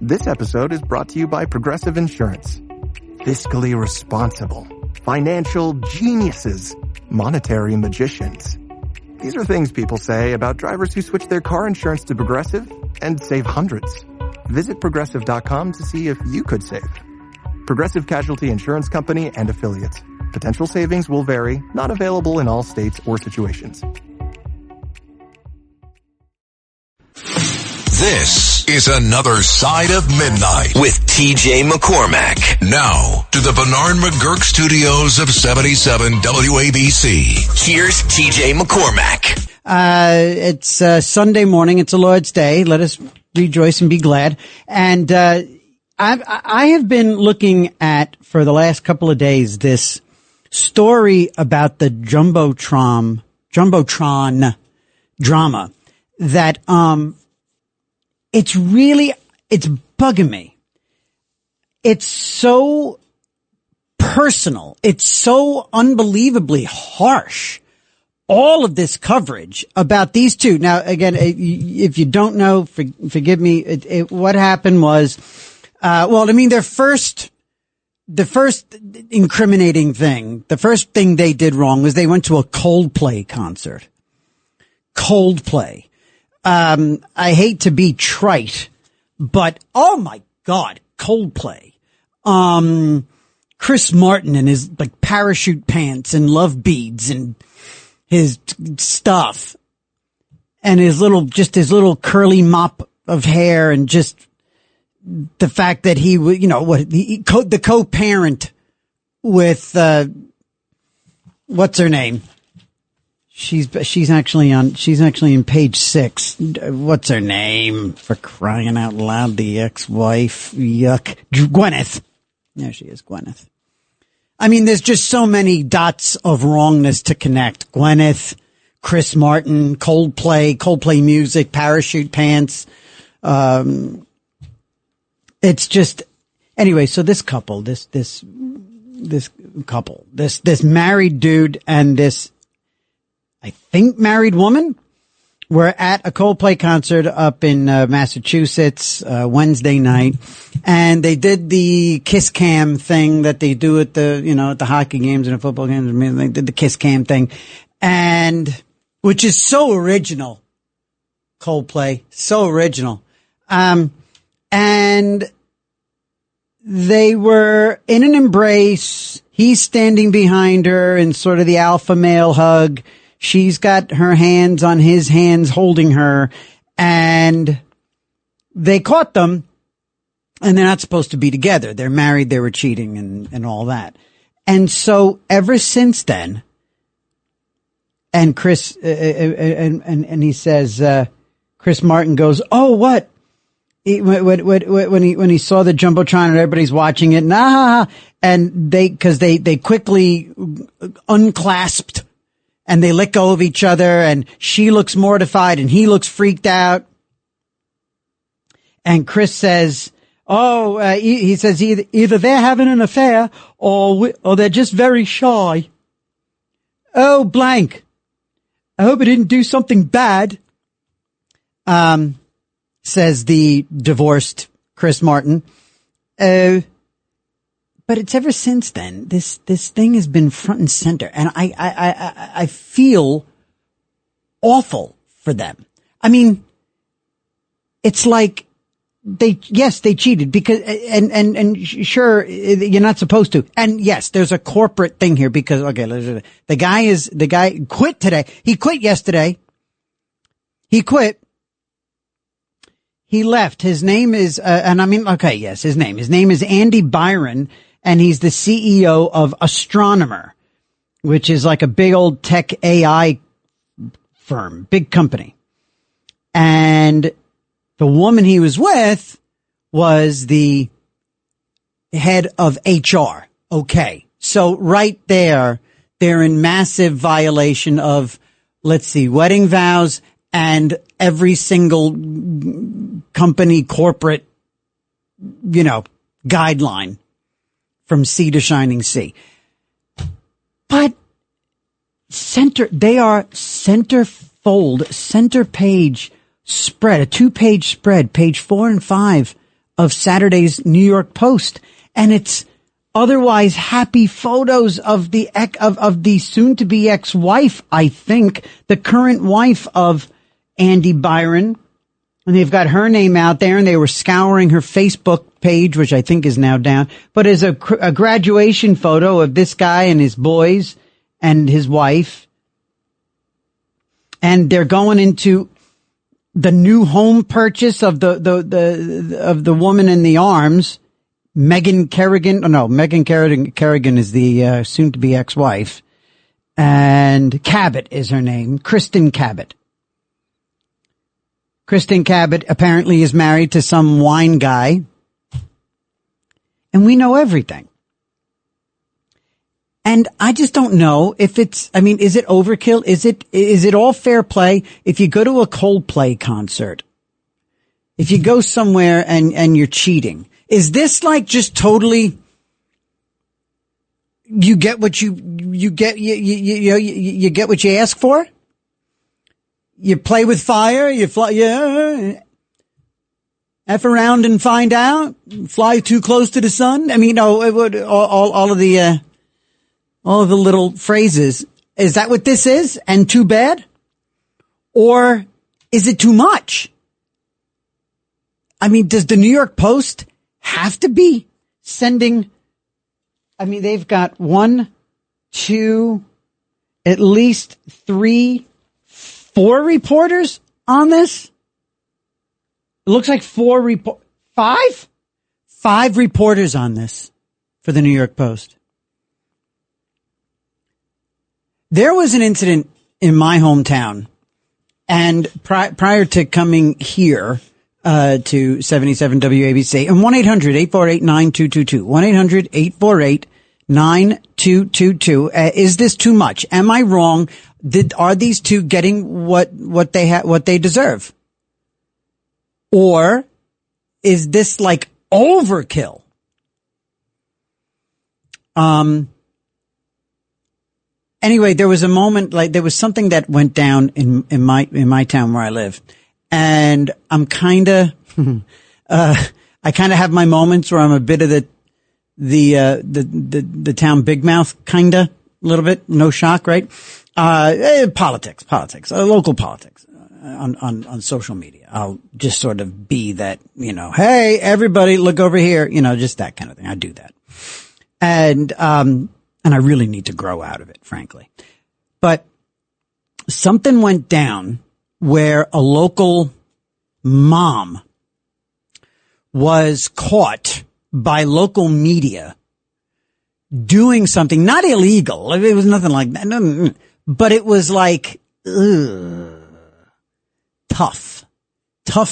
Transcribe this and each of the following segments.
This episode is brought to you by Progressive Insurance. Fiscally responsible, financial geniuses, monetary magicians. These are things people say about drivers who switch their car insurance to Progressive and save hundreds. Visit Progressive.com to see if you could save. Progressive Casualty Insurance Company and Affiliates. Potential savings will vary, not available in all states or situations. This is Another Side of Midnight with TJ McCormack. Now, to the Bernard McGurk studios of 77 WABC. Here's TJ McCormack. It's Sunday morning. It's the Lord's Day. Let us rejoice and be glad. And I have been looking at, for the last couple of days, this story about the Jumbotron drama that it's bugging me. It's so personal. It's so unbelievably harsh. All of this coverage about these two. Now, again, if you don't know, forgive me. What happened was, the first incriminating thing, the first thing they did wrong was they went to a Coldplay concert. Coldplay. I hate to be trite, but oh my God, Coldplay. Chris Martin and his parachute pants and love beads and his stuff and his little curly mop of hair, and just the fact that he would, the co-parent with, what's her name? She's actually in page 6. What's her name? For crying out loud, the ex-wife. Yuck. Gwyneth. There she is, Gwyneth. I mean, there's just so many dots of wrongness to connect. Gwyneth, Chris Martin, Coldplay music, parachute pants. It's just, anyway, so this couple, this married dude and this, I think, married woman were at a Coldplay concert up in Massachusetts Wednesday night, and they did the kiss cam thing that they do at the hockey games and the football games. I mean, they did the kiss cam thing, and which is so original. Coldplay, so original. And they were in an embrace. He's standing behind her in sort of the alpha male hug. She's got her hands on his hands holding her, and they caught them, and they're not supposed to be together. They're married, they were cheating and all that. And so ever since then, and Chris, and he says, Chris Martin goes, "Oh, what?" When he saw the Jumbotron and everybody's watching it, and they quickly unclasped. And they let go of each other, and she looks mortified and he looks freaked out. And Chris says, he says either they're having an affair or they're just very shy. Oh, blank. I hope I didn't do something bad. Says the divorced Chris Martin. But it's ever since then, this thing has been front and center, and I feel awful for them. I mean, it's like they cheated because, and sure, you're not supposed to. And yes, there's a corporate thing here because, okay, the guy quit today. He quit yesterday. He quit. He left. His name is, his name is Andy Byron. And he's the CEO of Astronomer, which is like a big old tech AI firm, big company. And the woman he was with was the head of HR. Okay. So right there, they're in massive violation of, wedding vows and every single company corporate, guideline. From sea to shining sea. But they are centerfold, center page spread, a 2-page spread, page 4 and 5 of Saturday's New York Post, and it's otherwise happy photos of the soon-to-be ex-wife, I think, the current wife of Andy Byron. And they've got her name out there, and they were scouring her Facebook page, which I think is now down. But as a graduation photo of this guy and his boys and his wife. And they're going into the new home purchase of the woman in the arms. Megan Kerrigan is the soon-to-be ex-wife. And Cabot is her name. Kristen Cabot. Kristen Cabot apparently is married to some wine guy. And we know everything. And I just don't know if is it overkill? Is it all fair play? If you go to a Coldplay concert, if you go somewhere and you're cheating, is this like just totally, you get what you get what you ask for? You play with fire, you fly, F around and find out, fly too close to the sun. I mean, no, it would, all of the little phrases. Is that what this is? And too bad? Or is it too much? I mean, does the New York Post have to be sending? I mean, they've got 1, 2, at least 3, 4 reporters on this. It looks like 5 reporters on this for the New York Post. There was an incident in my hometown, and prior to coming here to 77 WABC, and 1-800-848-9222, 1-800-848-9222. Is this too much? Am I wrong? Are these two getting what they deserve? Or is this like overkill? Anyway, there was a moment, like there was something that went down in my town where I live, and I'm kinda, I kinda have my moments where I'm a bit of the town big mouth, kinda, a little bit, no shock, right? Politics, local politics on social media. I'll just sort of be that, hey, everybody look over here, just that kind of thing. I do that. And I really need to grow out of it, frankly. But something went down where a local mom was caught by local media doing something not illegal. It was nothing like that. But it was like, tough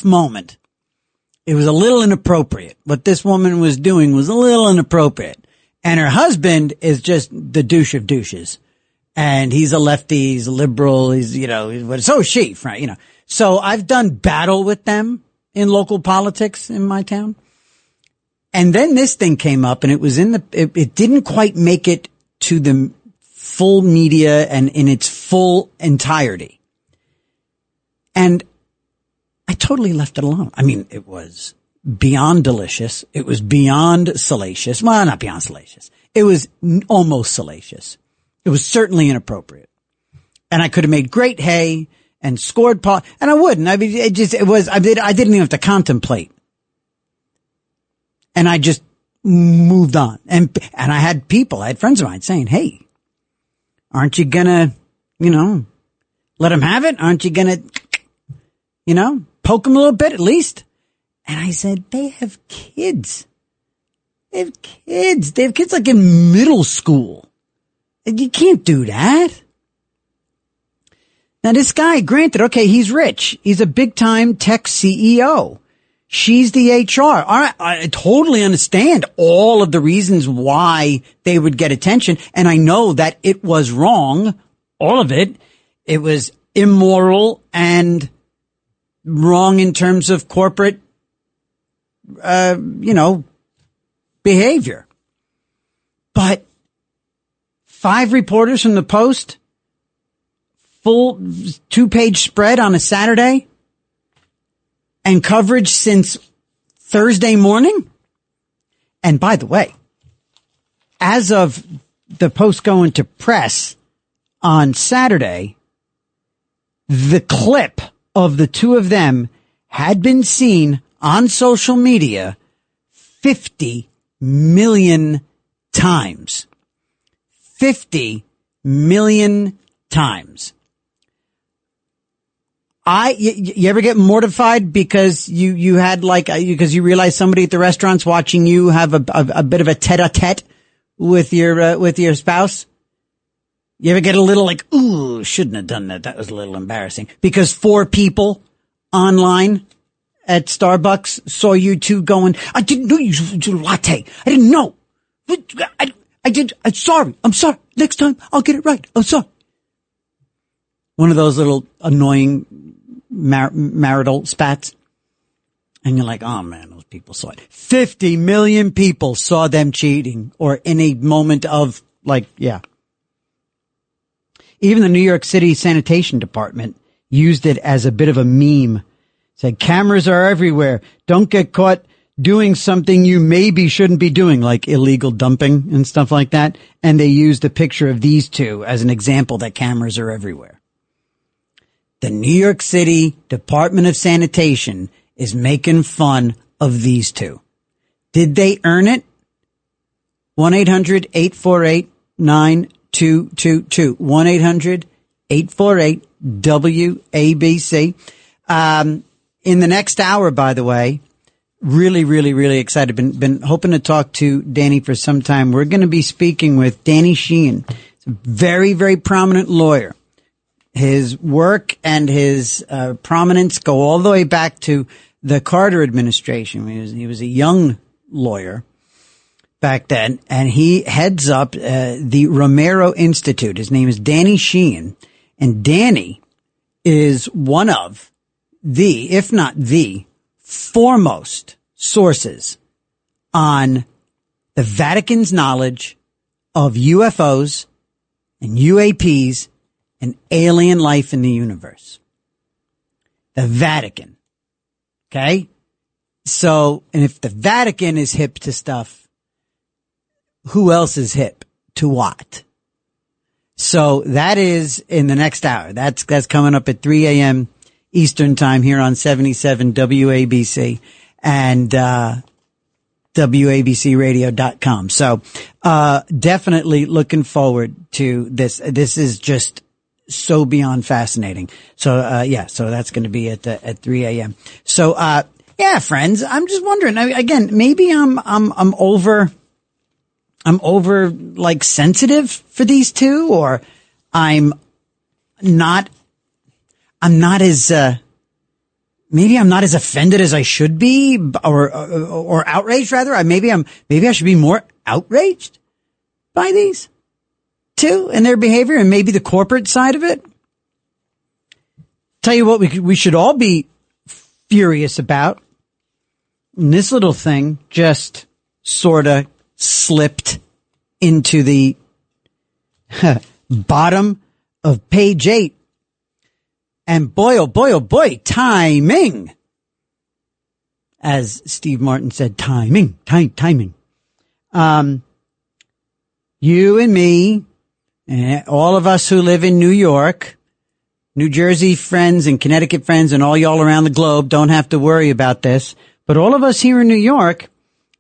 moment. It was a little inappropriate. What this woman was doing was a little inappropriate. And her husband is just the douche of douches. And he's a lefty, he's a liberal, so is she, right? So I've done battle with them in local politics in my town. And then this thing came up, and it was it didn't quite make it to the full media and in its full entirety. And I totally left it alone. I mean, it was beyond delicious. It was beyond salacious. Well, not beyond salacious. It was almost salacious. It was certainly inappropriate. And I could have made great hay and scored and I wouldn't. I mean, I didn't even have to contemplate. And I just moved on. And I had friends of mine saying, hey, aren't you gonna, let him have it? Aren't you gonna, poke him a little bit at least? And I said, they have kids. They have kids like in middle school. You can't do that. Now this guy, granted, okay, he's rich. He's a big time tech CEO. She's the HR. All right, I totally understand all of the reasons why they would get attention. And I know that it was wrong. All of it. It was immoral and wrong in terms of corporate behavior. But 5 reporters from the Post, full 2-page spread on a Saturday, and coverage since Thursday morning. And by the way, as of the post going to press on Saturday, the clip of the two of them had been seen on social media 50 million times. 50 million times. You ever get mortified because you had because you realize somebody at the restaurant's watching you have a bit of a tete-a-tete with your spouse? You ever get a little like, ooh, shouldn't have done that. That was a little embarrassing. Because 4 people online at Starbucks saw you two going, I didn't know you do latte. I didn't know. I did. I'm sorry. Next time I'll get it right. I'm sorry. One of those little annoying marital spats. And you're like, oh man, those people saw it. 50 million people saw them cheating or in a moment of yeah. Even the New York City Sanitation Department used it as a bit of a meme. Said cameras are everywhere. Don't get caught doing something you maybe shouldn't be doing, like illegal dumping and stuff like that. And they used a picture of these two as an example that cameras are everywhere. The New York City Department of Sanitation is making fun of these two. Did they earn it? 1-800-848-9222. 1-800-848-WABC. In the next hour, by the way, really excited. Been hoping to talk to Danny for some time. We're going to be speaking with Danny Sheehan. He's a very prominent lawyer. His work and his prominence go all the way back to the Carter administration. He was a young lawyer back then, and he heads up the Romero Institute. His name is Danny Sheehan, and Danny is one of the, if not the, foremost sources on the Vatican's knowledge of UFOs and UAPs and alien life in the universe. The Vatican. Okay? So, and if the Vatican is hip to stuff, who else is hip to what? So that is in the next hour. That's coming up at 3 a.m. Eastern time here on 77 WABC and WABCradio.com. So definitely looking forward to this. This is just so beyond fascinating. So so that's going to be at 3 a.m. So yeah, friends, I'm just wondering again, maybe I'm over like sensitive for these two, or I'm not as maybe I'm not as offended as I should be, or outraged rather. Maybe I should be more outraged by these two and their behavior, and maybe the corporate side of it. Tell you what, we should all be furious about. And this little thing just sort of slipped into the bottom of page 8. And boy, oh boy, timing. As Steve Martin said, timing. You and me, and all of us who live in New York, New Jersey friends and Connecticut friends and all y'all around the globe don't have to worry about this. But all of us here in New York,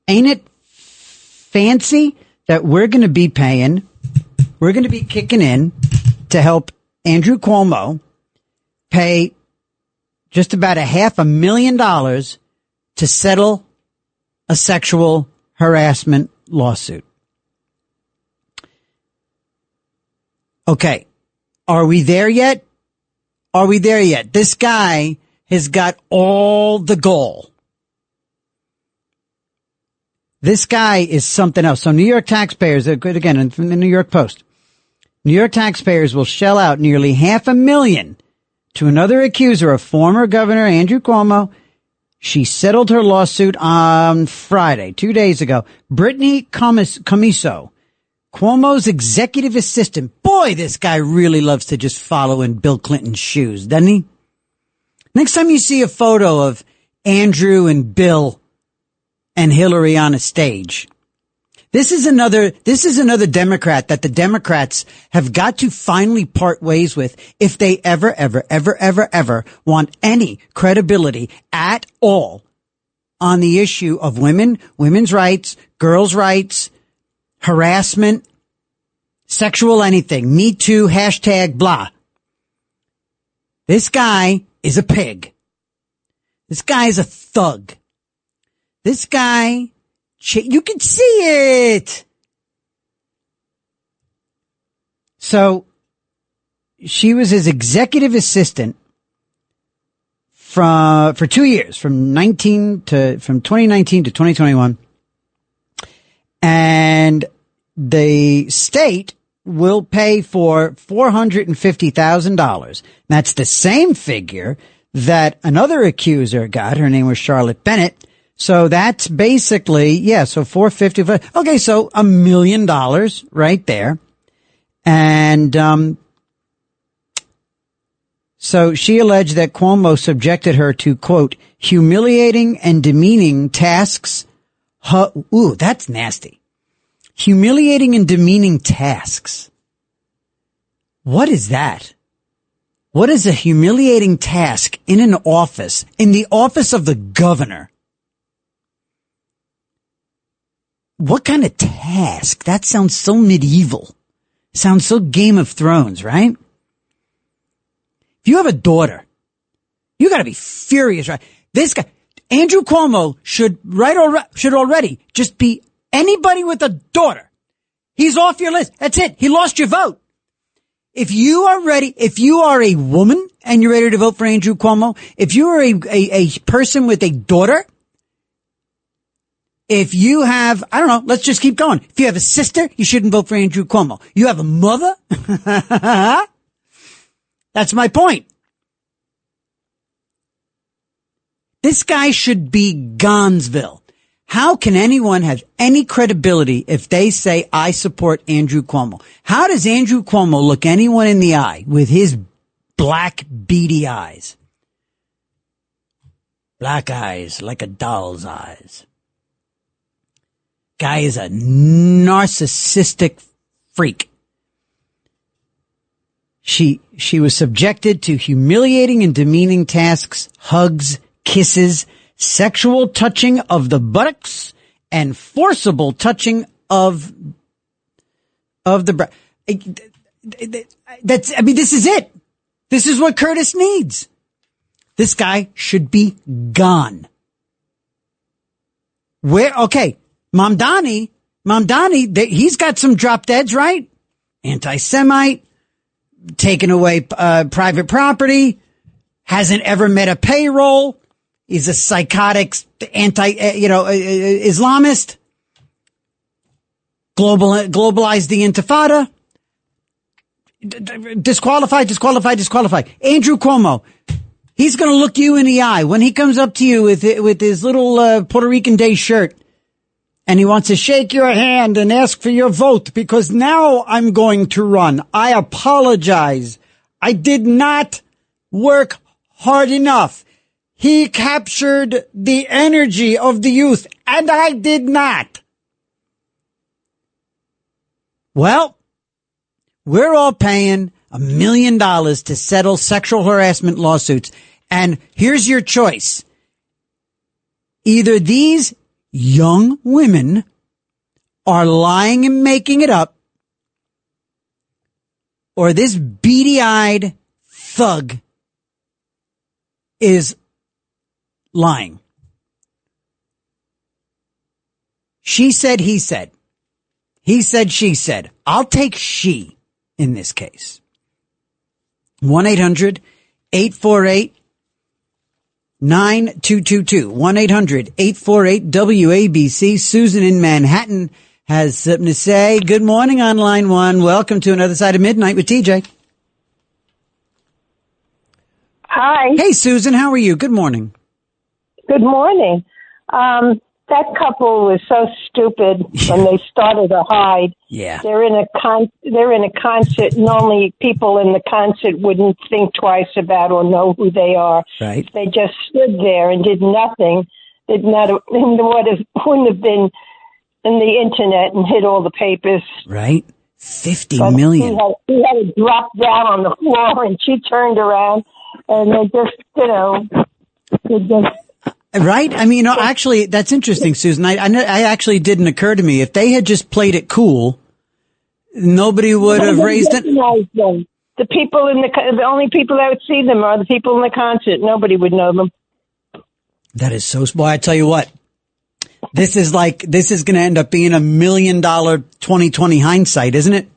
ain't it fancy that we're going to be kicking in to help Andrew Cuomo pay just about $500,000 to settle a sexual harassment lawsuit. Okay. Are we there yet? This guy has got all the gall. This guy is something else. So New York taxpayers, again, from the New York Post, New York taxpayers will shell out nearly $500,000 to another accuser of former Governor Andrew Cuomo. She settled her lawsuit on Friday, 2 days ago. Brittany Comiso, Cuomo's executive assistant. Boy, this guy really loves to just follow in Bill Clinton's shoes, doesn't he? Next time you see a photo of Andrew and Bill and Hillary on a stage. This is another Democrat that the Democrats have got to finally part ways with if they ever want any credibility at all on the issue of women's rights, girls' rights, harassment, sexual anything, Me Too, hashtag blah. This guy is a pig. This guy is a thug. This guy, you can see it. So she was his executive assistant for 2 years, from 2019 to 2021. And the state will pay for $450,000. That's the same figure that another accuser got. Her name was Charlotte Bennett. So that's basically, so $450,000. Okay, so $1 million right there. And, so she alleged that Cuomo subjected her to, quote, humiliating and demeaning tasks. Ooh, that's nasty. Humiliating and demeaning tasks. What is that? What is a humiliating task in an office, in the office of the governor? What kind of task? That sounds so medieval. Sounds so Game of Thrones, right? If you have a daughter, you gotta be furious, right? This guy, Andrew Cuomo should already just be anybody with a daughter. He's off your list. That's it. He lost your vote. If you are a woman and you're ready to vote for Andrew Cuomo, if you are a person with a daughter, if you have, I don't know, let's just keep going. If you have a sister, you shouldn't vote for Andrew Cuomo. You have a mother? That's my point. This guy should be Gonzville. How can anyone have any credibility if they say, I support Andrew Cuomo? How does Andrew Cuomo look anyone in the eye with his black, beady eyes? Black eyes, like a doll's eyes. Guy is a narcissistic freak. She was subjected to humiliating and demeaning tasks, hugs, kisses, sexual touching of the buttocks, and forcible touching of the this is it. This is what Curtis needs. This guy should be gone. Okay, Mamdani, he's got some drop deads, right? Anti-Semite, taken away private property, hasn't ever met a payroll. He's a psychotic Islamist. Globalized the Intifada. Disqualified. Andrew Cuomo, he's going to look you in the eye when he comes up to you with his little Puerto Rican Day shirt, and he wants to shake your hand and ask for your vote because now I'm going to run. I apologize. I did not work hard enough. He captured the energy of the youth, and I did not. Well, we're all paying $1 million to settle sexual harassment lawsuits. And here's your choice. Either these young women are lying and making it up, or this beady-eyed thug is lying. She said, he said. He said, she said. I'll take she in this case. 1-800-848-9222. 1-800-848-WABC. Susan in Manhattan has something to say. Good morning on line one. Welcome to Another Side of Midnight with TJ. Hi. Hey, Susan. How are you? Good morning. Good morning. That couple was so stupid when they started to hide. Yeah. They're in a concert. Normally people in the concert wouldn't think twice about or know who they are. Right. They just stood there and did nothing. wouldn't have been in the internet and hit all the papers. Right. 50 million. He had to drop down on the floor, and she turned around, and they just, Right? I mean, actually, that's interesting, Susan. I actually didn't occur to me. If they had just played it cool, nobody would have raised it. Them. The people the only people that would see them are the people in the concert. Nobody would know them. That is so, boy, I tell you what. This is going to end up being $1 million 2020 hindsight, isn't it?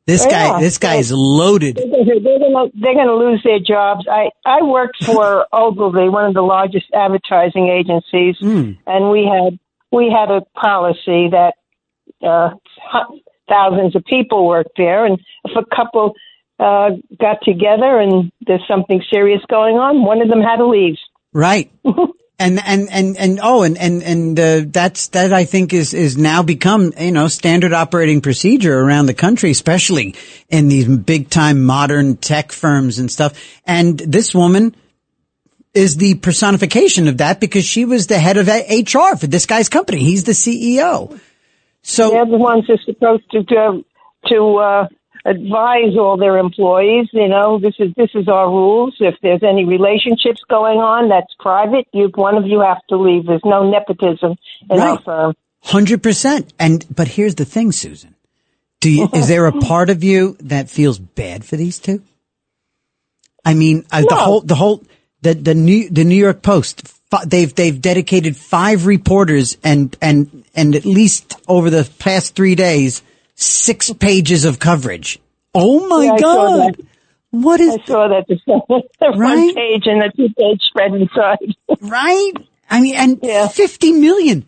This guy is loaded. They're gonna lose their jobs. I worked for Ogilvy, one of the largest advertising agencies, and we had a policy that thousands of people worked there, and if a couple got together and there's something serious going on, one of them had to leave. Right. That I think is now become, standard operating procedure around the country, especially in these big time modern tech firms and stuff. And this woman is the personification of that because she was the head of HR for this guy's company. He's the CEO. So they're the ones who are supposed to advise all their employees, this is our rules. If there's any relationships going on that's private, one of you have to leave. There's no nepotism in our firm. 100%. But here's the thing, Susan. Is there a part of you that feels bad for these two? I mean, no. the New York Post, they've dedicated 5 reporters and at least over the past 3 days, 6 pages of coverage. Oh my God. What is? I saw that. The front page and the 2-page spread inside. Right? I mean, and 50 million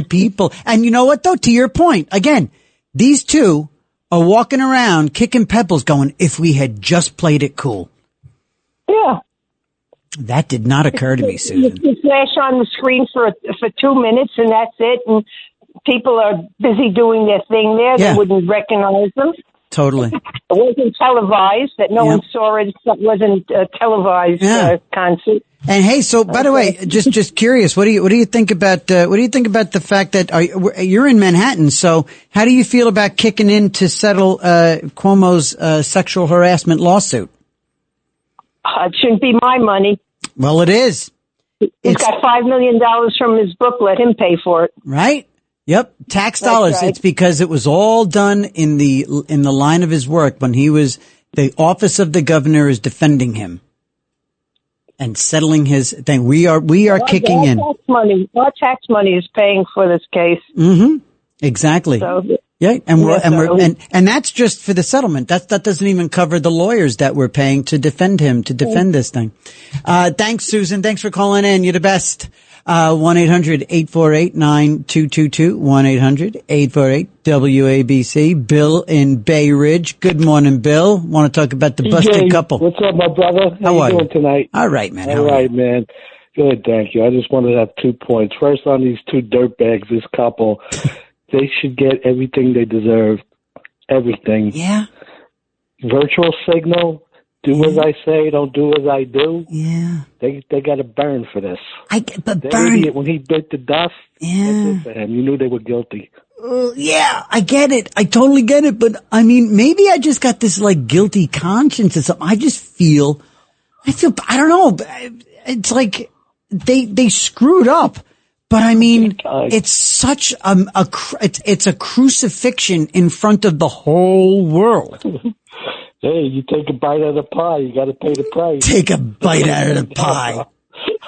people. And you know what though? To your point, again, these two are walking around kicking pebbles going, if we had just played it cool. Yeah. That did not occur to me, Susan. You flash on the screen for 2 minutes and that's it. And people are busy doing their thing there. They wouldn't recognize them. Totally. It wasn't televised. That no one saw it. It wasn't a televised concert. And hey, so by the way, just curious, what do you think about the fact that you're in Manhattan? So how do you feel about kicking in to settle Cuomo's sexual harassment lawsuit? It shouldn't be my money. Well, it is. He's got $5 million from his book. Let him pay for it. Right. Yep. Tax dollars. Right. It's because it was all done in the line of his work when the office of the governor is defending him and settling his thing. We are kicking in. Our tax money is paying for this case. Mm-hmm. Exactly. So, yeah. And that's just for the settlement. That doesn't even cover the lawyers that we're paying to defend him, to defend this thing. Thanks, Susan. Thanks for calling in. You're the best. 1-800-848-9222, 1-800-848-WABC. Bill in Bay Ridge. Good morning, Bill. Want to talk about the busted couple? What's up, my brother? How are you doing tonight? All right, man. All right, man. Good, thank you. I just wanted to have 2 points. First, on these 2 dirtbags, this couple, they should get everything they deserve. Everything. Yeah. Virtual signal. Do as I say, don't do as I do. Yeah. They got to burn for this. But the burn. Idiot, when he bit the dust, that's it for him. You knew they were guilty. Yeah, I get it. I totally get it. But I mean, maybe I just got this guilty conscience or something. I feel, I don't know. It's like they screwed up. But I mean, it's such it's a crucifixion in front of the whole world. Hey, you take a bite out of the pie, you got to pay the price. Take a bite out of the pie.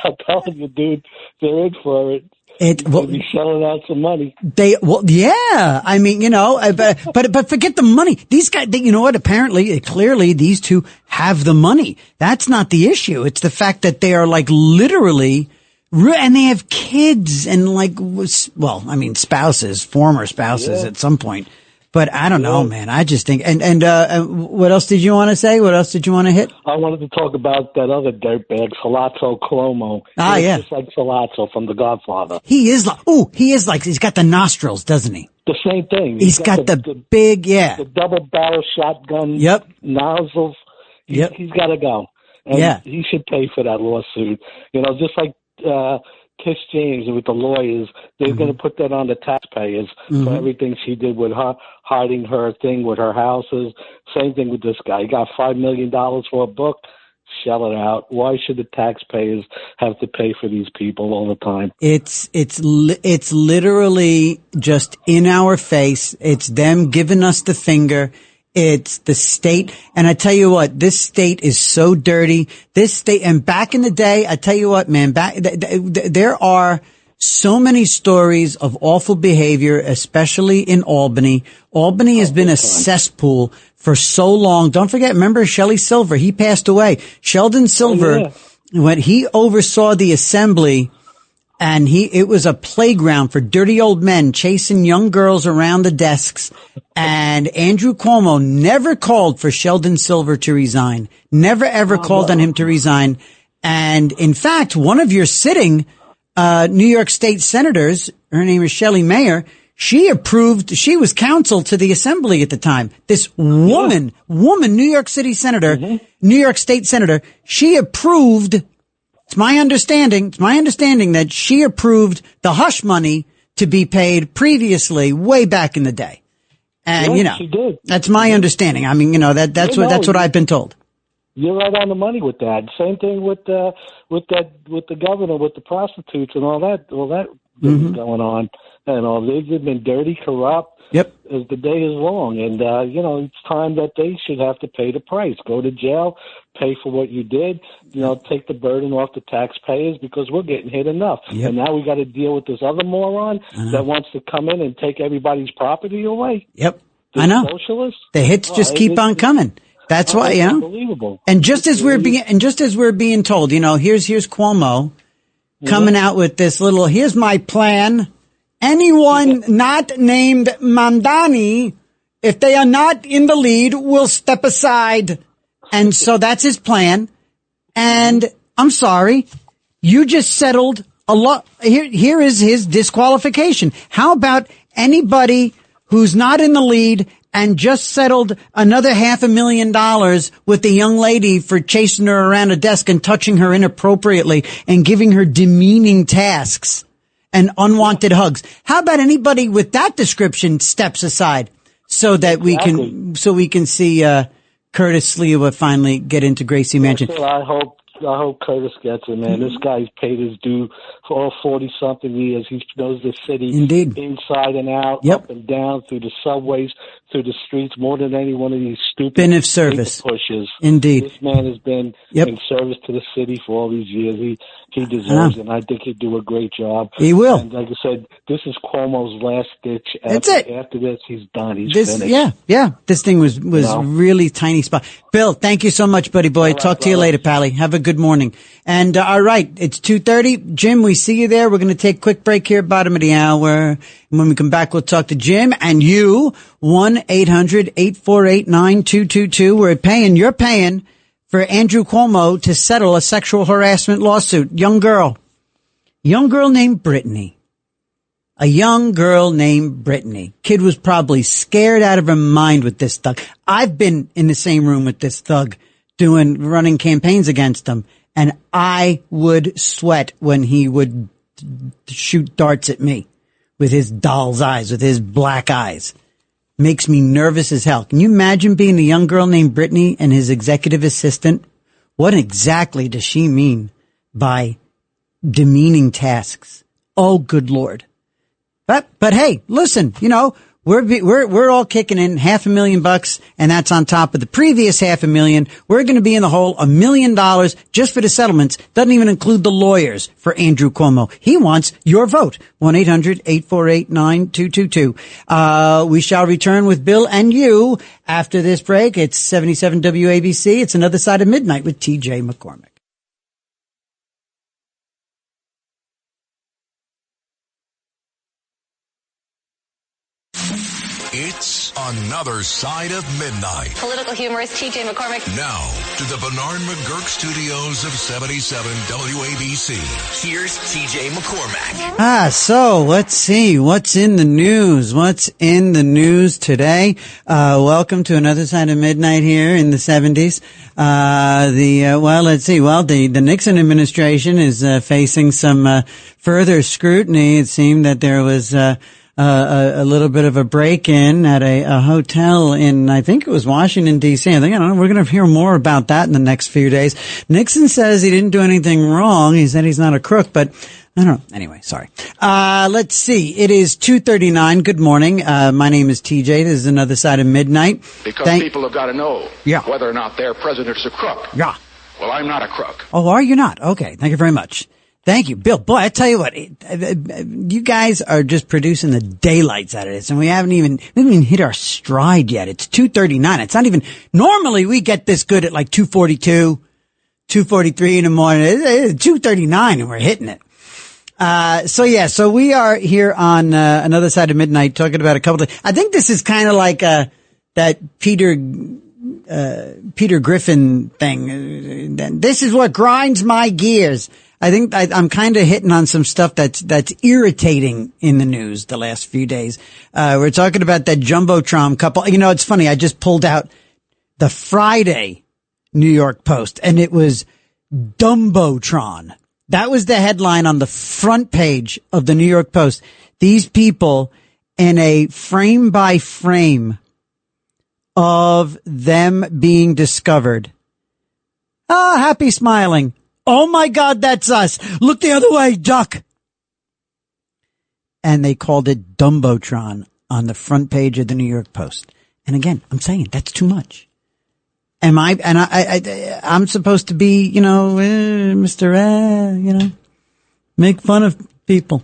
I'm telling you, dude, they're in for it. They'll be selling out some money. Yeah. I mean, but forget the money. These guys, you know what? Apparently, clearly, these two have the money. That's not the issue. It's the fact that they are literally, and they have kids and spouses, former spouses at some point. But I don't know, man. I just think, and what else did you want to say? What else did you want to hit? I wanted to talk about that other dirtbag, Salazzo Cuomo. He's just like Salazzo from The Godfather. He's got the nostrils, doesn't he? The same thing. He's got the big, the double barrel shotgun nozzles. He's got to go. And he should pay for that lawsuit. Just like Kiss James with the lawyers, they're going to put that on the taxpayers for everything she did with her, hiding her thing with her houses. Same thing with this guy. He got $5 million for a book. Shell it out. Why should the taxpayers have to pay for these people all the time? It's literally just in our face. It's them giving us the finger. It's the state. And I tell you what, this state is so dirty. This state, and back in the day, I tell you what, man, there are so many stories of awful behavior, especially in Albany. Albany has been a cesspool for so long. Don't forget, remember Shelley Silver? He passed away. Sheldon Silver, when he oversaw the assembly, and it was a playground for dirty old men chasing young girls around the desks. And Andrew Cuomo never called for Sheldon Silver to resign. Never ever called on him to resign. And in fact, one of your sitting New York State senators, her name is Shelley Mayer, she was counsel to the assembly at the time. This woman, New York City senator, New York State senator, she approved, it's my understanding that she approved the hush money to be paid previously way back in the day. And, she did. That's my understanding. I mean, that's what I've been told. You're right on the money with that. Same thing with the governor, with the prostitutes and all that going on. And they've been dirty, corrupt. Yep. As the day is long, and it's time that they should have to pay the price. Go to jail, pay for what you did. Take the burden off the taxpayers because we're getting hit enough. Yep. And now we got to deal with this other moron that wants to come in and take everybody's property away. Yep, I know. Socialists. The hits just keep on coming. That's why, unbelievable. And just as we're being told, here's Cuomo coming out with this little, here's my plan. Anyone not named Mamdani, if they are not in the lead, will step aside. And so that's his plan. And I'm sorry, you just settled a lot. Here is his disqualification. How about anybody who's not in the lead and just settled another $500,000 with the young lady for chasing her around a desk and touching her inappropriately and giving her demeaning tasks and unwanted hugs? How about anybody with that description steps aside so that we can see Curtis Sliwa finally get into Gracie Mansion? I hope Curtis gets it, man. This guy's paid his due for all 40-something years. He knows the city inside and out, up and down, through the subways, through the streets, more than any one of these stupid been of service pushes. Indeed. This man has been in service to the city for all these years. He deserves it, and I think he'll do a great job. He will. And like I said, this is Cuomo's last ditch. That's it. After this, he's done. He's finished. Yeah. This thing was really tiny spot. Bill, thank you so much, buddy boy. Talk to you later, Pally. Have a good morning. And all right, it's 2:30. Jim, we see you there. We're going to take a quick break here, bottom of the hour. And when we come back, we'll talk to Jim and you. 1-800-848-9222. You're paying for Andrew Cuomo to settle a sexual harassment lawsuit. Young girl named Brittany. A young girl named Brittany. Kid was probably scared out of her mind with this thug. I've been in the same room with this thug running campaigns against him, and I would sweat when he would shoot darts at me with his doll's eyes, with his black eyes. Makes me nervous as hell. Can you imagine being a young girl named Brittany and his executive assistant? What exactly does she mean by demeaning tasks? Oh, good Lord. But hey, listen, we're all kicking in $500,000, and that's on top of the previous $500,000. We're going to be in the hole $1 million just for the settlements. Doesn't even include the lawyers for Andrew Cuomo. He wants your vote. 1-800-848-9222. We shall return with Bill and you after this break. It's 77 WABC. It's Another Side of Midnight with TJ McCormick. It's Another Side of Midnight. Political humorist TJ McCormick. Now, to the Bernard McGurk studios of 77 WABC. Here's TJ McCormack. So let's see what's in the news. What's in the news today? Welcome to Another Side of Midnight here in the 70s. Let's see. Well, the Nixon administration is facing some further scrutiny. It seemed that there was a little bit of a break-in at a hotel in, I think it was Washington, D.C. I don't know, we're going to hear more about that in the next few days. Nixon says he didn't do anything wrong. He said he's not a crook, but I don't know. Anyway, sorry. Let's see. It is 2:39. Good morning. My name is TJ. This is Another Side of Midnight. Because people have got to know whether or not their president's a crook. Yeah. Well, I'm not a crook. Oh, are you not? Okay. Thank you very much. Thank you, Bill. Boy, I tell you what, you guys are just producing the daylights out of this, and we haven't even hit our stride yet. It's 2:39. It's not even, normally we get this good at like 2:42, 2:43 in the morning. It's 2:39 and we're hitting it. So we are here on, Another Side of Midnight talking about a couple of, I think this is kind of like, that Peter Griffin thing. This is what grinds my gears. I think I'm kind of hitting on some stuff that's irritating in the news the last few days. We're talking about that Jumbotron couple. You know, it's funny. I just pulled out the Friday New York Post and it was Dumbotron. That was the headline on the front page of the New York Post. These people in a frame by frame of them being discovered. Happy smiling. Oh my God, that's us. Look the other way, duck. And they called it Dumbotron on the front page of the New York Post. And again, I'm saying that's too much. I'm supposed to be, Mr. Make fun of people.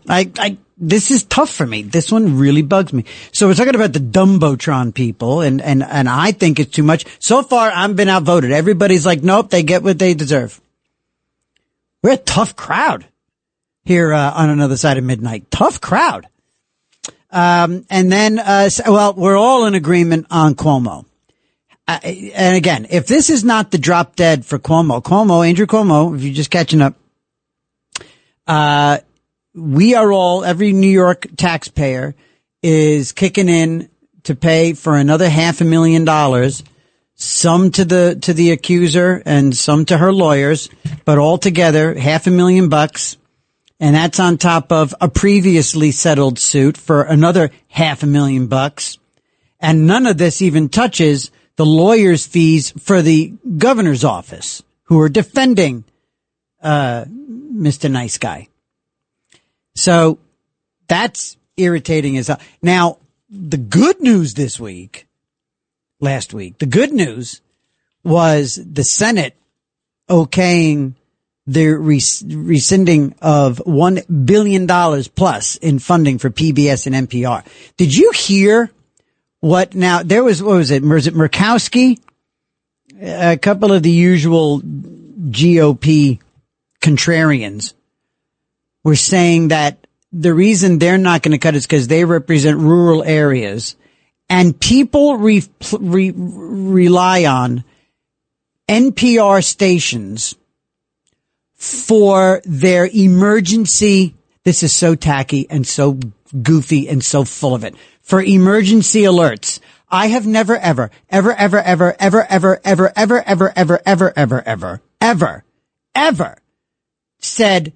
This is tough for me. This one really bugs me. So we're talking about the Dumbotron people and I think it's too much. So far, I've been outvoted. Everybody's like, nope, they get what they deserve. We're a tough crowd here on Another Side of Midnight. Tough crowd. And then, we're all in agreement on Cuomo. And again, if this is not the drop dead for Andrew Cuomo, if you're just catching up, we are all, every New York taxpayer is kicking in to pay for another $500,000. Some to the accuser and some to her lawyers, but altogether $500,000, and that's on top of a previously settled suit for another $500,000. And none of this even touches the lawyers' fees for the governor's office, who are defending Mr. Nice Guy. So that's irritating as hell. Now, the good news last week, the good news was the Senate okaying the rescinding of $1 billion plus in funding for PBS and NPR. Did you hear what now? There was, what was it? Was it Murkowski? A couple of the usual GOP contrarians were saying that the reason they're not going to cut is because they represent rural areas. And people rely on NPR stations for their emergency. This is so tacky and so goofy and so full of it. For emergency alerts. I have never, ever said,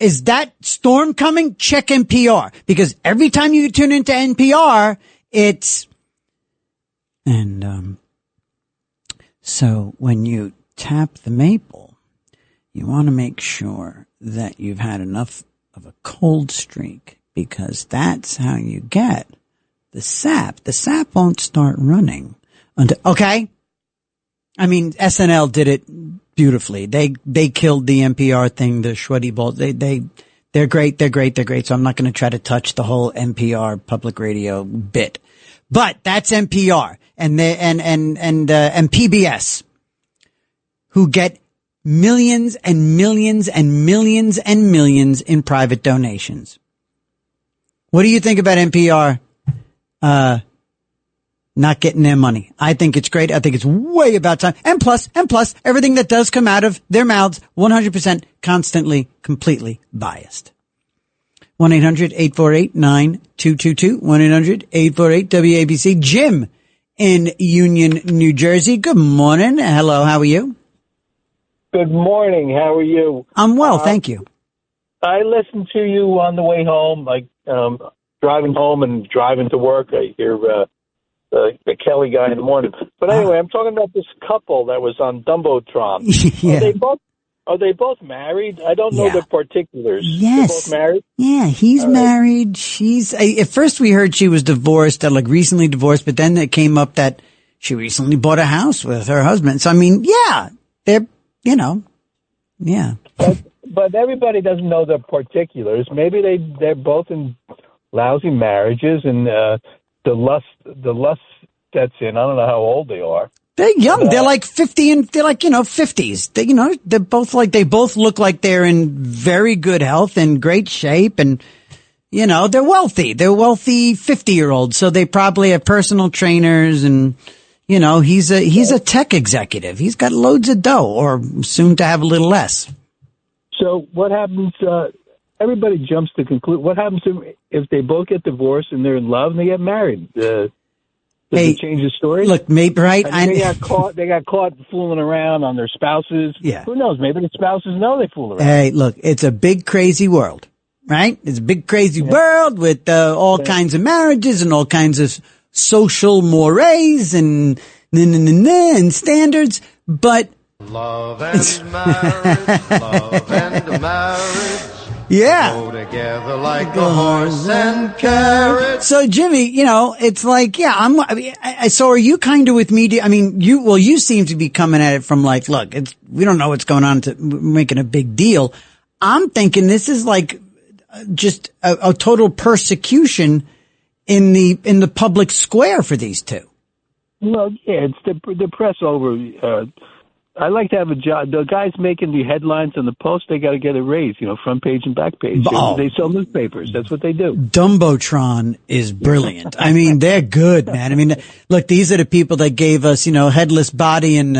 is that storm coming? Check NPR. Because every time you tune into NPR, it's, and so when you tap the maple, you want to make sure that you've had enough of a cold streak, because that's how you get the sap. The sap won't start running until, okay? I mean, SNL did it beautifully. They killed the NPR thing, the Schweddy Bolt. They're great. So I'm not going to try to touch the whole NPR public radio bit. But that's NPR and PBS, who get millions and millions and millions and millions in private donations. What do you think about NPR, not getting their money. I think it's great. I think it's way about time. And plus, everything that does come out of their mouths, 100% constantly, completely biased. 1-800-848-9222. 1-800-848-WABC. Jim in Union, New Jersey. Good morning. Hello. How are you? Good morning. How are you? I'm well. Thank you. I listened to you on the way home, like driving home and driving to work. I hear the Kelly guy in the morning. But anyway, I'm talking about this couple that was on Dumbotron. Yeah. Are they both married? I don't know the particulars. Yes. They're both married? Yeah, he's married. She's, at first we heard she was divorced, like recently divorced, but then it came up that she recently bought a house with her husband. So, I mean, yeah, they're, yeah. But everybody doesn't know the particulars. Maybe they're both in lousy marriages and the lust sets in. I don't know how old they are. They're young. They're like 50 and they're like, 50s. They both look like they're in very good health and great shape. And, they're wealthy. They're wealthy 50-year-olds. So they probably have personal trainers and, he's a tech executive. He's got loads of dough or soon to have a little less. So what happens, everybody jumps to conclude, what happens if they both get divorced and they're in love and they get married? Does it change the story? Look, maybe, right? They got caught fooling around on their spouses. Yeah. Who knows? Maybe the spouses know they fool around. Hey, look, it's a big, crazy world, right? It's a big, crazy world with all kinds of marriages and all kinds of social mores and standards. But love and marriage. Yeah. Go together like a horse and carriage. So Jimmy, it's like, so are you kind of with me? I mean, you seem to be coming at it from like, look, we don't know what's going on to making a big deal. I'm thinking this is like just a total persecution in the public square for these two. Well, yeah, it's the press over, I like to have a job. The guys making the headlines on the Post, they got to get a raise, front page and back page. They sell newspapers. That's what they do. Dumbotron is brilliant. I mean, they're good, man. I mean, look, these are the people that gave us, headless body in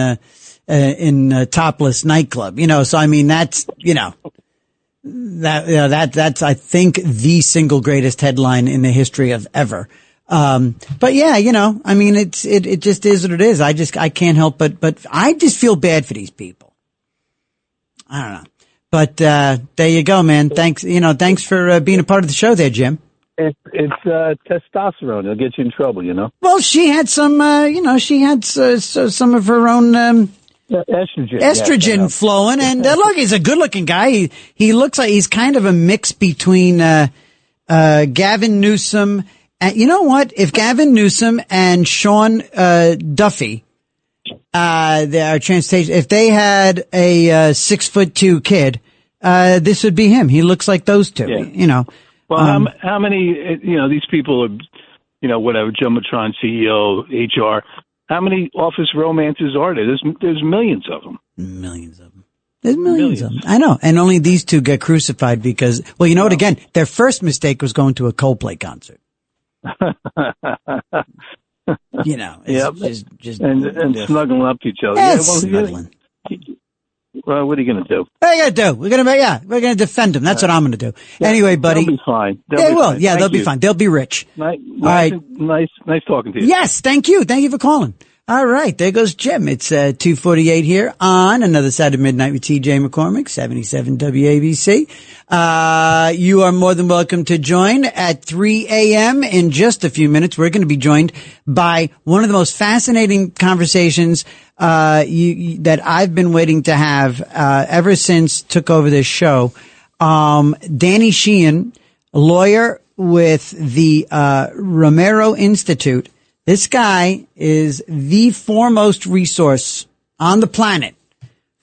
Topless nightclub. So I mean, that's, that's I think the single greatest headline in the history of ever. But yeah, I mean, it just is what it is. I can't help but I just feel bad for these people. I don't know. But, there you go, man. Thanks for being a part of the show there, Jim. It's testosterone. It'll get you in trouble, Well, she had some, some of her own, estrogen flowing. And, look, he's a good looking guy. He looks like he's kind of a mix between, Gavin Newsom. And you know what? If Gavin Newsom and Sean Duffy, their transportation, if they had a 6'2" kid, this would be him. He looks like those two. Yeah. Well, how many? These people are, whatever. Jumbotron CEO, HR. How many office romances are there? There's millions of them. Millions of them. There's millions of them. I know. And only these two get crucified because, well, you know what? Again, their first mistake was going to a Coldplay concert. Just and snuggling up to each other. Yeah, snuggling. Well, what are you going to do? What are you going to do? We're going to defend them. That's what I'm going to do. Anyway, buddy. They'll be fine. They'll be fine. They'll be rich. Nice, all right. Nice talking to you. Yes, thank you. Thank you for calling. All right, there goes Jim. It's 2:48 here on another Saturday Midnight with TJ McCormick, 77 WABC. You are more than welcome to join at 3 a.m. in just a few minutes. We're going to be joined by one of the most fascinating conversations that I've been waiting to have ever since took over this show. Danny Sheehan, a lawyer with the Romero Institute. This guy is the foremost resource on the planet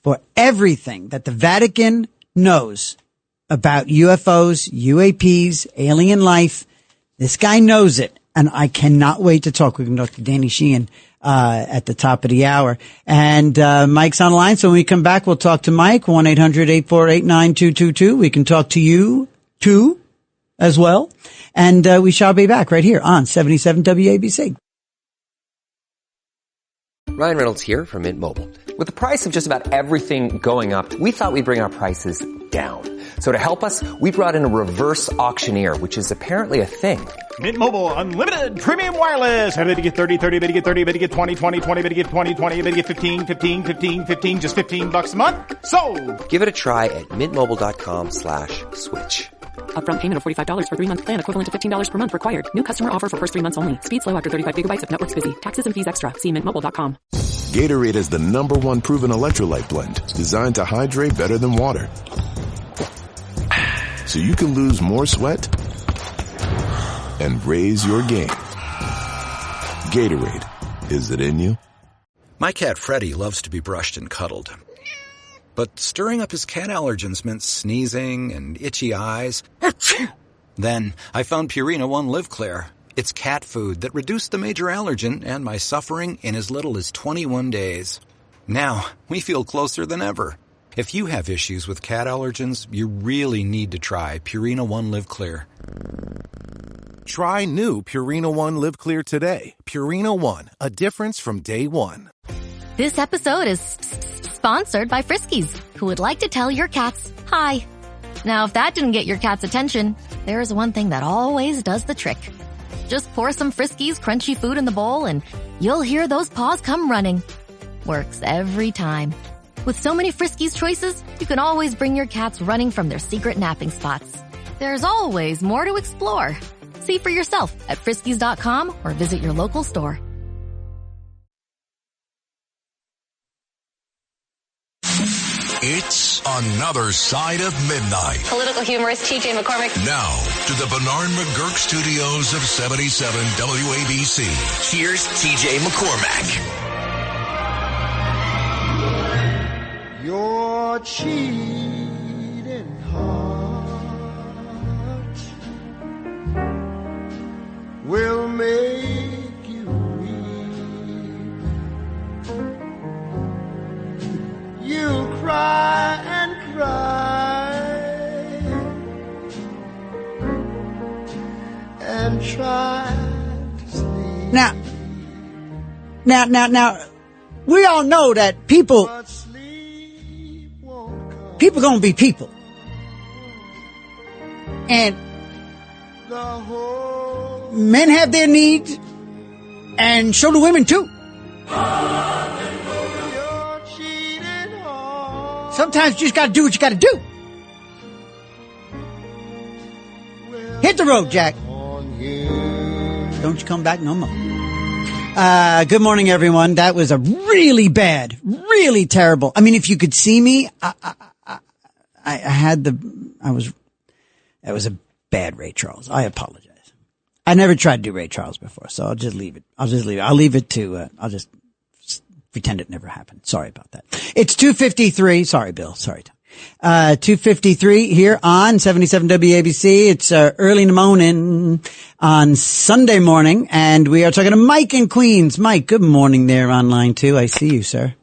for everything that the Vatican knows about UFOs, UAPs, alien life. This guy knows it, and I cannot wait to talk. We're going to talk to Danny Sheehan at the top of the hour. And Mike's on the line, so when we come back, we'll talk to Mike, 1-800-848-9222. We can talk to you, too, as well. And we shall be back right here on 77 WABC. Ryan Reynolds here from Mint Mobile. With the price of just about everything going up, we thought we'd bring our prices down. So to help us, we brought in a reverse auctioneer, which is apparently a thing. Mint Mobile Unlimited Premium Wireless. How to get 30, 30, how to get 30, how to get 20, 20, 20, how to get 20, 20, how to get 15, 15, 15, 15, just $15 a month? Sold! Give it a try at mintmobile.com/switch. Upfront payment of $45 for 3-month plan, equivalent to $15 per month required. New customer offer for first 3 months only. Speed slow after 35 gigabytes if network's busy. Taxes and fees extra. See mintmobile.com. Gatorade is the #1 proven electrolyte blend designed to hydrate better than water. So you can lose more sweat and raise your game. Gatorade, is it in you? My cat Freddie loves to be brushed and cuddled. But stirring up his cat allergens meant sneezing and itchy eyes. Then I found Purina One Live Clear. It's cat food that reduced the major allergen and my suffering in as little as 21 days. Now, we feel closer than ever. If you have issues with cat allergens, you really need to try Purina One Live Clear. Try new Purina One Live Clear today. Purina One, a difference from day one. This episode is sponsored by Friskies, who would like to tell your cats hi. Now, if that didn't get your cat's attention, there is one thing that always does the trick. Just pour some Friskies crunchy food in the bowl and you'll hear those paws come running. Works every time. With so many Friskies choices, you can always bring your cats running from their secret napping spots. There's always more to explore. See for yourself at Friskies.com or visit your local store. It's Another Side of Midnight. Political humorist TJ McCormick. Now, to the Bernard McGurk studios of 77 WABC. Here's TJ McCormack. Your cheating heart will make you weep. You cry and cry and try to sleep. Now, we all know that people gonna be people. And men have their needs, and so do women too. Sometimes you just gotta do what you gotta do. Hit the road, Jack. Don't you come back no more. Good morning, everyone. That was a really bad, really terrible. I mean, if you could see me, that was a bad Ray Charles. I apologize. I never tried to do Ray Charles before, so I'll just leave it. I'll leave it to, I'll just pretend it never happened. Sorry about that. It's 2:53. Sorry, Bill. Sorry, Tom. 2:53 here on 77 WABC. It's early in the morning on Sunday morning, and we are talking to Mike in Queens. Mike, good morning there on line 2. I see you, sir.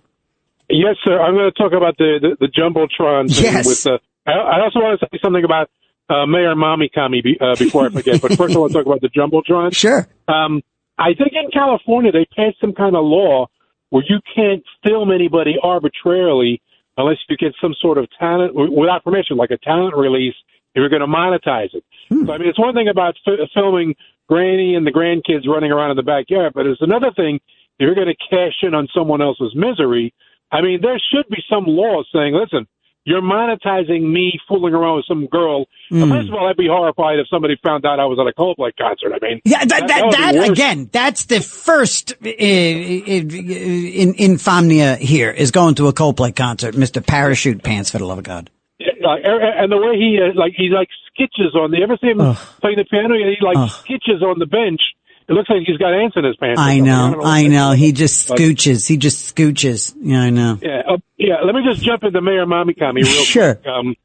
Yes, sir. I'm going to talk about the Jumbotron thing. Yes. I also want to say something about Mayor Mamdani before I forget. But first I want to talk about the Jumbotron. Sure. I think in California they passed some kind of law where you can't film anybody arbitrarily unless you get some sort of talent without permission, like a talent release, if you're going to monetize it. So, I mean, it's one thing about filming Granny and the grandkids running around in the backyard, but it's another thing if you're going to cash in on someone else's misery. I mean, there should be some law saying, listen, you're monetizing me fooling around with some girl. First of all, I'd be horrified if somebody found out I was at a Coldplay concert. I mean, yeah, that again, that's the first infamia here is going to a Coldplay concert, Mr. Parachute Pants, for the love of God. And the way he sketches on you ever see him playing the piano? He sketches on the bench. It looks like he's got ants in his pants. I know. He just scooches. Yeah, I know. Yeah. Let me just jump into Mayor Mamdani real sure. quick.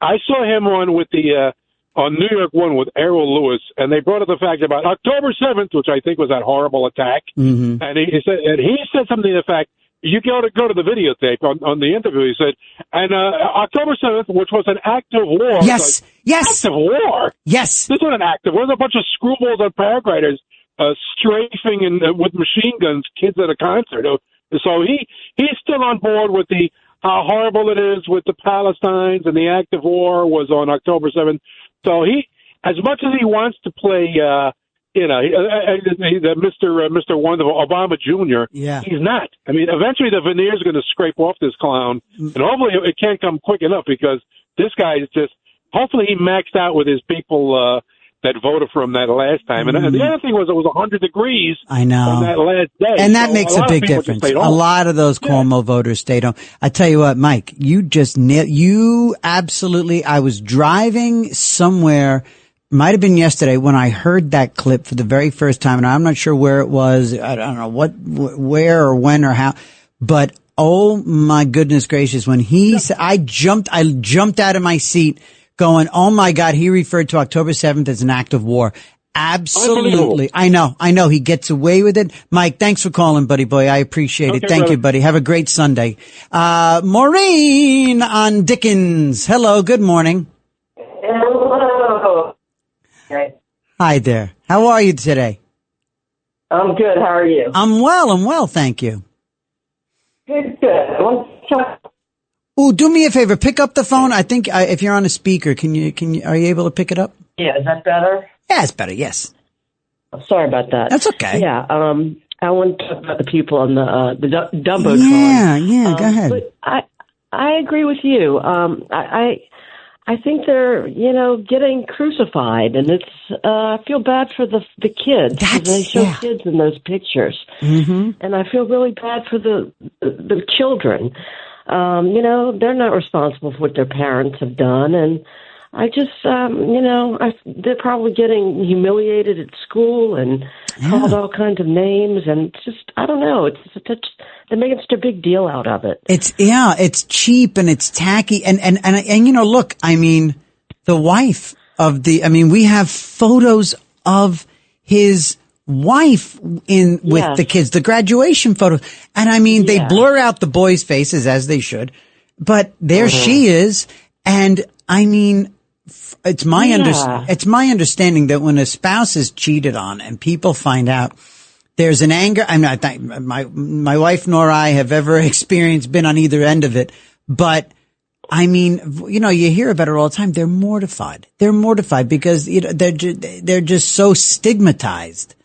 I saw him on New York One with Errol Lewis, and they brought up the fact about October 7th, which I think was that horrible attack. Mm-hmm. And he said something to the fact, you go to the videotape on the interview. He said, and October 7th, which was an act of war. Yes. Act of war. Yes. This was an act of war. There's a bunch of screwballs and paragliders strafing with machine guns kids at a concert. So he's still on board with how horrible it is with the Palestinians, and the act of war was on October 7th. So he, as much as he wants to play, Mr. Wonderful, Obama Jr., he's not. I mean, eventually the veneer is going to scrape off this clown, and hopefully it can't come quick enough, because this guy is just, hopefully he maxed out with his people that voted for him that last time. And the other thing was it was 100 degrees on that last day. And that makes a big difference. A lot of those Cuomo voters stayed home. I tell you what, Mike, you just you absolutely, I was driving somewhere, might have been yesterday, when I heard that clip for the very first time, and I'm not sure where it was. I don't know where or when or how, but oh my goodness gracious, when he said, I jumped out of my seat going, oh my God, he referred to October 7th as an act of war. Absolutely. I know. He gets away with it. Mike, thanks for calling, buddy boy. I appreciate it. Thank you, buddy. Have a great Sunday. Maureen on Dickens. Hello. Good morning. Hello. Okay. Hi there. How are you today? I'm good. How are you? I'm well. Thank you. Good. Ooh, do me a favor. Pick up the phone. I think if you're on a speaker, are you able to pick it up? Yeah, is that better? Yeah, it's better. Yes. Sorry about that. That's okay. Yeah. I want to talk about the people on the Dumbo. Yeah. Go ahead. But I agree with you. I think they're getting crucified, and it's I feel bad for the kids. They show kids in those pictures, and I feel really bad for the children. They're not responsible for what their parents have done. And I just, they're probably getting humiliated at school and called all kinds of names. And it's just, I don't know. They're making such a big deal out of it. It's cheap and it's tacky. And look, I mean, the wife of we have photos of his wife with the kids, the graduation photo. And they blur out the boys' faces, as they should, but there she is. And it's my understanding that when a spouse is cheated on and people find out, there's an anger. I think my wife nor I have ever been on either end of it, but you hear about it all the time. They're mortified. They're mortified because they're just so stigmatized.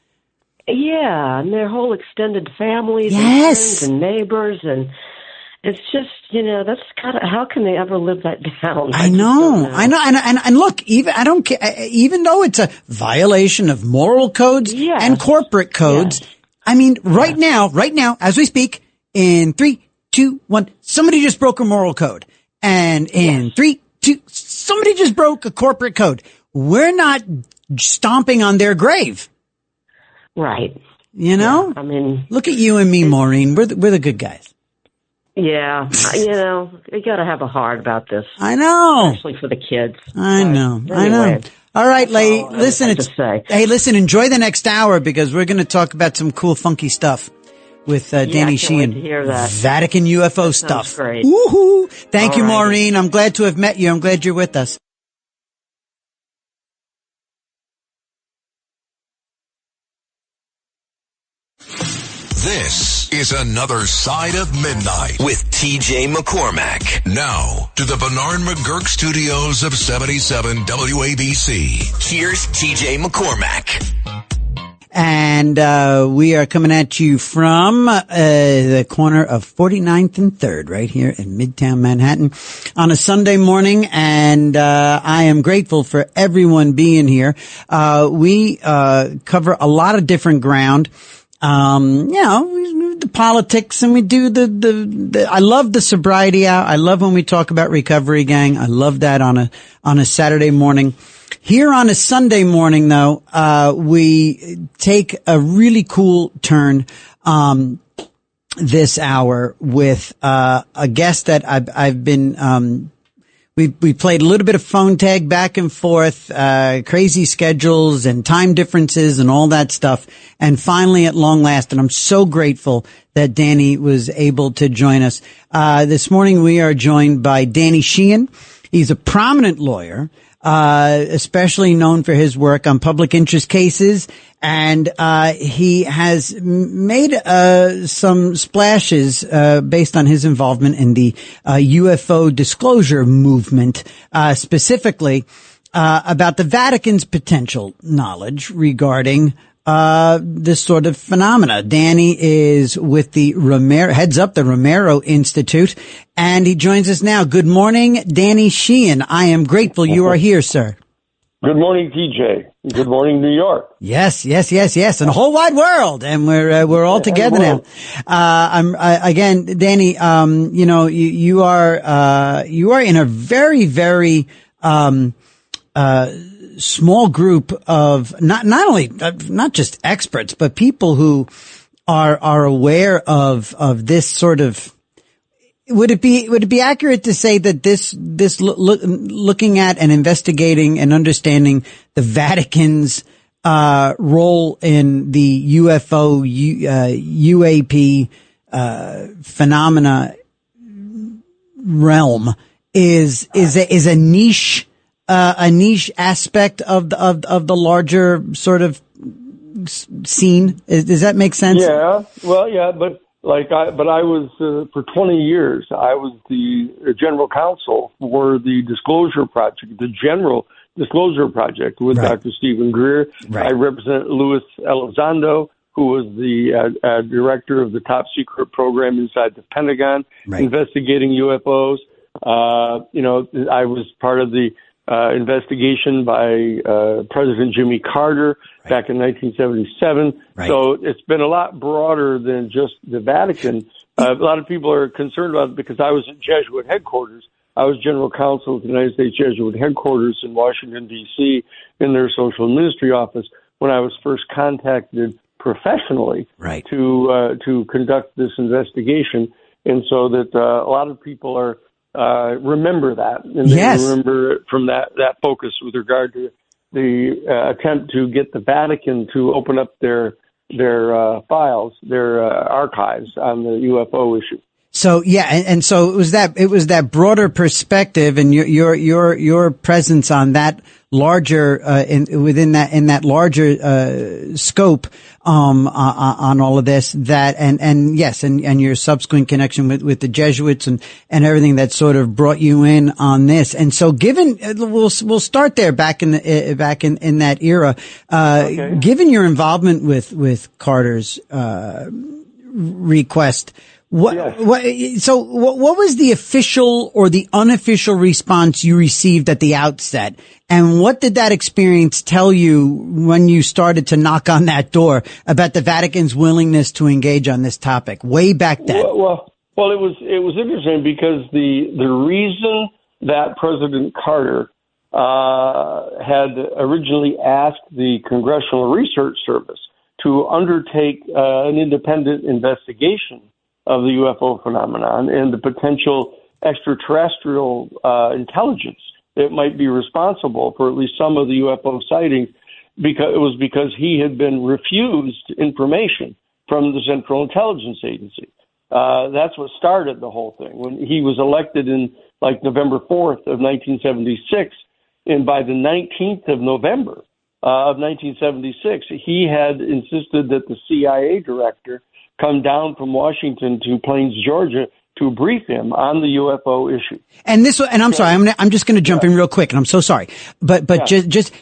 Yeah, and their whole extended families and friends and neighbors, and it's just, that's how can they ever live that down? I know. And look, I don't care, even though it's a violation of moral codes and corporate codes. Right now, as we speak, in 3, 2, 1, somebody just broke a moral code. And in 3, 2, somebody just broke a corporate code. We're not stomping on their grave. Right. Look at you and me, Maureen. We're the good guys. Yeah. You got to have a heart about this. I know. Especially for the kids. I know. Anyway, I know. All right, listen, enjoy the next hour because we're going to talk about some cool, funky stuff with Danny Sheehan. To hear that. Vatican UFO stuff. Great. Woohoo! Thank you, Maureen. I'm glad to have met you. I'm glad you're with us. This is Another Side of Midnight with TJ McCormack. Now to the Bernard McGurk studios of 77 WABC. Here's TJ McCormack. And we are coming at you from the corner of 49th and 3rd right here in Midtown Manhattan on a Sunday morning. And I am grateful for everyone being here. We cover a lot of different ground. We do the politics and we do the I love the sobriety hour. I love when we talk about recovery, gang. I love that on a Saturday morning. Here on a Sunday morning, though, we take a really cool turn, this hour with, a guest that I've been, we played a little bit of phone tag back and forth, crazy schedules and time differences and all that stuff. And finally, at long last, and I'm so grateful that Danny was able to join us. This morning we are joined by Danny Sheehan. He's a prominent lawyer. especially known for his work on public interest cases. And he has made some splashes based on his involvement in the UFO disclosure movement, specifically about the Vatican's potential knowledge regarding this sort of phenomena. Danny is with the heads up the Romero Institute, and he joins us now. Good morning, Danny Sheehan. I am grateful you are here, sir. Good morning, TJ. Good morning, New York. Yes, and the whole wide world, and we're all together now. Again, Danny. You are in a very, very small group of not just experts, but people who are aware of this sort of. Would it be accurate to say that this looking at and investigating and understanding the Vatican's role in the UFO UAP phenomena realm is a niche aspect of the larger sort of scene? Does that make sense? Yeah. Well, yeah, but I was for 20 years. I was the general counsel for the Disclosure Project, the General Disclosure Project with Dr. Stephen Greer. Right. I represent Luis Elizondo, who was the director of the top secret program inside the Pentagon, investigating UFOs. I was part of the investigation by President Jimmy Carter back in 1977. So it's been a lot broader than just the Vatican. A lot of people are concerned about it because I was at Jesuit headquarters. I was general counsel of the United States Jesuit headquarters in Washington, D.C., in their social ministry office when I was first contacted professionally to conduct this investigation. And so that a lot of people are remember that, and they remember it from that focus with regard to the attempt to get the Vatican to open up their files, their archives on the UFO issue. So and so it was that broader perspective and your presence on that larger within that larger scope on all of this and your subsequent connection with the Jesuits and everything that sort of brought you in on this. And so we'll start there back in that era. Given your involvement with Carter's request, what was the official or the unofficial response you received at the outset? And what did that experience tell you when you started to knock on that door about the Vatican's willingness to engage on this topic way back then? Well, it was interesting because the reason that President Carter had originally asked the Congressional Research Service to undertake an independent investigation of the UFO phenomenon and the potential extraterrestrial intelligence that might be responsible for at least some of the UFO sightings, because he had been refused information from the Central Intelligence Agency. That's what started the whole thing. When he was elected in November 4th of 1976, and by the 19th of November of 1976, he had insisted that the CIA director come down from Washington to Plains, Georgia, to brief him on the UFO issue. And I'm sorry, I'm just going to jump in real quick, and I'm so sorry, but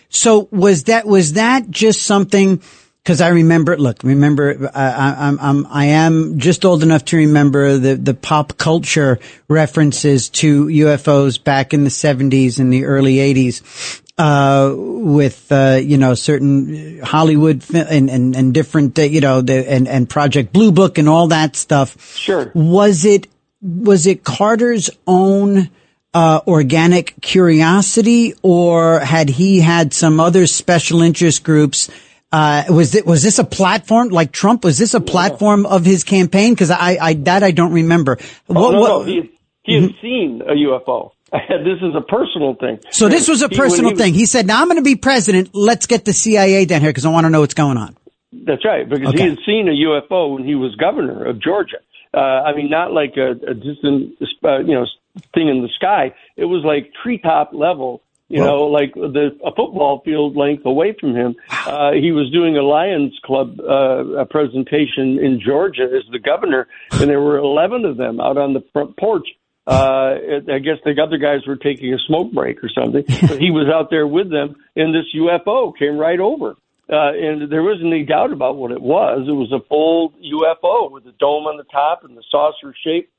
so was that just something? Because I remember, I am just old enough to remember the pop culture references to UFOs back in the 70s and the early 80s. With certain Hollywood and different, and Project Blue Book and all that stuff. Sure. Was it Carter's own organic curiosity, or had he had some other special interest groups? Was this a platform like Trump? Was this a platform of his campaign? Because I don't remember. No. He had seen a UFO. This is a personal thing. So this was a personal thing. He said, now I'm going to be president. Let's get the CIA down here because I want to know what's going on. That's right, because he had seen a UFO when he was governor of Georgia. Not like a distant, thing in the sky. It was like treetop level like a football field length away from him. He was doing a Lions Club a presentation in Georgia as the governor, and there were 11 of them out on the front porch. I guess the other guys were taking a smoke break or something, but he was out there with them, and this UFO came right over. And there wasn't any doubt about what it was. It was a full UFO with a dome on the top and the saucer shape.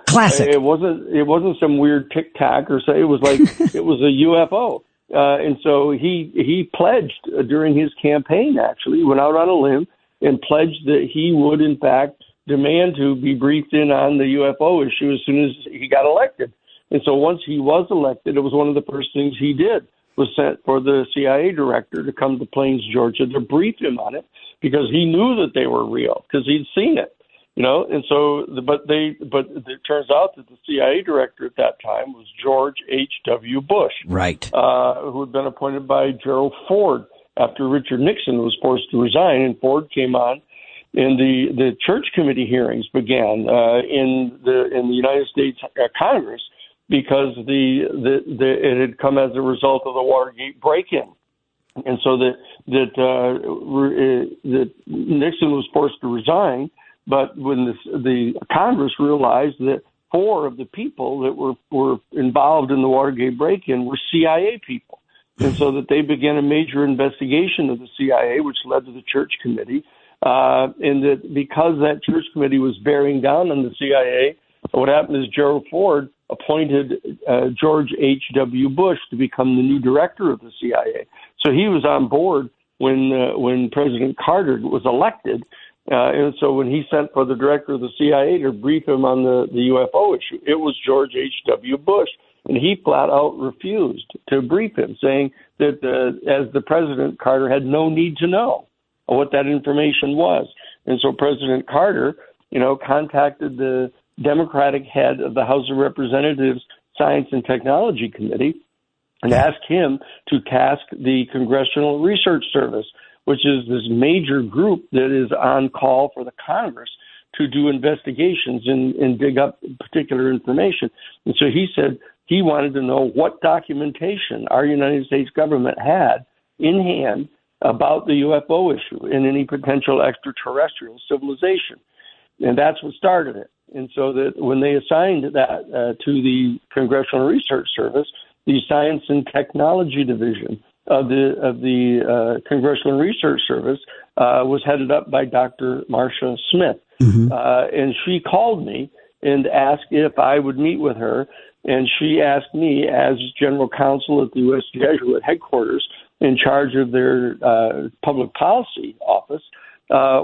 Classic. It wasn't some weird Tic Tac or so. It was like it was a UFO. And so he pledged during his campaign. Actually, went out on a limb and pledged that he would, in fact, demand to be briefed in on the UFO issue as soon as he got elected. And so once he was elected, it was one of the first things he did was sent for the CIA director to come to Plains, Georgia, to brief him on it because he knew that they were real because he'd seen it, And so, but it turns out that the CIA director at that time was George H.W. Bush, right? Who had been appointed by Gerald Ford after Richard Nixon was forced to resign, and Ford came on. And the church committee hearings began in the United States Congress because it had come as a result of the Watergate break-in, and so that Nixon was forced to resign. But when the Congress realized that 4 of the people that were involved in the Watergate break-in were CIA people, and so that they began a major investigation of the CIA, which led to the church committee. And that because that church committee was bearing down on the CIA, what happened is Gerald Ford appointed George H.W. Bush to become the new director of the CIA. So he was on board when President Carter was elected. And so when he sent for the director of the CIA to brief him on the UFO issue, it was George H.W. Bush. And he flat out refused to brief him, saying that as the president, Carter had no need to know what that information was. And so President Carter, contacted the Democratic head of the House of Representatives Science and Technology Committee and asked him to task the Congressional Research Service, which is this major group that is on call for the Congress to do investigations and dig up particular information. And so he said he wanted to know what documentation our United States government had in hand about the UFO issue and any potential extraterrestrial civilization. And that's what started it. And so that when they assigned that to the Congressional Research Service, the Science and Technology Division of the Congressional Research Service was headed up by Dr. Marcia Smith. Mm-hmm. And she called me and asked if I would meet with her. And she asked me, as general counsel at the U.S. Jesuit headquarters, in charge of their public policy office,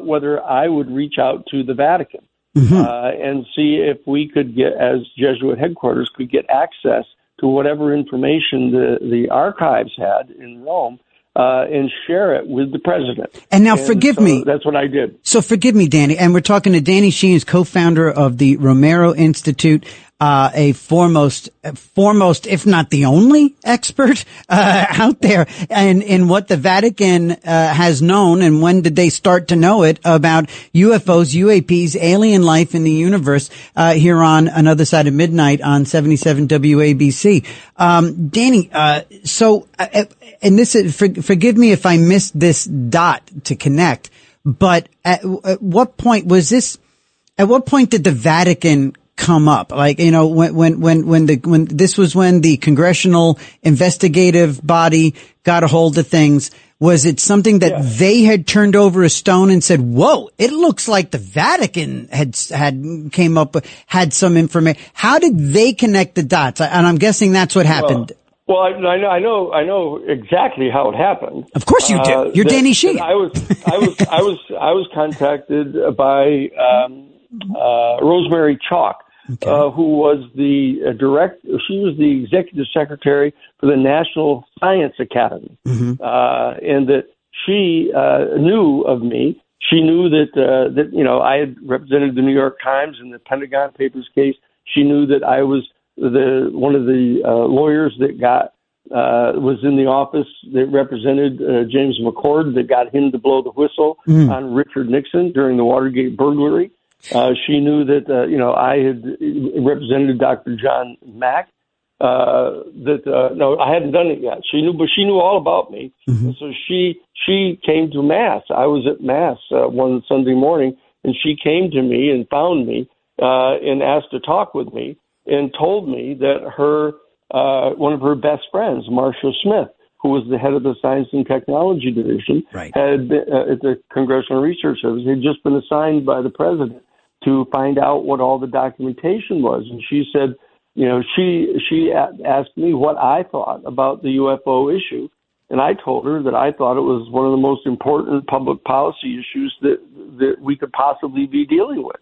whether I would reach out to the Vatican and see if we could get, as Jesuit headquarters, could get access to whatever information the archives had in Rome and share it with the president. And now forgive me. That's what I did. So forgive me, Danny. And we're talking to Danny Sheehan, co-founder of the Romero Institute, a foremost, if not the only expert, out there in what the Vatican, has known. And when did they start to know it about UFOs, UAPs, alien life in the universe, here on Another Side of Midnight on 77 WABC. Danny, and this is, forgive me if I missed this dot to connect, but at what point was this, at what point did the Vatican come up? Like, when this was when the congressional investigative body got a hold of things. Was it something that they had turned over a stone and said, whoa, it looks like the Vatican had came up, had some information. How did they connect the dots? And I'm guessing that's what happened. Well, I know exactly how it happened. Of course you do. You're Danny Sheehan. I was contacted by Rosemary Chalk, who was the she was the executive secretary for the National Science Academy, and that she knew of me. She knew that I had represented the New York Times in the Pentagon Papers case. She knew that I was one of the lawyers that was in the office that represented James McCord, that got him to blow the whistle on Richard Nixon during the Watergate burglary. She knew that I had represented Dr. John Mack no, I hadn't done it yet. She knew all about me. Mm-hmm. And so she came to Mass. I was at Mass one Sunday morning, and she came to me and found me and asked to talk with me and told me that one of her best friends, Marcia Smith, who was the head of the Science and Technology Division, had at the Congressional Research Service, had just been assigned by the president to find out what all the documentation was. And she said, she asked me what I thought about the UFO issue, and I told her that I thought it was one of the most important public policy issues that we could possibly be dealing with.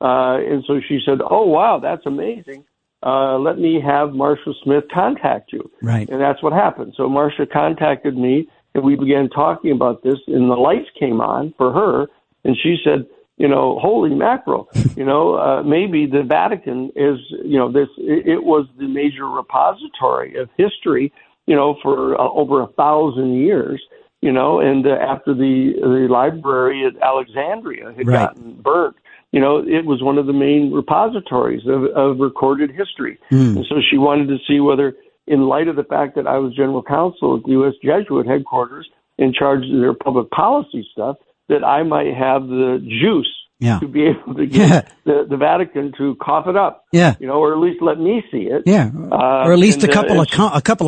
And so she said, "Oh, wow, that's amazing. Let me have Marcia Smith contact you." Right. And that's what happened. So Marcia contacted me, and we began talking about this, and the lights came on for her, and she said, holy mackerel, maybe the Vatican is, it was the major repository of history, for over 1,000 years, and after the library at Alexandria had gotten burnt, it was one of the main repositories of recorded history. Mm. And so she wanted to see whether, in light of the fact that I was general counsel at the U.S. Jesuit headquarters in charge of their public policy stuff, that I might have the juice to be able to get the Vatican to cough it up, or at least let me see it. Yeah, or at least a couple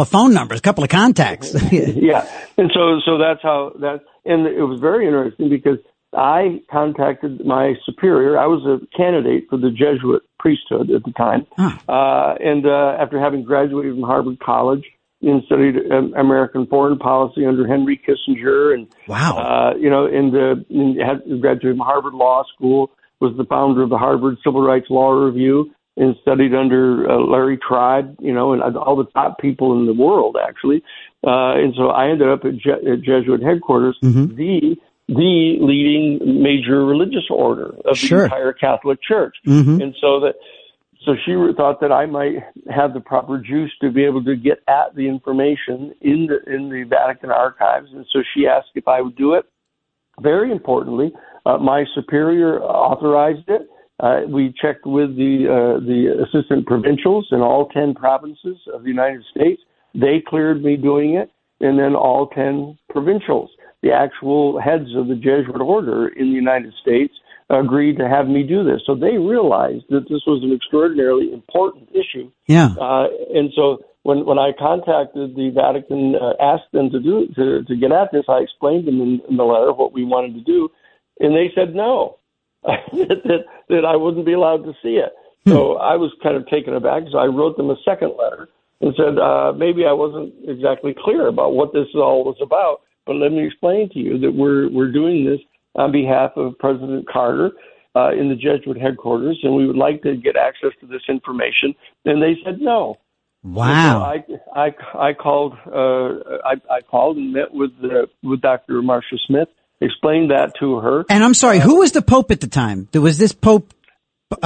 of phone numbers, a couple of contacts. Yeah, and so that's how that. And it was very interesting because I contacted my superior. I was a candidate for the Jesuit priesthood at the time, and after having graduated from Harvard College and studied American foreign policy under Henry Kissinger, and and had graduated from Harvard Law School, was the founder of the Harvard Civil Rights Law Review, and studied under Larry Tribe, and all the top people in the world, actually. And so I ended up at Jesuit headquarters, the leading major religious order of the entire Catholic Church. Mm-hmm. And so she thought that I might have the proper juice to be able to get at the information in the Vatican archives. And so she asked if I would do it. Very importantly, my superior authorized it. We checked with the assistant provincials in all 10 provinces of the United States. They cleared me doing it. And then all 10 provincials, the actual heads of the Jesuit order in the United States, agreed to have me do this. So they realized that this was an extraordinarily important issue. Yeah. And so when I contacted the Vatican, asked them to get at this, I explained to them in the letter what we wanted to do, and they said no, that I wouldn't be allowed to see it. So I was kind of taken aback. So I wrote them a second letter and said, maybe I wasn't exactly clear about what this all was about, but let me explain to you that we're doing this on behalf of President Carter in the Jesuit headquarters, and we would like to get access to this information. And they said no. Wow. So I called and met with Dr. Marcia Smith, explained that to her. And I'm sorry, who was the Pope at the time? Was this Pope? This is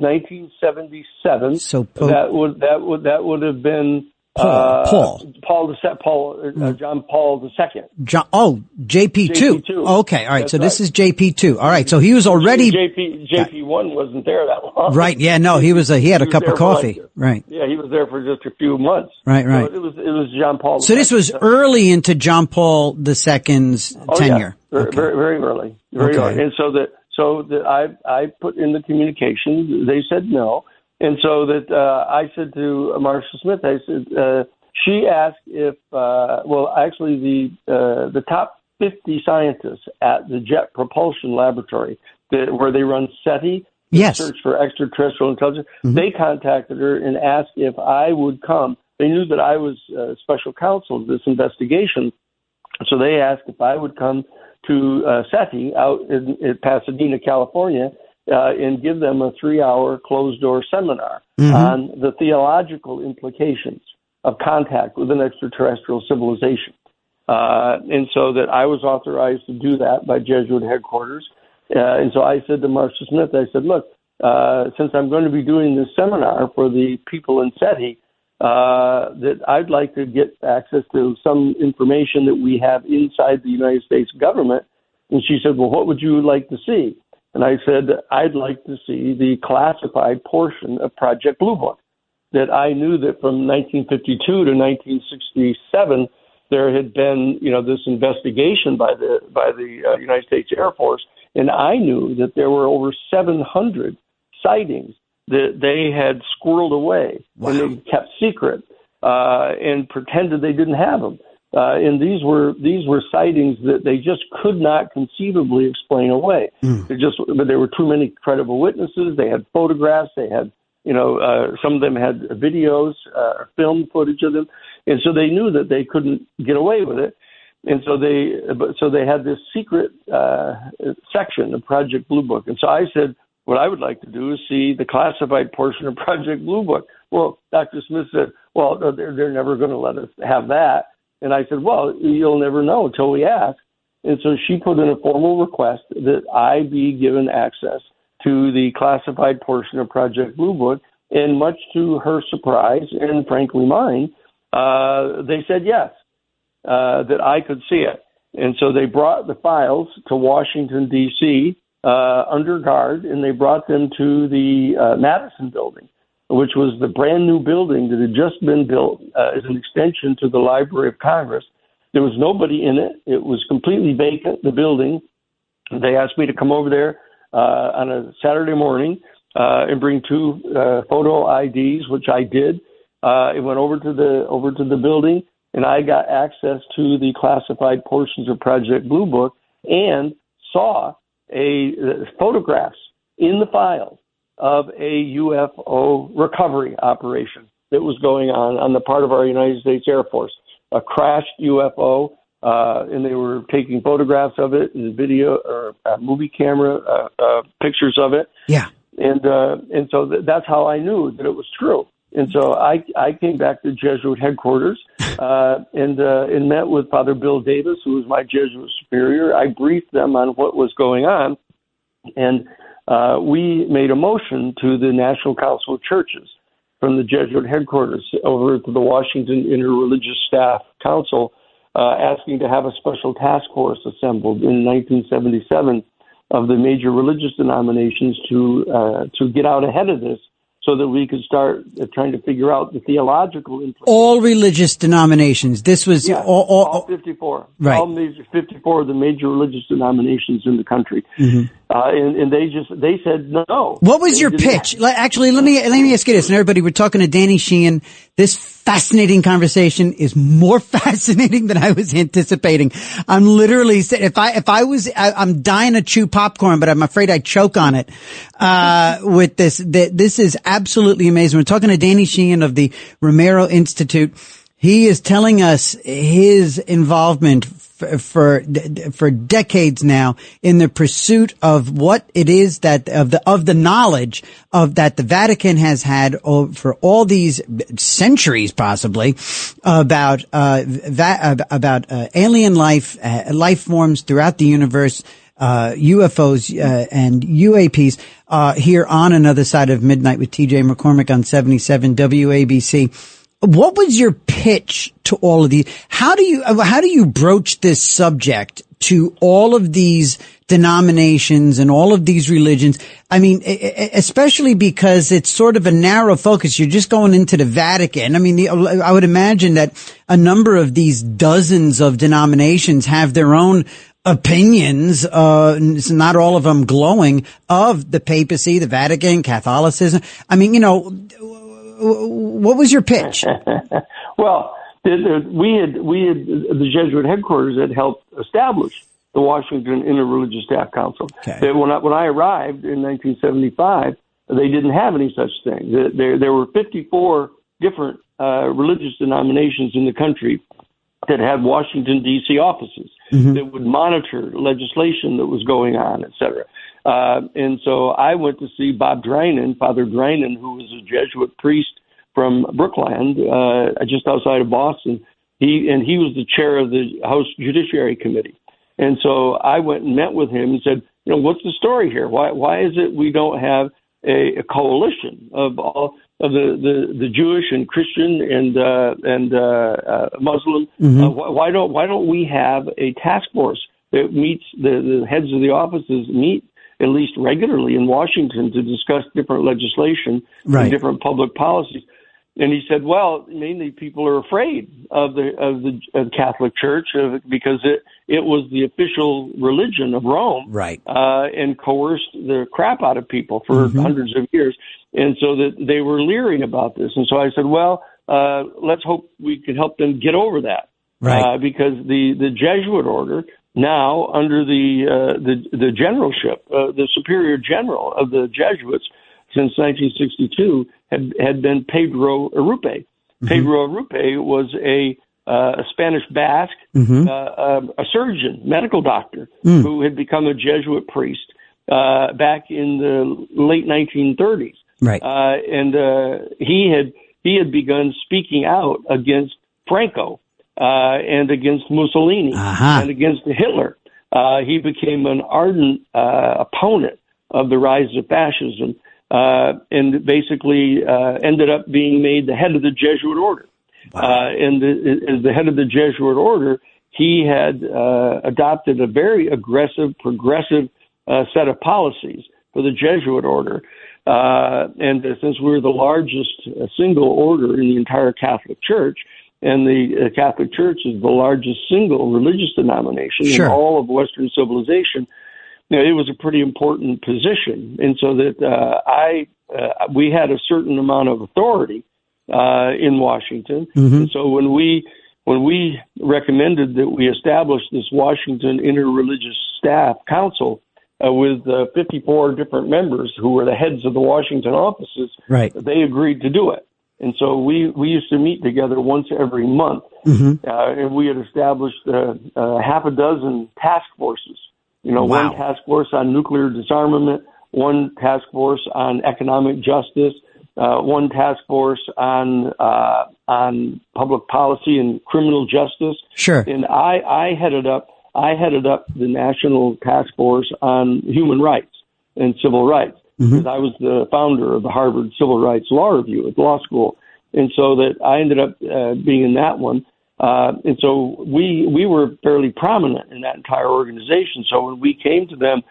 1977. So Pope, that would have been John Paul II. JP2. Okay, all right. That's so this is JP2. All right. So he was already JP1 wasn't there that long. Right. Yeah. No, he had a cup of coffee. Right. Yeah, he was there for just a few months. Right. So it was John Paul. So this was early into John Paul II's tenure. Yeah. Very early. Very early. And so that I put in the communication. They said no. And so that I said to Marcia Smith, I said, she asked if, the top 50 scientists at the Jet Propulsion Laboratory, where they run SETI, Search for Extraterrestrial Intelligence, they contacted her and asked if I would come. They knew that I was special counsel of this investigation, so they asked if I would come to SETI out in Pasadena, California, and give them a 3-hour closed-door seminar on the theological implications of contact with an extraterrestrial civilization. And so that I was authorized to do that by Jesuit headquarters. And so I said to Marcia Smith, I said, look, since I'm going to be doing this seminar for the people in SETI, that I'd like to get access to some information that we have inside the United States government. And she said, well, what would you like to see? And I said, I'd like to see the classified portion of Project Blue Book. That I knew that from 1952 to 1967, there had been, this investigation by the United States Air Force, and I knew that there were over 700 sightings that they had squirreled away and they kept secret and pretended they didn't have them. And these were sightings that they just could not conceivably explain away. But there were too many credible witnesses. They had photographs. They had, some of them had videos, film footage of them, and so they knew that they couldn't get away with it. And so they had this secret section of Project Blue Book. And so I said, what I would like to do is see the classified portion of Project Blue Book. Well, Dr. Smith said, well, they're never going to let us have that. And I said, well, you'll never know until we ask. And so she put in a formal request that I be given access to the classified portion of Project Blue Book. And much to her surprise, and frankly mine, they said yes, that I could see it. And so they brought the files to Washington, D.C., under guard, and they brought them to the Madison building, which was the brand new building that had just been built as an extension to the Library of Congress. There was nobody in it. It was completely vacant, the building. They asked me to come over there on a Saturday morning and bring 2 photo IDs, which I did. I went over to the building, and I got access to the classified portions of Project Blue Book and saw photographs in the files of a UFO recovery operation that was going on the part of our United States Air Force, a crashed UFO, and they were taking photographs of it and video or movie camera pictures of it. Yeah. And so that's how I knew that it was true. And so I came back to Jesuit headquarters and met with Father Bill Davis, who was my Jesuit superior. I briefed them on what was going on, and we made a motion to the National Council of Churches from the Jesuit headquarters over to the Washington Interreligious Staff Council, asking to have a special task force assembled in 1977 of the major religious denominations to get out ahead of this, so that we could start trying to figure out the theological implications. All religious denominations. This was all 54. Right. All 54 of the major religious denominations in the country. Mm-hmm. And they said no. What was your pitch? Actually, let me ask you this. And everybody, we're talking to Danny Sheehan. This fascinating conversation is more fascinating than I was anticipating. I'm literally saying, I'm dying to chew popcorn, but I'm afraid I'd choke on it, with this. This is absolutely amazing. We're talking to Danny Sheehan of the Romero Institute. He is telling us his involvement for decades now in the pursuit of what it is that of the knowledge of that the Vatican has had for all these centuries, possibly, about alien life forms throughout the universe, UFOs and UAPs. Here on Another Side of Midnight with TJ McCormick on 77 WABC. What was your pitch to all of these? How do you broach this subject to all of these denominations and all of these religions? I mean, especially because it's sort of a narrow focus. You're just going into the Vatican. I mean, I would imagine that a number of these dozens of denominations have their own opinions, not all of them glowing, of the papacy, the Vatican, Catholicism. I mean, what was your pitch? Well, the Jesuit headquarters had helped establish the Washington Interreligious Staff Council. Okay. When I arrived in 1975, they didn't have any such thing. There were 54 different religious denominations in the country that had Washington, D.C. offices that would monitor legislation that was going on, et cetera. And so I went to see Bob Drinan, Father Drinan, who was a Jesuit priest from Brookland, just outside of Boston. He was the chair of the House Judiciary Committee. And so I went and met with him and said, what's the story here? Why is it we don't have a coalition of all of the Jewish and Christian and Muslim? Why don't we have a task force that meets the heads of the offices meet at least regularly in Washington to discuss different legislation and different public policies. And he said, well, mainly people are afraid of the Catholic Church because it was the official religion of Rome, and coerced the crap out of people for hundreds of years. And so that they were leery about this. And so I said, well, let's hope we can help them get over that. Because the Jesuit order now under the generalship, the superior general of the Jesuits since 1962 had been Pedro Arrupe. Pedro Arrupe was a Spanish Basque, a surgeon, medical doctor, who had become a Jesuit priest back in the late 1930s. And he had begun speaking out against Franco and against Mussolini and against Hitler. He became an ardent opponent of the rise of fascism. And basically ended up being made the head of the Jesuit order. And as the head of the Jesuit order, he had adopted a very aggressive, progressive set of policies for the Jesuit order. And since we're the largest single order in the entire Catholic Church, and the Catholic Church is the largest single religious denomination in all of Western civilization, it was a pretty important position, and so that we had a certain amount of authority in Washington. And so when we recommended that we establish this Washington Interreligious Staff Council with 54 different members who were the heads of the Washington offices, they agreed to do it. And so we used to meet together once every month, and we had established half a dozen task forces. One task force on nuclear disarmament, one task force on economic justice, one task force on public policy and criminal justice. And I headed up the national task force on human rights and civil rights because I was the founder of the Harvard Civil Rights Law Review at law school, and so that I ended up being in that one. And so we were fairly prominent in that entire organization. So when we came to them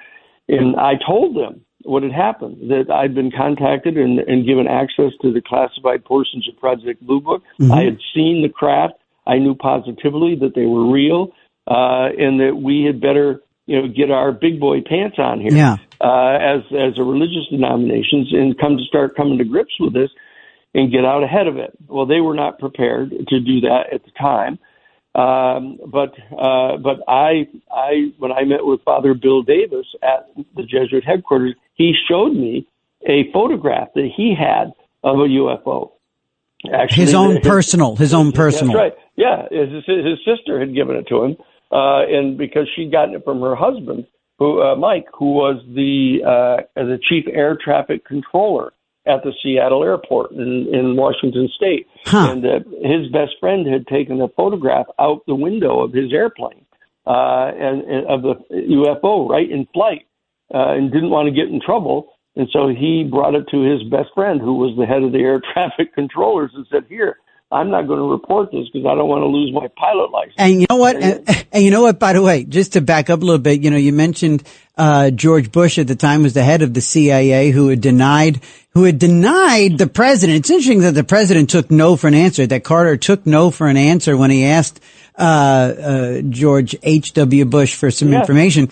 and I told them what had happened, that I'd been contacted and given access to the classified portions of Project Blue Book. I had seen the craft. I knew positively that they were real, and that we had better, get our big boy pants on here as a religious denomination and start coming to grips with this and get out ahead of it. Well, they were not prepared to do that at the time. But I when I met with Father Bill Davis at the Jesuit headquarters, he showed me a photograph that he had of a UFO. Actually, his own personal. That's right. Yeah, his sister had given it to him, and because she'd gotten it from her husband, Mike, who was the chief air traffic controller at the Seattle airport in Washington State. And his best friend had taken a photograph out the window of his airplane and of the UFO right in flight and didn't want to get in trouble. And so he brought it to his best friend, who was the head of the air traffic controllers, and said, here, I'm not going to report this because I don't want to lose my pilot license. And you know what? And you know what, by the way, just to back up a little bit, you mentioned George Bush at the time was the head of the CIA who had denied the president. It's interesting that the president took no for an answer, that Carter took no for an answer when he asked George H.W. Bush for some information.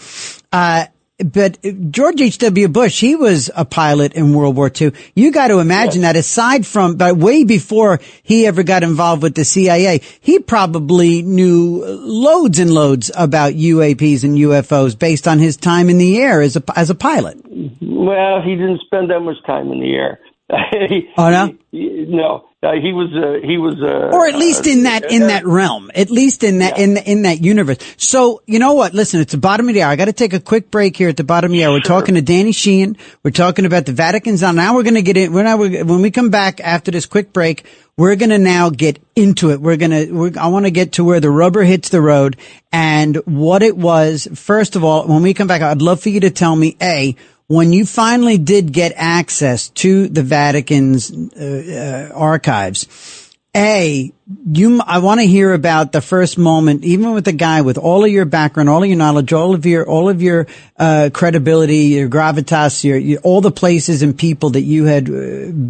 But George H.W. Bush, he was a pilot in World War II. You got to imagine that aside from, but way before he ever got involved with the CIA, he probably knew loads and loads about UAPs and UFOs based on his time in the air as a pilot. Well, he didn't spend that much time in the air. No. He was or at least in that realm, at least in that universe. So, you know what? Listen, it's the bottom of the hour. I got to take a quick break here at the bottom of the hour. We're talking to Danny Sheehan. We're talking about the Vatican's on. Now we're going to get in. When we come back after this quick break, we're going to now get into it. I want to get to where the rubber hits the road and what it was. First of all, when we come back, I'd love for you to tell me, when you finally did get access to the Vatican's archives, I want to hear about the first moment, even with the guy with all of your background, all of your knowledge, all of your credibility, your gravitas, your all the places and people that you had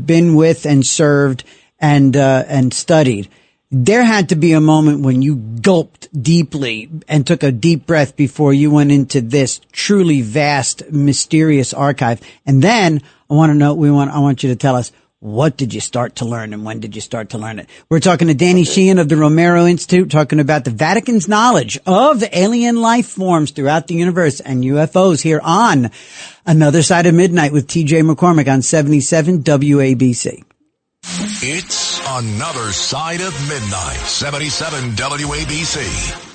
been with and served and studied. There had to be a moment when you gulped deeply and took a deep breath before you went into this truly vast, mysterious archive. And then I want you to tell us, what did you start to learn and when did you start to learn it? We're talking to Danny Sheehan of the Romero Institute, talking about the Vatican's knowledge of alien life forms throughout the universe and UFOs here on Another Side of Midnight with TJ McCormick on 77 WABC. It's Another Side of Midnight, 77 WABC.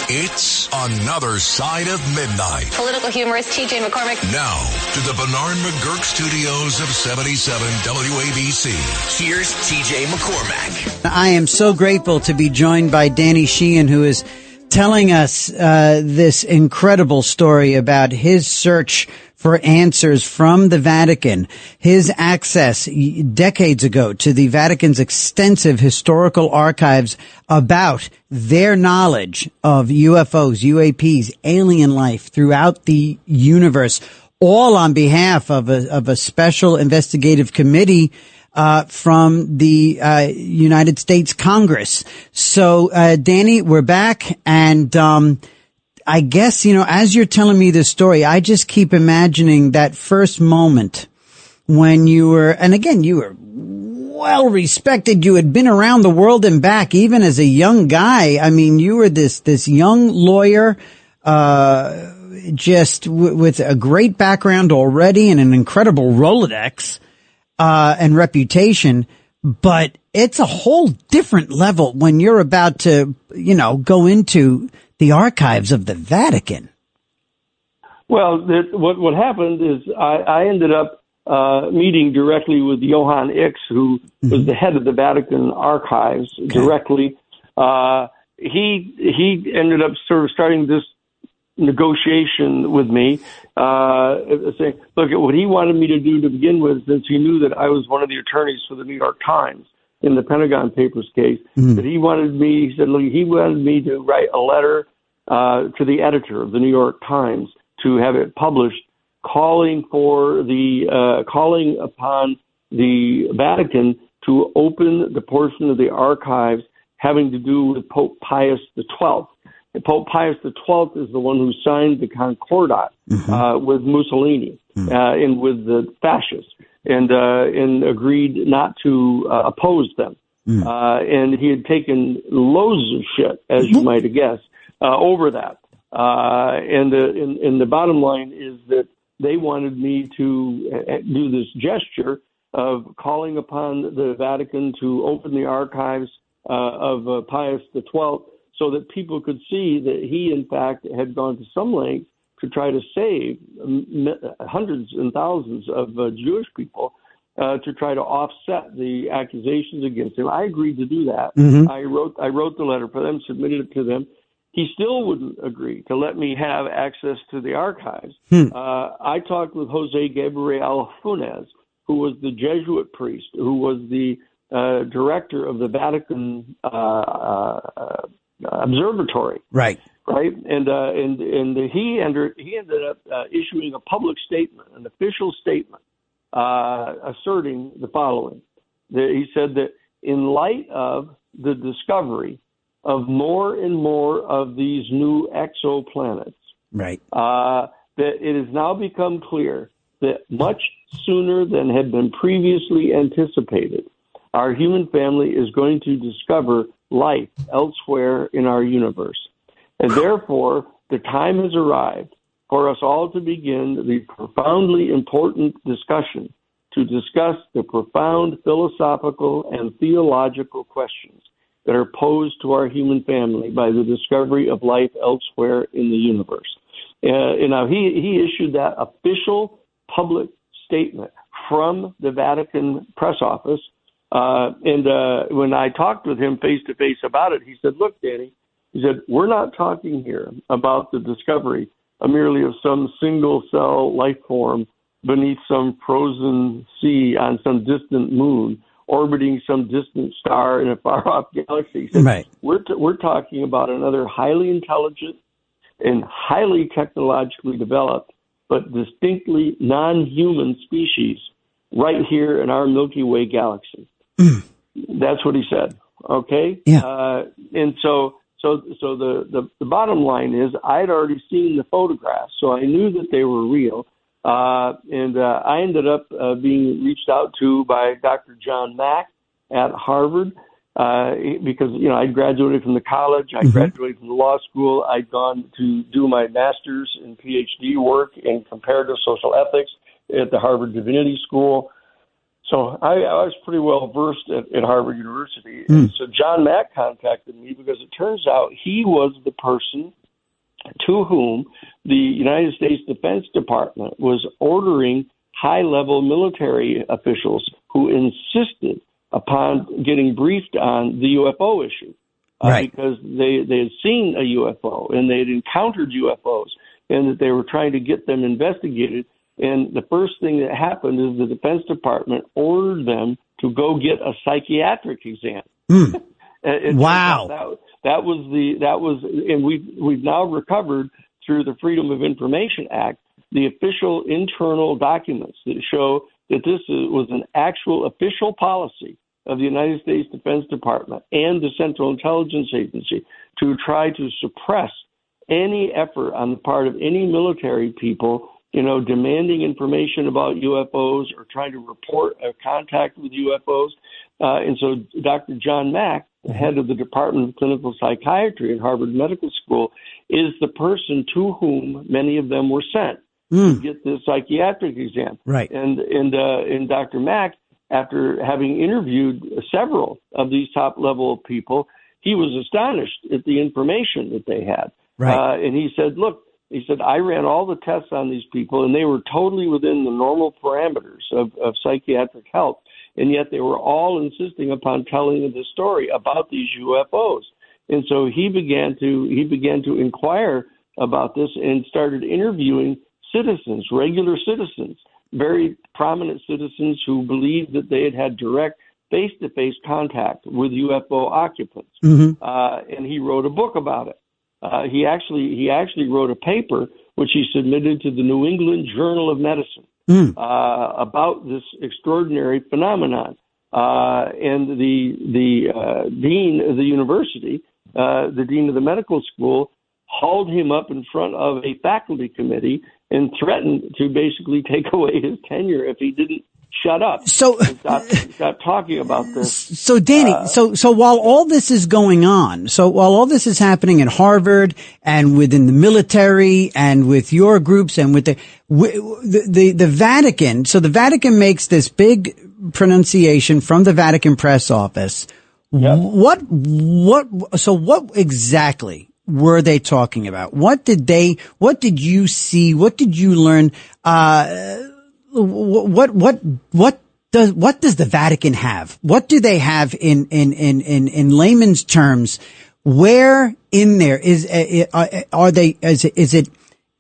It's Another Side of Midnight. Political humorist TJ McCormick. Now, to the Bernard McGurk studios of 77 WABC. Here's TJ McCormick. I am so grateful to be joined by Danny Sheehan, who is telling us this incredible story about his search for answers from the Vatican, his access decades ago to the Vatican's extensive historical archives about their knowledge of UFOs, UAPs, alien life throughout the universe, all on behalf of a special investigative committee from the United States Congress. So, Danny, we're back, and I guess, as you're telling me this story, I just keep imagining that first moment when you were well respected. You had been around the world and back, even as a young guy. I mean, you were this young lawyer, just with a great background already and an incredible Rolodex, and reputation. But it's a whole different level when you're about to, go into the archives of the Vatican. Well, what happened is I ended up meeting directly with Johann Ix, who was the head of the Vatican archives, directly. He ended up sort of starting this negotiation with me, saying, look, what he wanted me to do to begin with, since he knew that I was one of the attorneys for the New York Times in the Pentagon Papers case, that he wanted me to write a letter to the editor of the New York Times to have it published, calling upon the Vatican to open the portion of the archives having to do with Pope Pius XII. And Pope Pius XII is the one who signed the Concordat with Mussolini and with the fascists, and agreed not to oppose them. And he had taken loads of shit, as you might have guessed, over that. And the bottom line is that they wanted me to do this gesture of calling upon the Vatican to open the archives of Pius XII, so that people could see that he, in fact, had gone to some length to try to save hundreds and thousands of Jewish people, to try to offset the accusations against him. I agreed to do that. I wrote the letter for them, submitted it to them. He still wouldn't agree to let me have access to the archives. I talked with Jose Gabriel Funes, who was the Jesuit priest, who was the director of the Vatican observatory. Right. And he ended up issuing a public statement, an official statement, asserting the following. He said that in light of the discovery of more and more of these new exoplanets, that it has now become clear that much sooner than had been previously anticipated, our human family is going to discover life elsewhere in our universe. And therefore, the time has arrived for us all to begin the profoundly important discussion to discuss the profound philosophical and theological questions that are posed to our human family by the discovery of life elsewhere in the universe. Now, he issued that official public statement from the Vatican press office. And when I talked with him face to face about it, he said, look, Danny, he said, we're not talking here about the discovery merely of some single cell life form beneath some frozen sea on some distant moon, orbiting some distant star in a far-off galaxy. Right. We're talking about another highly intelligent and highly technologically developed, but distinctly non-human species right here in our Milky Way galaxy. That's what he said. Okay. Yeah. And so the bottom line is, I'd already seen the photographs, so I knew that they were real. And I ended up being reached out to by Dr. John Mack at Harvard because, I'd graduated from the college. I graduated from the law school. I'd gone to do my master's and PhD work in comparative social ethics at the Harvard Divinity School. So I was pretty well versed at Harvard University. And so John Mack contacted me because it turns out he was the person to whom the United States Defense Department was ordering high-level military officials who insisted upon getting briefed on the UFO issue. Right. Because they had seen a UFO and they had encountered UFOs and that they were trying to get them investigated. And the first thing that happened is the Defense Department ordered them to go get a psychiatric exam. Wow. That was, and we've now recovered through the Freedom of Information Act the official internal documents that show that this was an actual official policy of the United States Defense Department and the Central Intelligence Agency to try to suppress any effort on the part of any military people, demanding information about UFOs or trying to report a contact with UFOs. And so Dr. John Mack, the head of the Department of Clinical Psychiatry at Harvard Medical School, is the person to whom many of them were sent to get this psychiatric exam. Right. And Dr. Mack, after having interviewed several of these top-level people, he was astonished at the information that they had. Right. And he said, look, I ran all the tests on these people, and they were totally within the normal parameters of psychiatric health, and yet they were all insisting upon telling the story about these UFOs. And so he began to inquire about this and started interviewing citizens, regular citizens, very prominent citizens who believed that they had direct face-to-face contact with UFO occupants. And he wrote a book about it. He actually wrote a paper which he submitted to the New England Journal of Medicine about this extraordinary phenomenon. And the dean of the university, the dean of the medical school, hauled him up in front of a faculty committee and threatened to basically take away his tenure if he didn't shut up. So stop talking about this. So Danny, so while all this is going on, so while all this is happening at Harvard and within the military and with your groups and with the Vatican, so the Vatican makes this big pronunciation from the Vatican press office. Yep. What exactly were they talking about? What did you see? What did you learn? What does the Vatican have? What do they have in layman's terms? Where in there is it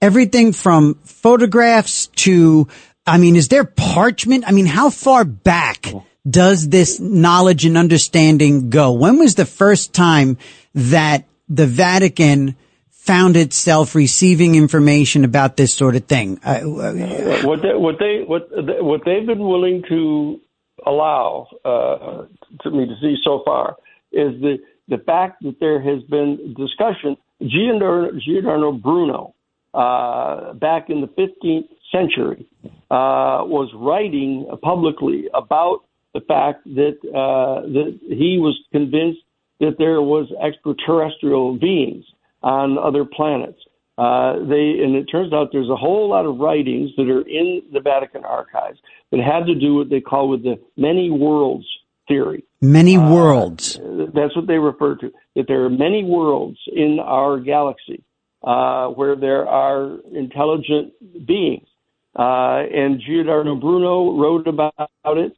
everything from photographs to, is there parchment? How far back does this knowledge and understanding go? When was the first time that the Vatican found itself receiving information about this sort of thing? What they've been willing to allow to me to see so far is the fact that there has been discussion. Giordano Bruno, back in the 15th century, was writing publicly about the fact that he was convinced that there was extraterrestrial beings on other planets. And it turns out there's a whole lot of writings that are in the Vatican archives that have to do with what they call with the many worlds theory. Many worlds. That's what they refer to, that there are many worlds in our galaxy where there are intelligent beings. And Giordano Bruno wrote about it.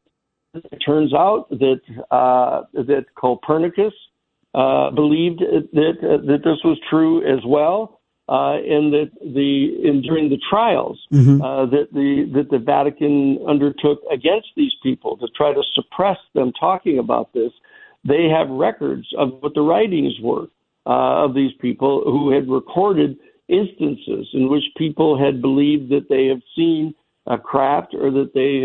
It turns out that Copernicus believed that this was true as well. and that during the trials that the Vatican undertook against these people to try to suppress them talking about this. They have records of what the writings were of these people who had recorded instances in which people had believed that they had seen a craft, or that they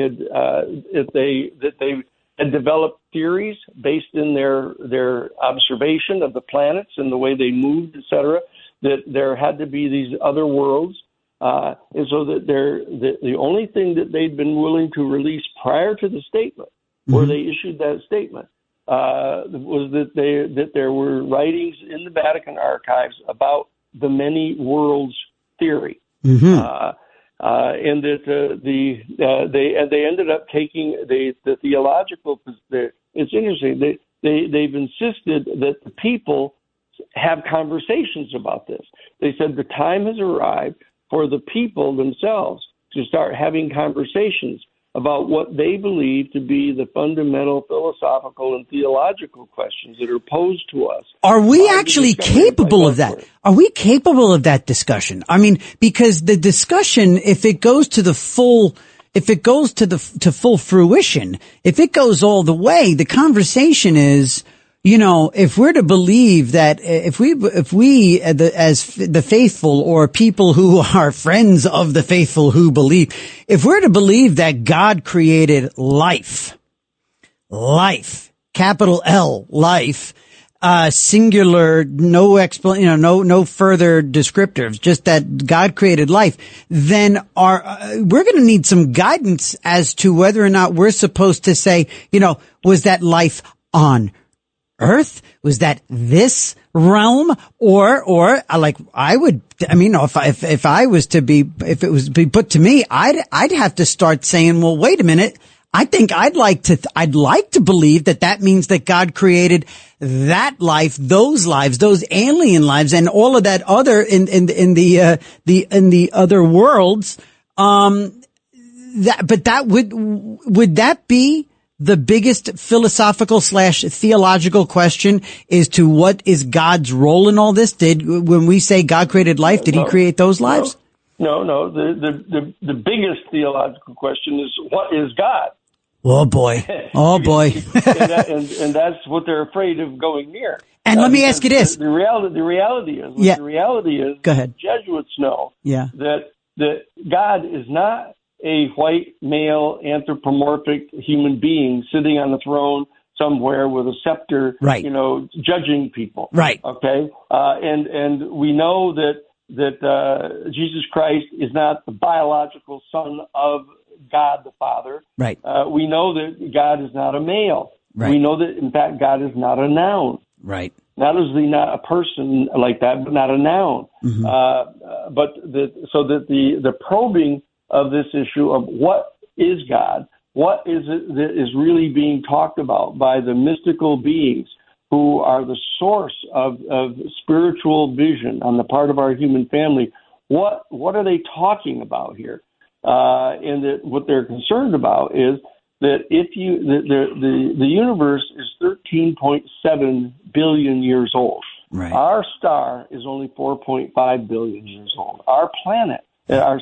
had developed theories based in their observation of the planets and the way they moved, etc. That there had to be these other worlds, and so that the only thing that they'd been willing to release prior to the statement, where they issued that statement, was that there were writings in the Vatican archives about the many worlds theory, and that they ended up taking the theological. It's interesting. They've insisted that the people have conversations about this. They said the time has arrived for the people themselves to start having conversations about what they believe to be the fundamental philosophical and theological questions that are posed to us. Are we actually capable of that? Are we capable of that discussion? I mean, because the discussion, if it goes to full fruition, if it goes all the way, the conversation is, if we're to believe that, if we as the faithful, or people who are friends of the faithful who believe, if we're to believe that God created life, capital L, life, singular, no explanation, no further descriptors, just that God created life, then we're going to need some guidance as to whether or not we're supposed to say, was that life on Earth? Was that this realm? Or if it was to be put to me, I'd have to start saying, well, wait a minute. I think I'd like to believe that means that God created that life, those lives, those alien lives, and all of that other in the other worlds. Would that be the biggest philosophical / theological question, is to what is God's role in all this? When we say God created life, did he create those lives? No. The biggest theological question is, what is God? Oh boy. and that's what they're afraid of going near. And let me ask you this. The reality is, go ahead. Jesuits know that God is not a white male anthropomorphic human being sitting on the throne somewhere with a scepter, judging people. Right. Okay. And we know that Jesus Christ is not the biological son of God the Father. Right. We know that God is not a male. Right. We know that, in fact, God is not a noun. Right. Not only not a person like that, but not a noun. So that the probing of this issue of what is God, what is it that is really being talked about by the mystical beings who are the source of spiritual vision on the part of our human family, what are they talking about here? And that what they're concerned about is that the universe is 13.7 billion years old. Right. Our star is only 4.5 billion years old. Our planet, our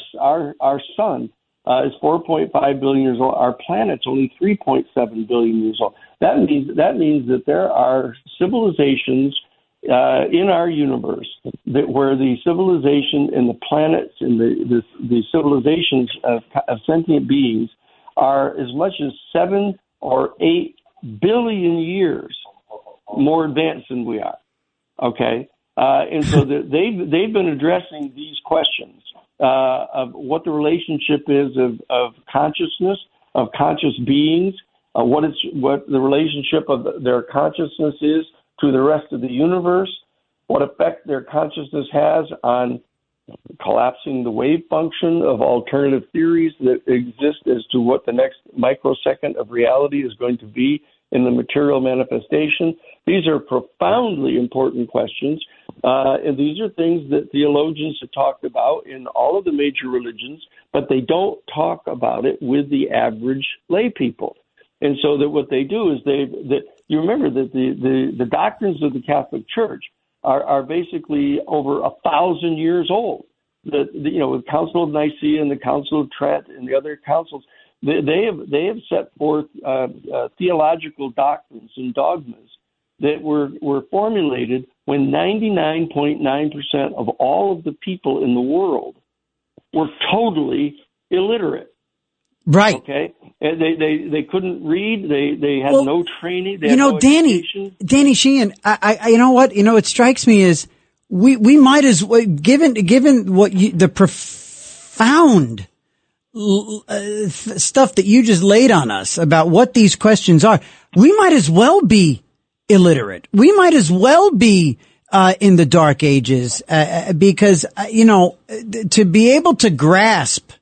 sun, is 4.5 billion years old. Our planet's only 3.7 billion years old. That means that there are civilizations in our universe where the civilization and the planets and the civilizations of sentient beings are as much as 7 or 8 billion years more advanced than we are. Okay, and so they've been addressing these questions of what the relationship is of consciousness, of conscious beings, what the relationship of their consciousness is to the rest of the universe, what effect their consciousness has on collapsing the wave function of alternative theories that exist as to what the next microsecond of reality is going to be in the material manifestation. These are profoundly important questions, and these are things that theologians have talked about in all of the major religions, but they don't talk about it with the average lay people. And so that what they do is you remember that the doctrines of the Catholic Church are basically over 1,000 years old. The Council of Nicaea and the Council of Trent and the other councils, they have set forth theological doctrines and dogmas that were formulated when 99.9% of all of the people in the world were totally illiterate. Right. Okay. And they couldn't read. They had no training. They had no education. Danny Sheehan, I you know what? It strikes me is we might as well, given what the profound stuff that you just laid on us about what these questions are, we might as well be illiterate. We might as well be in the dark ages, because, to be able to grasp,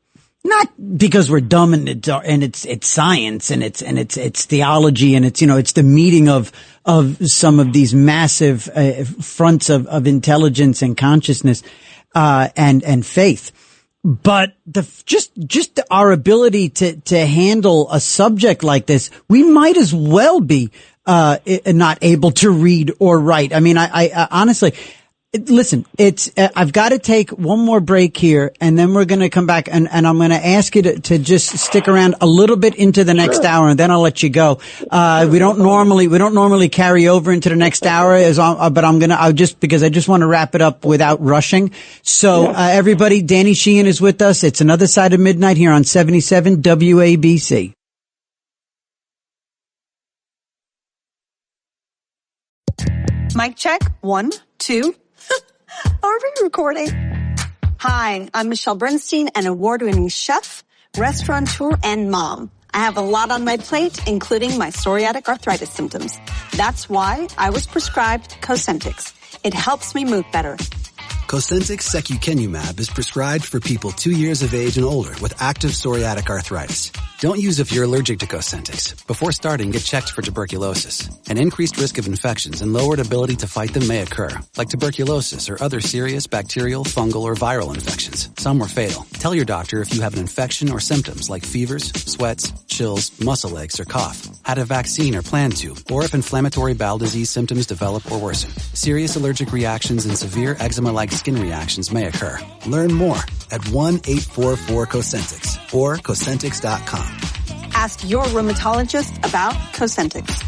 not because we're dumb and it's science and it's theology and it's the meeting of some of these massive fronts of intelligence and consciousness, and faith. But just our ability to handle a subject like this, we might as well be not able to read or write. I mean, I honestly, listen, I've got to take one more break here, and then we're going to come back, and I'm going to ask you to just stick around a little bit into the next hour, and then I'll let you go. We don't normally carry over into the next hour, but because I just want to wrap it up without rushing. So, everybody, Danny Sheehan is with us. It's Another Side of Midnight here on 77 WABC. Mic check. 1, 2. Are we recording? Hi, I'm Michelle Bernstein, an award-winning chef, restaurateur, and mom. I have a lot on my plate, including my psoriatic arthritis symptoms. That's why I was prescribed Cosentyx. It helps me move better. Cosentyx secukinumab is prescribed for people 2 years of age and older with active psoriatic arthritis. Don't use if you're allergic to Cosentyx. Before starting, get checked for tuberculosis. An increased risk of infections and lowered ability to fight them may occur, like tuberculosis or other serious bacterial, fungal, or viral infections. Some were fatal. Tell your doctor if you have an infection or symptoms like fevers, sweats, chills, muscle aches, or cough, had a vaccine or plan to, or if inflammatory bowel disease symptoms develop or worsen. Serious allergic reactions and severe eczema-like skin reactions may occur. Learn more at 1-844-COSENTYX or Cosentyx.com. Ask your rheumatologist about Cosentyx.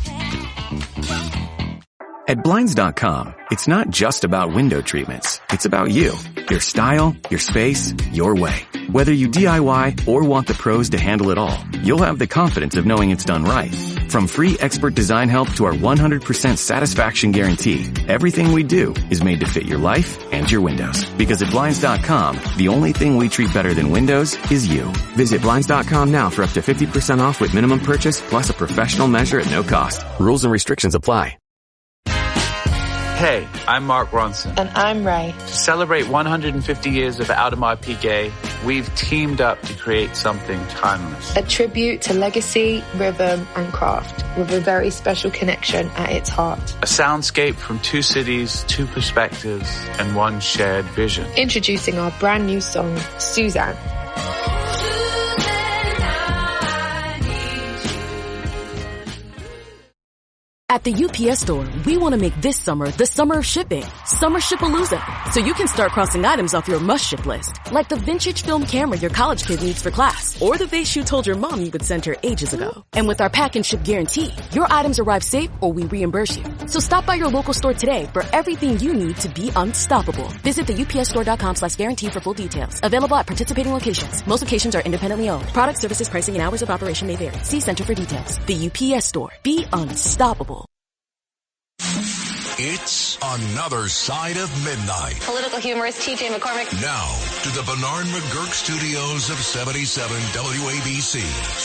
At Blinds.com, it's not just about window treatments. It's about you, your style, your space, your way. Whether you DIY or want the pros to handle it all, you'll have the confidence of knowing it's done right. From free expert design help to our 100% satisfaction guarantee, everything we do is made to fit your life and your windows. Because at Blinds.com, the only thing we treat better than windows is you. Visit Blinds.com now for up to 50% off with minimum purchase plus a professional measure at no cost. Rules and restrictions apply. Hey, I'm Mark Ronson. And I'm Ray. To celebrate 150 years of Audemars Piguet, we've teamed up to create something timeless. A tribute to legacy, rhythm, and craft, with a very special connection at its heart. A soundscape from two cities, two perspectives, and one shared vision. Introducing our brand new song, Suzanne. At the UPS Store, we want to make this summer the summer of shipping. Summer Shipalooza. So you can start crossing items off your must-ship list. Like the vintage film camera your college kid needs for class. Or the vase you told your mom you would send her ages ago. And with our pack and ship guarantee, your items arrive safe or we reimburse you. So stop by your local store today for everything you need to be unstoppable. Visit the upsstore.com/guarantee for full details. Available at participating locations. Most locations are independently owned. Product, services, pricing, and hours of operation may vary. See Center for details. The UPS Store. Be unstoppable. It's Another Side of Midnight. Political humorist TJ McCormick. Now, to the Bernard McGurk studios of 77 WABC.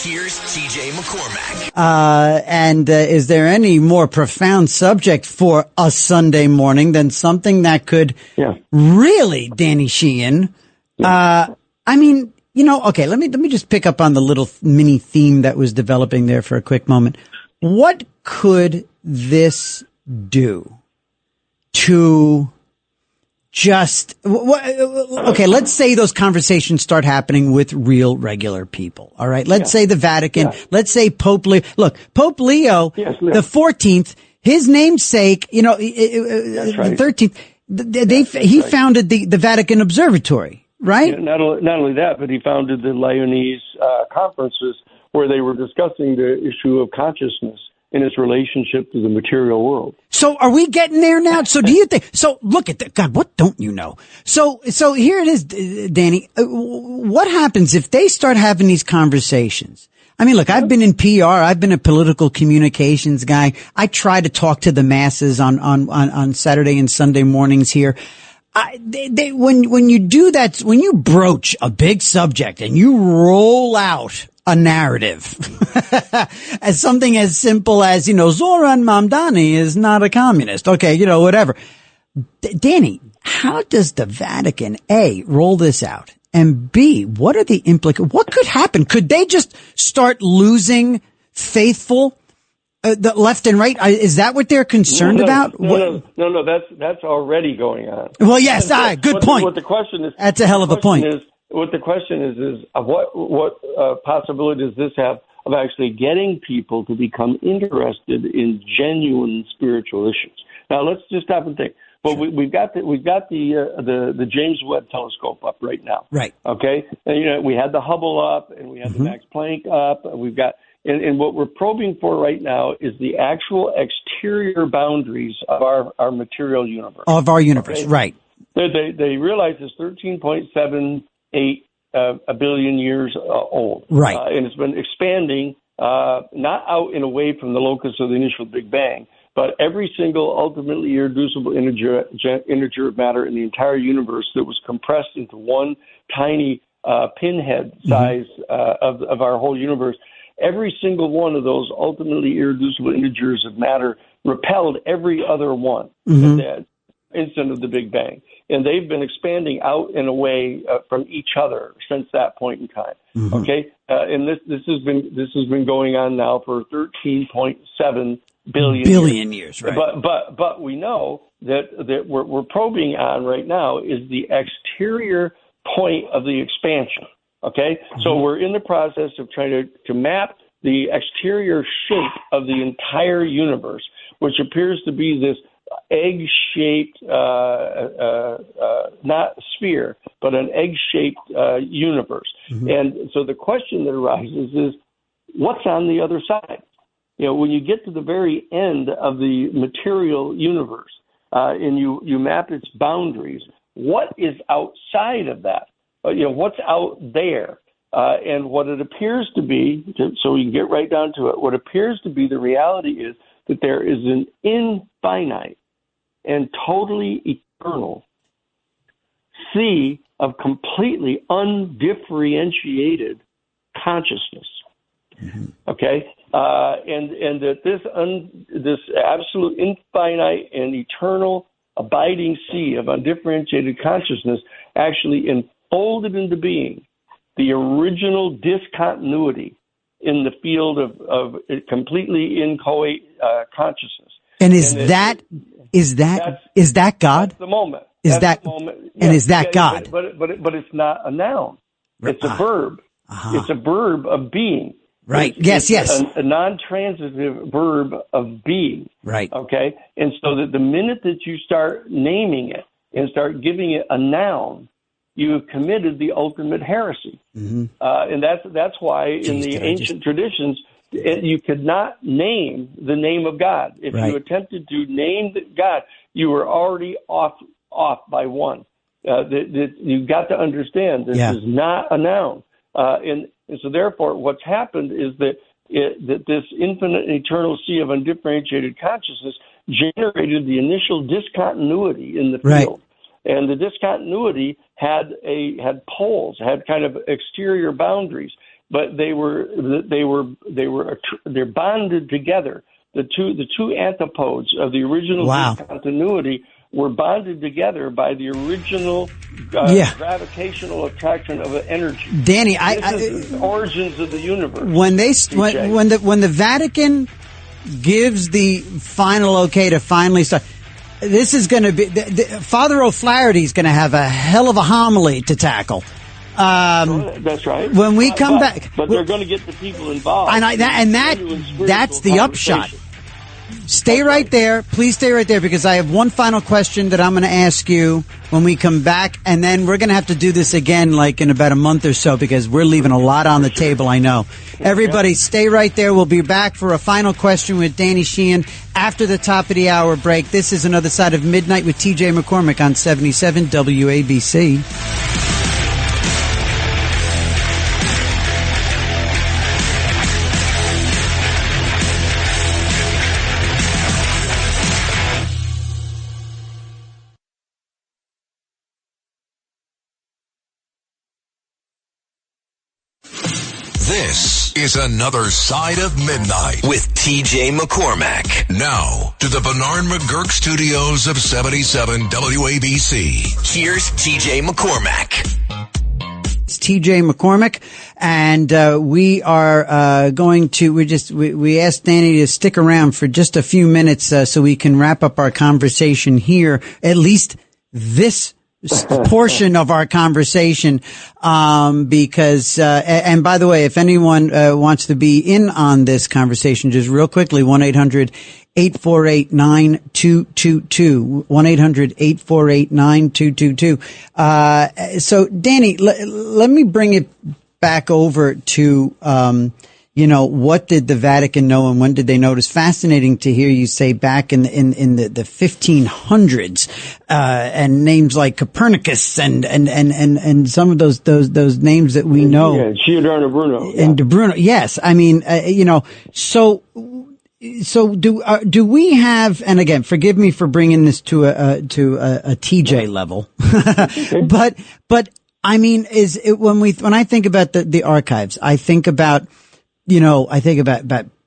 Here's TJ McCormick. And is there any more profound subject for a Sunday morning than something that could really, Danny Sheehan? I mean, okay, let me just pick up on the little mini theme that was developing there for a quick moment. What could this do to just, okay, let's say those conversations start happening with real, regular people. All right. Let's say the Vatican. Let's say Pope Leo. Look, Pope Leo, the 14th, His namesake, the 13th, he founded the Vatican Observatory, right? Yeah, not only that, but he founded the Lyonese conferences where they were discussing the issue of consciousness in its relationship to the material world. So are we getting there now? So do you think, so look at that. God, what don't you know? So here it is, Danny. What happens if they start having these conversations? I mean, look, I've been in PR. I've been a political communications guy. I try to talk to the masses on Saturday and Sunday mornings here. When you do that, when you broach a big subject and you roll out a narrative as something as simple as, Zoran Mamdani is not a communist. Okay. Whatever. Danny, how does the Vatican, A, roll this out? And B, what are the implications? What could happen? Could they just start losing faithful, the left and right? Is that what they're concerned about? No, that's already going on. Well, yes, good point. What the question is, that's a hell of a point. What the question is what possibility does this have of actually getting people to become interested in genuine spiritual issues? Now, let's just stop and think. Well, we've got the James Webb telescope up right now. Right. Okay. And, we had the Hubble up, and we had the Max Planck up. We've got, and what we're probing for right now is the actual exterior boundaries of our material universe. Of our universe, okay? Right. They realize it's 13.78 a billion years old. Right. And it's been expanding, not out and away from the locus of the initial Big Bang, but every single ultimately irreducible integer of matter in the entire universe that was compressed into one tiny pinhead size of our whole universe, every single one of those ultimately irreducible integers of matter repelled every other one at the instant of the Big Bang. And they've been expanding out and away from each other since that point in time. Okay, and this has been going on now for 13.7 billion years. Right? But we know that we're probing on right now is the exterior point of the expansion. Okay, so we're in the process of trying to map the exterior shape of the entire universe, which appears to be this egg-shaped, not sphere, but an egg-shaped universe. And so the question that arises is, what's on the other side? When you get to the very end of the material universe and you map its boundaries, what is outside of that? What's out there? And what it appears to be, so we can get right down to it, what appears to be the reality is that there is an infinite and totally eternal sea of completely undifferentiated consciousness. Okay, and that this absolute infinite and eternal abiding sea of undifferentiated consciousness actually enfolded into being the original discontinuity in the field of completely inchoate consciousness. And is that God? That's the moment. Is that the moment. And is that God? But it's not a noun. It's a verb. It's a verb of being. Right. It's yes. A non-transitive verb of being. Right. Okay. And so that the minute that you start naming it and start giving it a noun, you have committed the ultimate heresy. And that's why in the ancient traditions, you could not name the name of God. If you attempted to name God, you were already off by one. You've got to understand this is not a noun. And so therefore, what's happened is that this infinite and eternal sea of undifferentiated consciousness generated the initial discontinuity in the field. And the discontinuity had poles, had kind of exterior boundaries, but they're bonded together. The two antipodes of the original discontinuity were bonded together by the original gravitational attraction of energy. Danny, this is the origins of the universe. When the Vatican gives the final okay to finally start, this is going to be Father O'Flaherty is going to have a hell of a homily to tackle. That's right. When we come back, but they're going to get the people involved. That's the upshot. Stay right there. Please stay right there because I have one final question that I'm going to ask you when we come back. And then we're going to have to do this again like in about a month or so because we're leaving a lot on the table, I know. Everybody stay right there. We'll be back for a final question with Danny Sheehan after the top of the hour break. This is Another Side of Midnight with TJ McCormick on 77 WABC. This is Another Side of Midnight with TJ McCormack. Now, to the Bernard McGurk studios of 77 WABC. Here's TJ McCormack. It's TJ McCormick, and we are going to, we asked Danny to stick around for just a few minutes so we can wrap up our conversation here, at least this portion of our conversation, because, and by the way, if anyone wants to be in on this conversation, just real quickly, 1-800-848-9222, 1-800-848-9222. So Danny, let me bring it back over to, what did the Vatican know and when did they know? It was fascinating to hear you say back in the 1500s, and names like Copernicus and some of those names that we know. Yeah, Giordano Bruno. And De Bruno. Yes. I mean, so do we have, and again, forgive me for bringing this to a TJ level, but I mean, when I think about the archives, I think about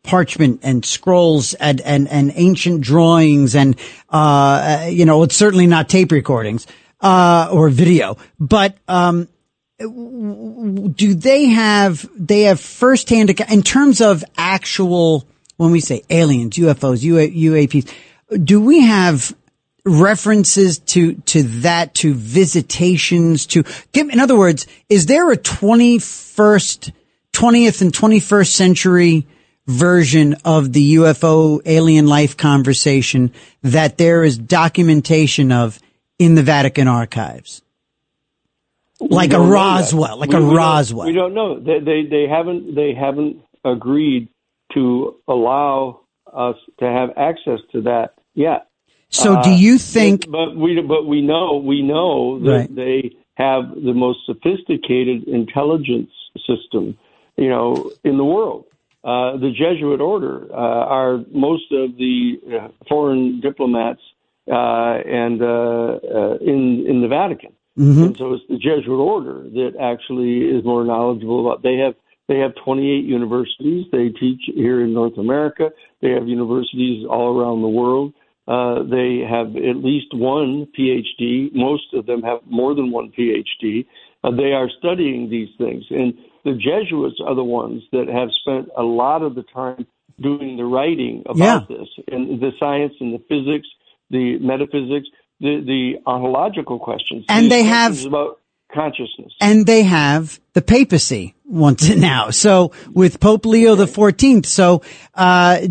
parchment and scrolls and ancient drawings and, it's certainly not tape recordings, or video, but, do they have firsthand, in terms of actual, when we say aliens, UFOs, UAPs, do we have references to that, to visitations, in other words, is there a 20th and 21st century version of the UFO alien life conversation that there is documentation of in the Vatican archives? Like a Roswell, Roswell. We don't know. They haven't agreed to allow us to have access to that yet. So do you think? But we know that they have the most sophisticated intelligence system, in the world. The Jesuit order are most of the foreign diplomats and in the Vatican. Mm-hmm. And so it's the Jesuit order that actually is more knowledgeable about. They have 28 universities. They teach here in North America. They have universities all around the world. They have at least one PhD. Most of them have more than one PhD. They are studying these things. And the Jesuits are the ones that have spent a lot of the time doing the writing about this, and the science and the physics, the metaphysics, the ontological questions. And they have about consciousness. And they have the papacy once now. So with Pope Leo the 14th. So,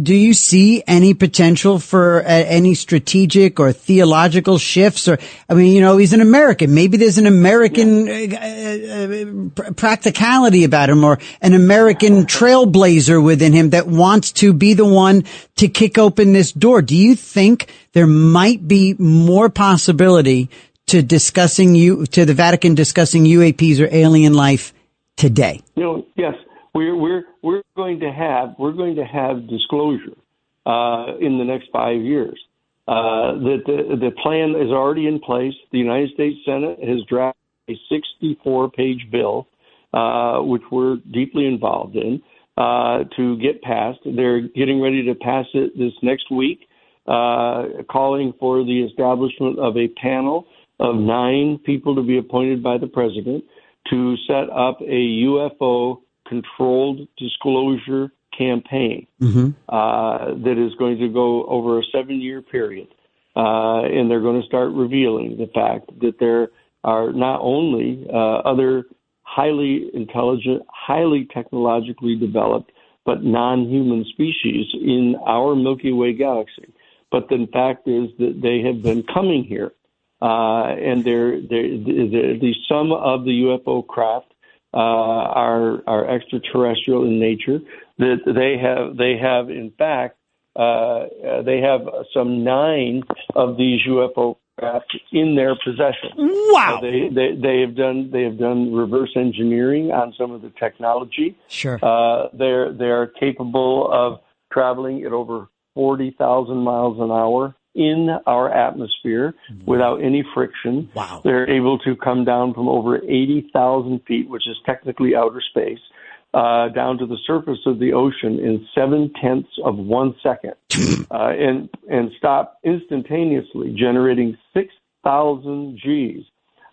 do you see any potential for any strategic or theological shifts? Or, I mean, he's an American. Maybe there's an American practicality about him, or an American trailblazer within him that wants to be the one to kick open this door. Do you think there might be more possibility to the Vatican discussing UAPs or alien life today? Yes, we're going to have disclosure in the next 5 years. That the plan is already in place. The United States Senate has drafted a 64-page bill, which we're deeply involved in, to get passed. They're getting ready to pass it this next week, calling for the establishment of a panel of 9 people to be appointed by the president to set up a UFO controlled disclosure campaign that is going to go over a 7-year period. And they're going to start revealing the fact that there are not only other highly intelligent, highly technologically developed, but non-human species in our Milky Way galaxy. But the fact is that they have been coming here, and at least some of the UFO craft are extraterrestrial in nature. That they have in fact they have some 9 of these UFO craft in their possession. Wow! They have done reverse engineering on some of the technology. Sure. They are capable of traveling at over 40,000 miles an hour in our atmosphere without any friction. Wow. They're able to come down from over 80,000 feet, which is technically outer space, down to the surface of the ocean in 0.7 of 1 second, and stop instantaneously, generating 6,000 Gs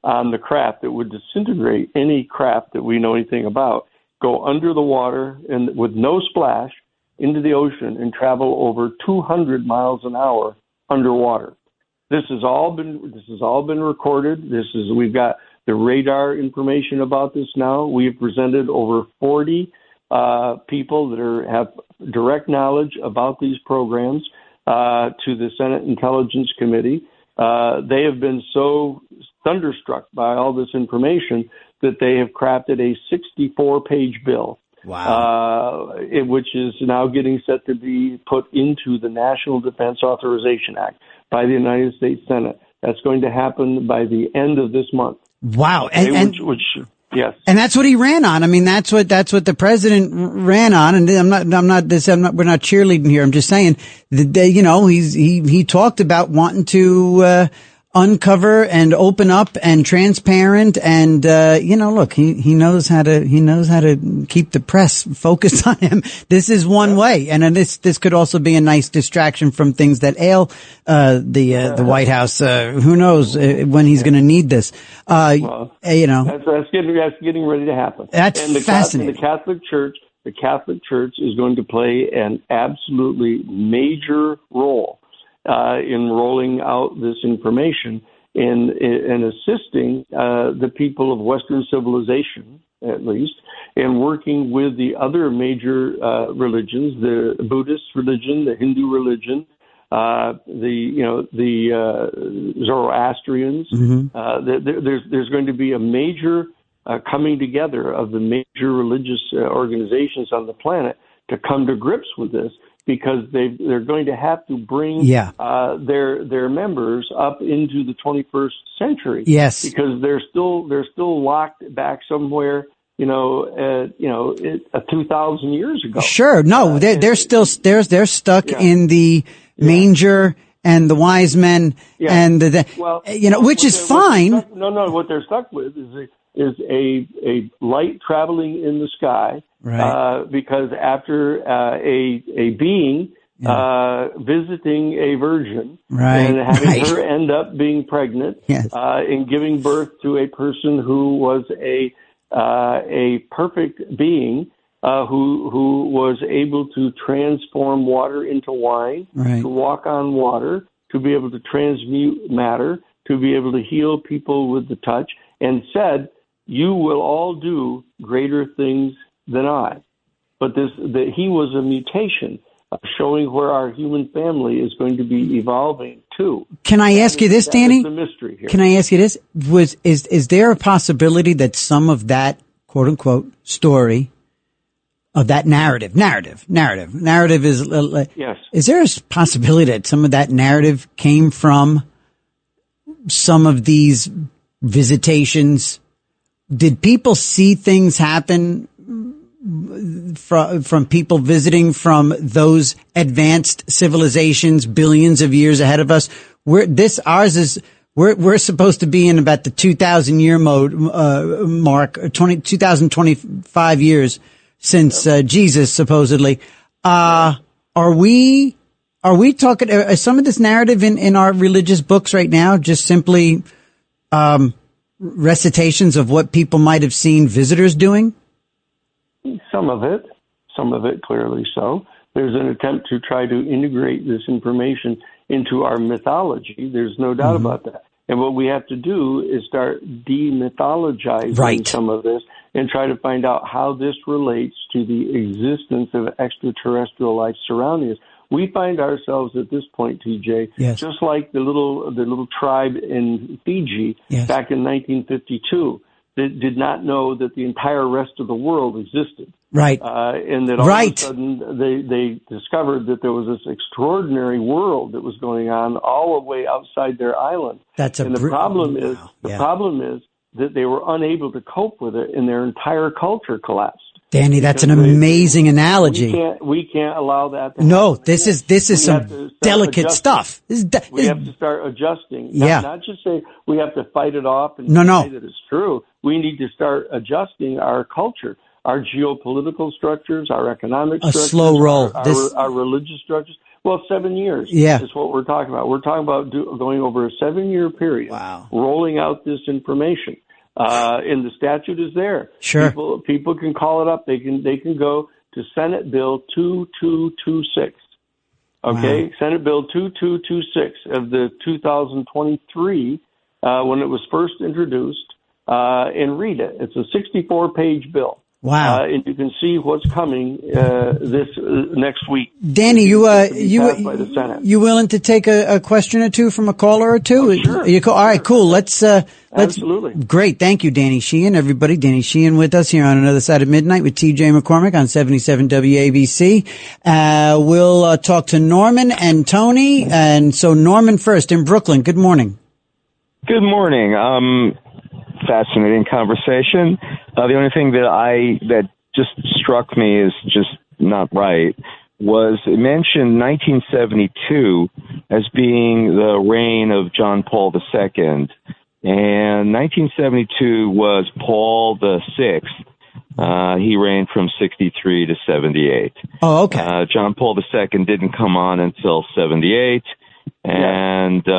on the craft that would disintegrate any craft that we know anything about, go under the water and with no splash into the ocean and travel over 200 miles an hour underwater. This has all been recorded. We've got the radar information about this now. We have presented over 40 people that have direct knowledge about these programs to the Senate Intelligence Committee. They have been so thunderstruck by all this information that they have crafted a 64-page bill. Wow. Which is now getting set to be put into the National Defense Authorization Act by the United States Senate. That's going to happen by the end of this month. Wow. Yes. And that's what he ran on. I mean, that's what the president ran on. And we're not cheerleading here. I'm just saying that, he talked about wanting to, uncover and open up and transparent. And, look, he knows how to keep the press focused on him. This is one way. And this could also be a nice distraction from things that ail, the White House. Who knows when he's going to need this. That's getting ready to happen. That's fascinating. The Catholic Church is going to play an absolutely major role in rolling out this information and assisting the people of Western civilization, at least, and working with the other major religions, the Buddhist religion, the Hindu religion, the Zoroastrians. Mm-hmm. There's going to be a major coming together of the major religious organizations on the planet to come to grips with this, because they're going to have to bring their members up into the 21st century. Yes, because they're still locked back somewhere, 2,000 years ago. Sure, no, they're stuck in the manger and the wise men and which is fine. What they're stuck with is a light traveling in the sky. Right. Because after a being visiting a virgin and having her end up being pregnant and giving birth to a person who was a perfect being who was able to transform water into wine, to walk on water, to be able to transmute matter, to be able to heal people with the touch, and said, "You will all do greater things than I." But he was a mutation showing where our human family is going to be evolving to. Can I ask you this, Danny? That's the mystery here. Can I ask you this? Is there a possibility that some of that quote unquote story of that narrative is yes. Is there a possibility that some of that narrative came from some of these visitations? Did people see things happen from people visiting from those advanced civilizations billions of years ahead of us? We're supposed to be in about the 2,000 year mark, 2025 years since Jesus supposedly. Are we talking some of this narrative in our religious books right now just simply recitations of what people might have seen visitors doing? Some of it clearly so. There's an attempt to try to integrate this information into our mythology. There's no doubt about that. And what we have to do is start demythologizing some of this and try to find out how this relates to the existence of extraterrestrial life surrounding us. We find ourselves at this point, TJ, just like the little tribe in Fiji back in 1952 that did not know that the entire rest of the world existed. Right. And that all of a sudden they discovered that there was this extraordinary world that was going on all the way outside their island. The problem is that they were unable to cope with it, and their entire culture collapsed. Danny, that's an amazing analogy. We can't allow that to happen. No, this is some delicate stuff. We have to start adjusting. Not just say we have to fight it off and say that it's true. We need to start adjusting our culture, our geopolitical structures, our economic structures. A slow roll. Our religious structures. Well, 7 years is what we're talking about. We're talking about going over a 7-year period, rolling out this information. And the statute is there. Sure. People can call it up. They can go to Senate Bill 2226. Okay? Wow. Senate Bill 2226 of the 2023, when it was first introduced, and read it. It's a 64-page bill. Wow. And you can see what's coming this next week. Danny, you by the Senate. You willing to take a question or two from a caller or two? Oh, sure. All right, cool. Let's Absolutely. Great. Thank you, Danny Sheehan. Everybody, Danny Sheehan with us here on Another Side of Midnight with TJ McCormick on 77 WABC. We'll talk to Norman and Tony. And so Norman first in Brooklyn. Good morning. Good morning. Fascinating conversation. The only thing that just struck me is just not right was it mentioned 1972 as being the reign of John Paul II, and 1972 was Paul VI. He reigned from 63 to 78. Oh, okay. John Paul II didn't come on until 78. And this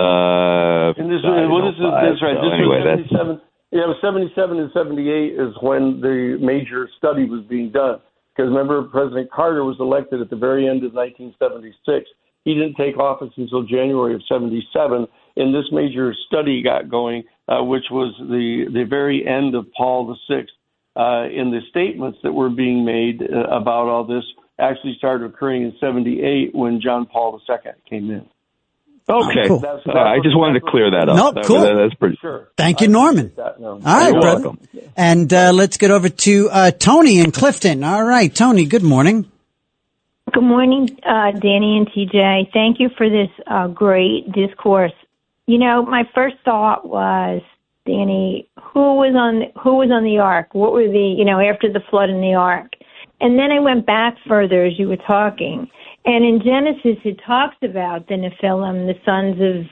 is right. So anyway, that's 77. Yeah, 77 and 78 is when the major study was being done. Because remember, President Carter was elected at the very end of 1976. He didn't take office until January of 77, and this major study got going, which was the very end of Paul VI. And the statements that were being made about all this actually started occurring in 78 when John Paul II came in. Okay. Cool. I just wanted to clear that up. No, cool. That's pretty sure. Thank you, Norman. All right, You're brother. welcome. And let's get over to Tony in Clifton. All right, Tony, good morning. Good morning, Danny and TJ. Thank you for this great discourse. You know, my first thought was, Danny, who was on the ark? What were after the flood in the ark? And then I went back further as you were talking. And in Genesis, it talks about the Nephilim, the sons of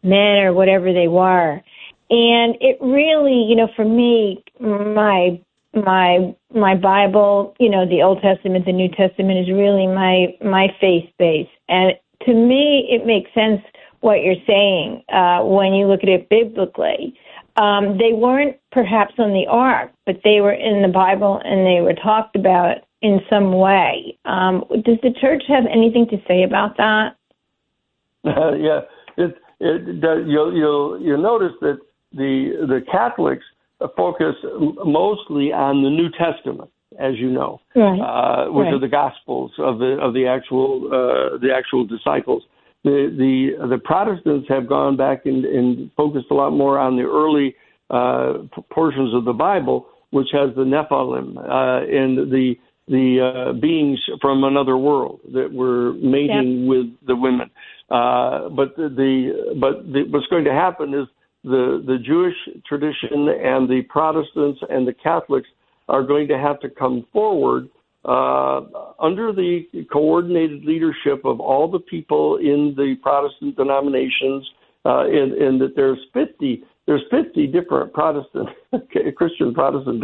men or whatever they were. And it really, for me, my Bible, the Old Testament, the New Testament is really my faith base. And to me, it makes sense what you're saying when you look at it biblically. They weren't perhaps on the ark, but they were in the Bible and they were talked about in some way. Does the church have anything to say about that? Yeah, you'll notice that the Catholics focus mostly on the New Testament, as you know, which are the Gospels of the actual disciples. The Protestants have gone back and focused a lot more on the early portions of the Bible, which has the Nephilim and the beings from another world that were mating with the women. But what's going to happen is the Jewish tradition and the Protestants and the Catholics are going to have to come forward under the coordinated leadership of all the people in the Protestant denominations, and that there's 50 different Protestant Christian Protestant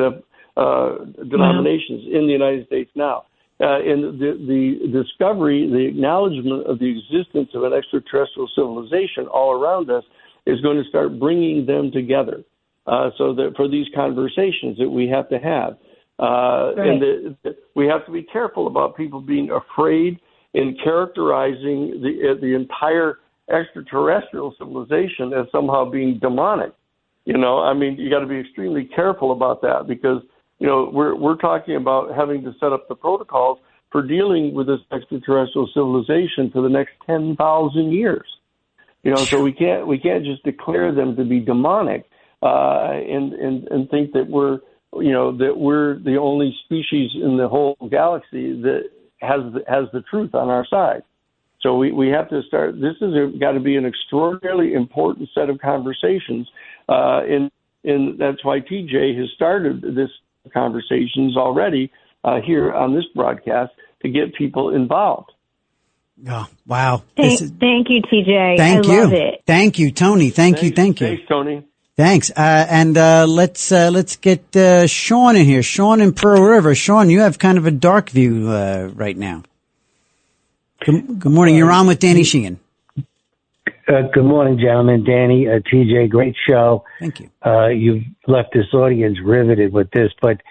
denominations in the United States now. And the discovery, the acknowledgement of the existence of an extraterrestrial civilization all around us is going to start bringing them together. So that for these conversations that we have to have, and we have to be careful about people being afraid and characterizing the entire extraterrestrial civilization as somehow being demonic. You got to be extremely careful about that, because we're talking about having to set up the protocols for dealing with this extraterrestrial civilization for the next 10,000 years. So we can't just declare them to be demonic and think that we're the only species in the whole galaxy that has the truth on our side. So we have to start. This has got to be an extraordinarily important set of conversations, and that's why TJ has started this conversations already here on this broadcast to get people involved. Oh, wow. Thank you, TJ. Thank I you. love it. Thank you, Tony. Thank you. Thanks, Tony. Thanks. And let's get Sean in here. Sean in Pearl River. Sean, you have kind of a dark view right now. Good morning. You're on with Danny Sheehan. Good morning, gentlemen. Danny, TJ, great show. Thank you. You've left this audience riveted with this, but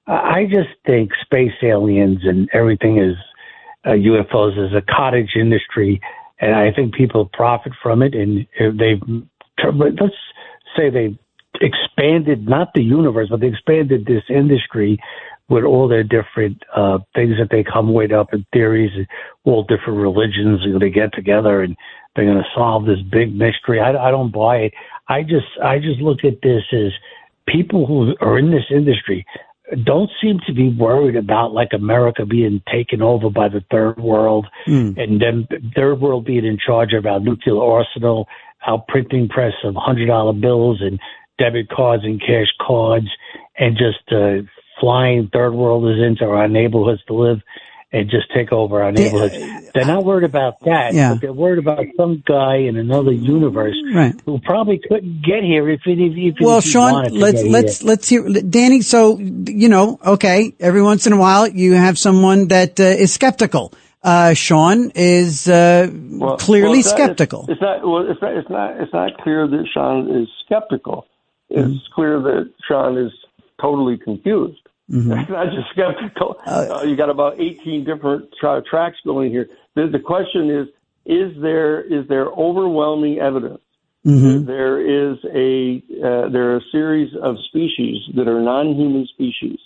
I just think space aliens and everything is UFOs is a cottage industry, and I think people profit from it. And let's say they've expanded, not the universe, but they expanded this industry with all their different things that they come with up in theories, all different religions. They get together and they're going to solve this big mystery. I don't buy it. I just look at this as people who are in this industry don't seem to be worried about like America being taken over by the third world and then third world being in charge of our nuclear arsenal, our printing press of $100 bills and debit cards and cash cards, and just flying third worlders into our neighborhoods to live and just take over our neighborhoods. They're not worried about that, but they're worried about some guy in another universe who probably couldn't get here if he Sean, wanted to get here. let's hear Danny. So okay, every once in a while you have someone that is skeptical. Sean is clearly skeptical. It's not clear that Sean is skeptical. It's clear that Sean is totally confused. It's not just skeptical. You got about 18 different tracks going here. The question is there overwhelming evidence? There are a series of species that are non-human species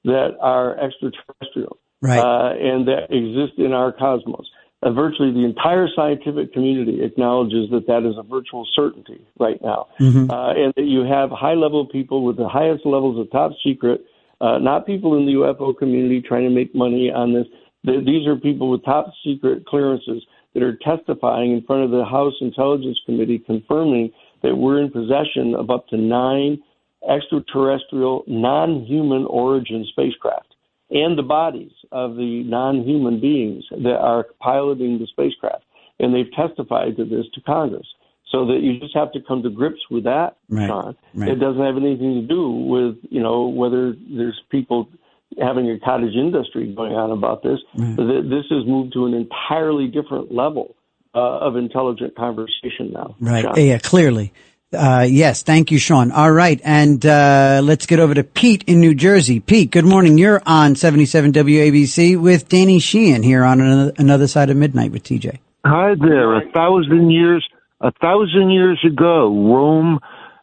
that are extraterrestrial, and that exist in our cosmos. Virtually the entire scientific community acknowledges that is a virtual certainty right now, and that you have high-level people with the highest levels of top secret. Not people in the UFO community trying to make money on this. These are people with top secret clearances that are testifying in front of the House Intelligence Committee, confirming that we're in possession of up to 9 extraterrestrial, non-human origin spacecraft and the bodies of the non-human beings that are piloting the spacecraft. And they've testified to this to Congress. So that you just have to come to grips with that, Sean. It doesn't have anything to do with, whether there's people having a cottage industry going on about this. This has moved to an entirely different level of intelligent conversation now. Sean. Yeah, clearly. Yes. Thank you, Sean. All right. And let's get over to Pete in New Jersey. Pete, good morning. You're on 77 WABC with Danny Sheehan here on another side of midnight with TJ. Hi there. 1,000 years ago, Rome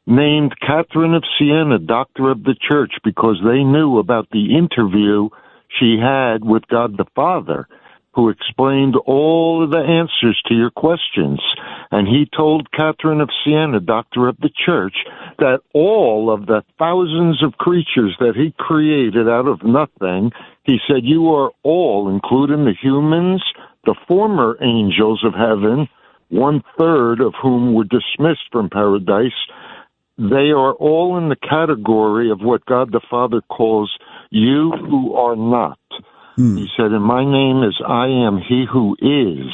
named Catherine of Siena Doctor of the Church because they knew about the interview she had with God the Father, who explained all of the answers to your questions. And he told Catherine of Siena, Doctor of the Church, that all of the thousands of creatures that he created out of nothing, he said, you are all, including the humans, the former angels of heaven, 1/3 of whom were dismissed from paradise, they are all in the category of what God the Father calls you who are not. He said, and my name is I am he who is.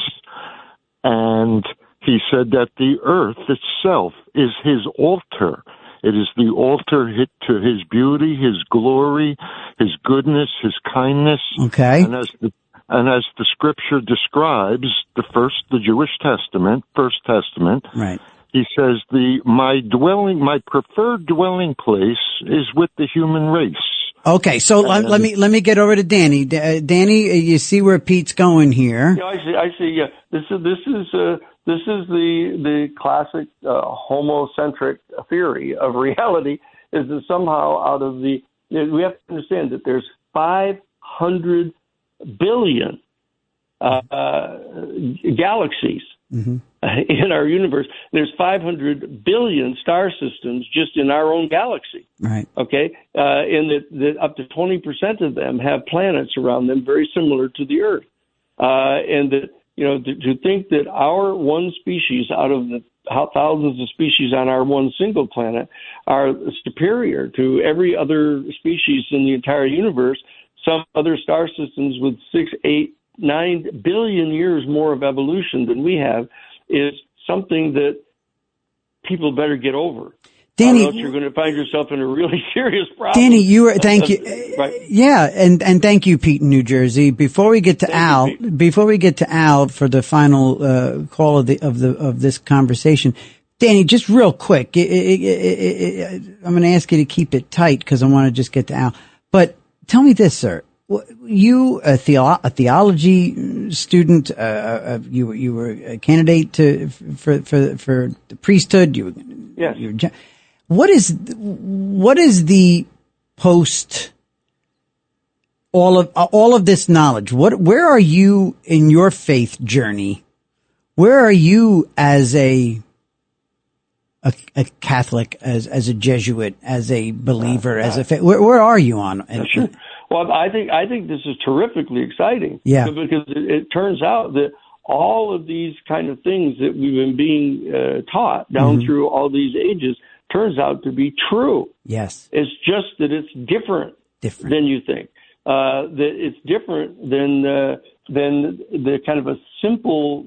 And he said that the earth itself is his altar. It is the altar to his beauty, his glory, his goodness, his kindness. Okay. And as the scripture describes, the Jewish Testament, First Testament, he says, my preferred dwelling place is with the human race. Okay, so let me get over to Danny. Danny, you see where Pete's going here? Yeah, I see. Yeah, this is the classic homocentric theory of reality. Is that somehow out of the we have to understand that there's 500 billion galaxies in our universe. There's 500 billion star systems just in our own galaxy. Right. Okay. And that up to 20% of them have planets around them very similar to the Earth. And that, to think that our one species out of the thousands of species on our one single planet are superior to every other species in the entire universe, some other star systems with 6, 8, 9 billion years more of evolution than we have, is something that people better get over. Danny, or else you're going to find yourself in a really serious problem. Danny, thank you. Right. Yeah, and thank you, Pete in New Jersey. Before we get to Al for the final call of this conversation, Danny, just real quick, I'm going to ask you to keep it tight because I want to just get to Al. But tell me this, sir. You, a theology student, you were a candidate for the priesthood. Yes. What is the post all of this knowledge? Where are you in your faith journey? Where are you as a Catholic, as a Jesuit, as a believer, as a faith? Where are you on? Sure. Well, I think this is terrifically exciting. Yeah. Because it turns out that all of these kind of things that we've been being taught down through all these ages turns out to be true. Yes. It's just that it's different than you think. That it's different than the kind of a simple,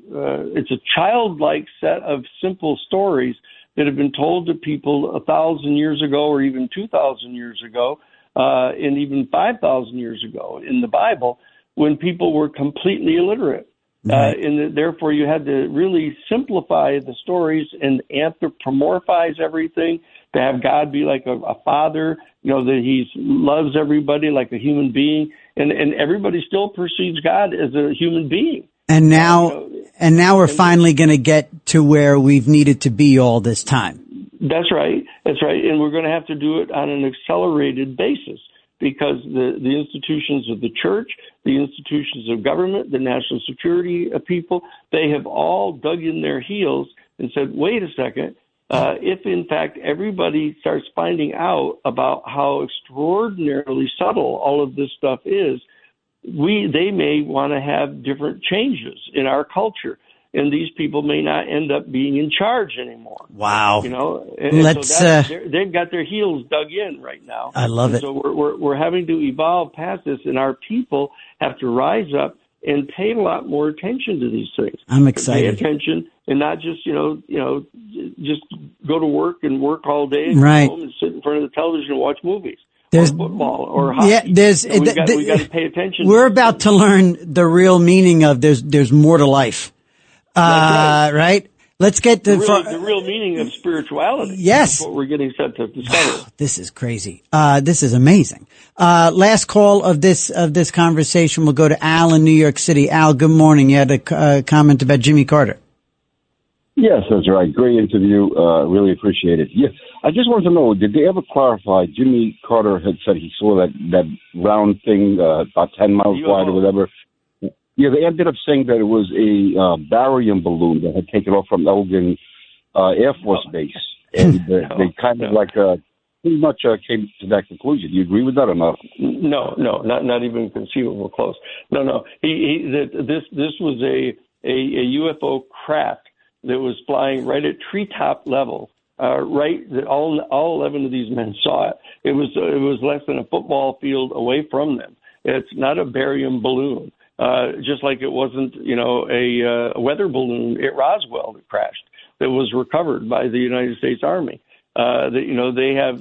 it's a childlike set of simple stories that have been told to people 1,000 years ago or even 2,000 years ago, and even 5,000 years ago in the Bible, when people were completely illiterate. Right. And therefore you had to really simplify the stories and anthropomorphize everything, to have God be like a father, that he loves everybody like a human being, and everybody still perceives God as a human being. And now, we're finally going to get to where we've needed to be all this time. That's right. And we're going to have to do it on an accelerated basis, because the institutions of the church, the institutions of government, the national security people, they have all dug in their heels and said, wait a second, if in fact everybody starts finding out about how extraordinarily subtle all of this stuff is, they may want to have different changes in our culture. And these people may not end up being in charge anymore. Wow! They've got their heels dug in right now. I love it. So we're having to evolve past this, and our people have to rise up and pay a lot more attention to these things. I'm excited. Pay attention and not just just go to work and work all day and right. go home and sit in front of the television and watch movies. Or football or hockey. Yeah, we got to pay attention. We're about to learn the real meaning of there's more to life. Right. Let's get to the real meaning of spirituality. Yes. That's what we're getting set to discover. Wow, this is crazy. This is amazing. Last call of this conversation will go to Al in New York City. Al, good morning. You had a comment about Jimmy Carter. Yes, that's right. Great interview. Really appreciate it. Yeah, I just wanted to know, did they ever clarify? Jimmy Carter had said he saw that round thing about 10 miles wide or whatever. Yeah, they ended up saying that it was a barium balloon that had taken off from Elgin Air Force Base. And they kind of pretty much came to that conclusion. Do you agree with that or not? No, not even conceivable close. No. This was a UFO craft that was flying right at treetop level. Right, that all 11 of these men saw it. It was less than a football field away from them. It's not a barium balloon. Just like it wasn't, a weather balloon at Roswell that crashed that was recovered by the United States Army. They have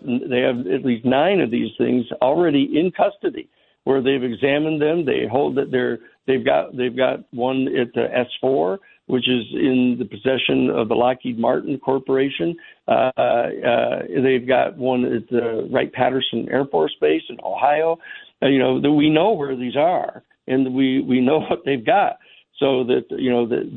at least 9 of these things already in custody, where they've examined them. They hold that they've got one at the S4, which is in the possession of the Lockheed Martin Corporation. They've got one at the Wright-Patterson Air Force Base in Ohio. That we know where these are. And we know what they've got, so that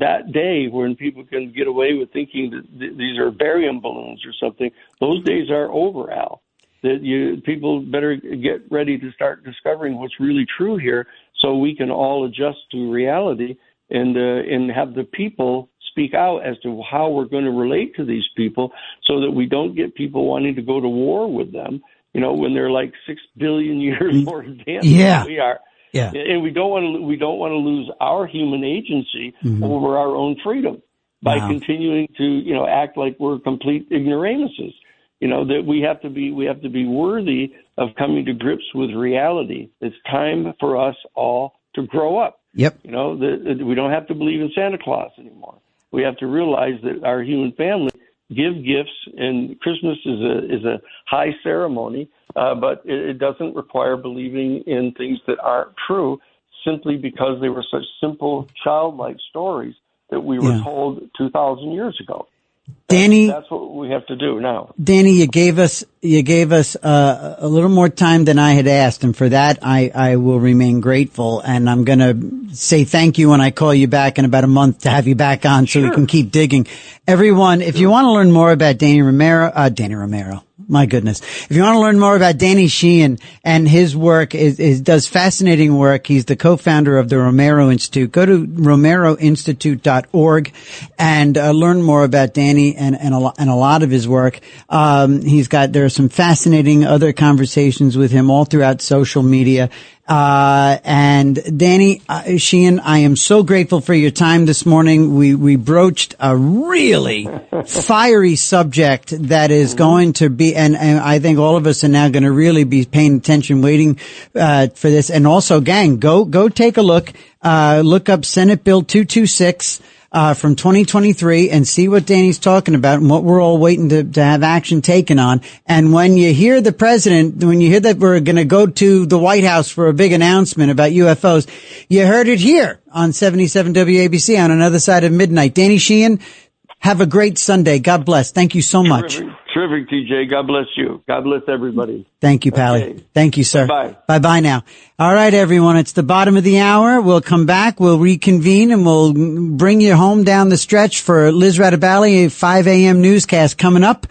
that day when people can get away with thinking that these are barium balloons or something, those days are over, Al. that people better get ready to start discovering what's really true here, so we can all adjust to reality and have the people speak out as to how we're going to relate to these people, so that we don't get people wanting to go to war with them. When they're like 6 billion years more advanced than we are. Yeah. And we don't want to lose our human agency over our own freedom by continuing to act like we're complete ignoramuses. That we have to be worthy of coming to grips with reality. It's time for us all to grow up. Yep. That we don't have to believe in Santa Claus anymore. We have to realize that our human family give gifts, and Christmas is a high ceremony, but it doesn't require believing in things that aren't true, simply because they were such simple, childlike stories that we were told 2,000 years ago. Danny, that's what we have to do now. Danny, you gave us a little more time than I had asked, and for that I will remain grateful. And I'm going to say thank you when I call you back in about a month to have you back on, so we can keep digging. Everyone, if you want to learn more about Danny Romero. My goodness. If you want to learn more about Danny Sheehan and his work, does fascinating work. He's the co-founder of the Romero Institute. Go to romeroinstitute.org and learn more about Danny and a lot of his work. There are some fascinating other conversations with him all throughout social media. And Danny Sheehan, I am so grateful for your time this morning. We broached a really fiery subject that is going to be, and I think all of us are now going to really be paying attention, waiting for this. And also, gang, go take a look up Senate Bill 226. From 2023, and see what Danny's talking about and what we're all waiting to have action taken on. And when you hear the president, when you hear that we're going to go to the White House for a big announcement about UFOs, you heard it here on 77 WABC on Another Side of Midnight. Danny Sheehan, have a great Sunday. God bless. Thank you so much. Terrific, TJ. God bless you. God bless everybody. Thank you, Pally. Okay. Thank you, sir. Bye. Bye-bye now. All right, everyone. It's the bottom of the hour. We'll come back. We'll reconvene, and we'll bring you home down the stretch for Liz Radabali, a 5 a.m. newscast coming up.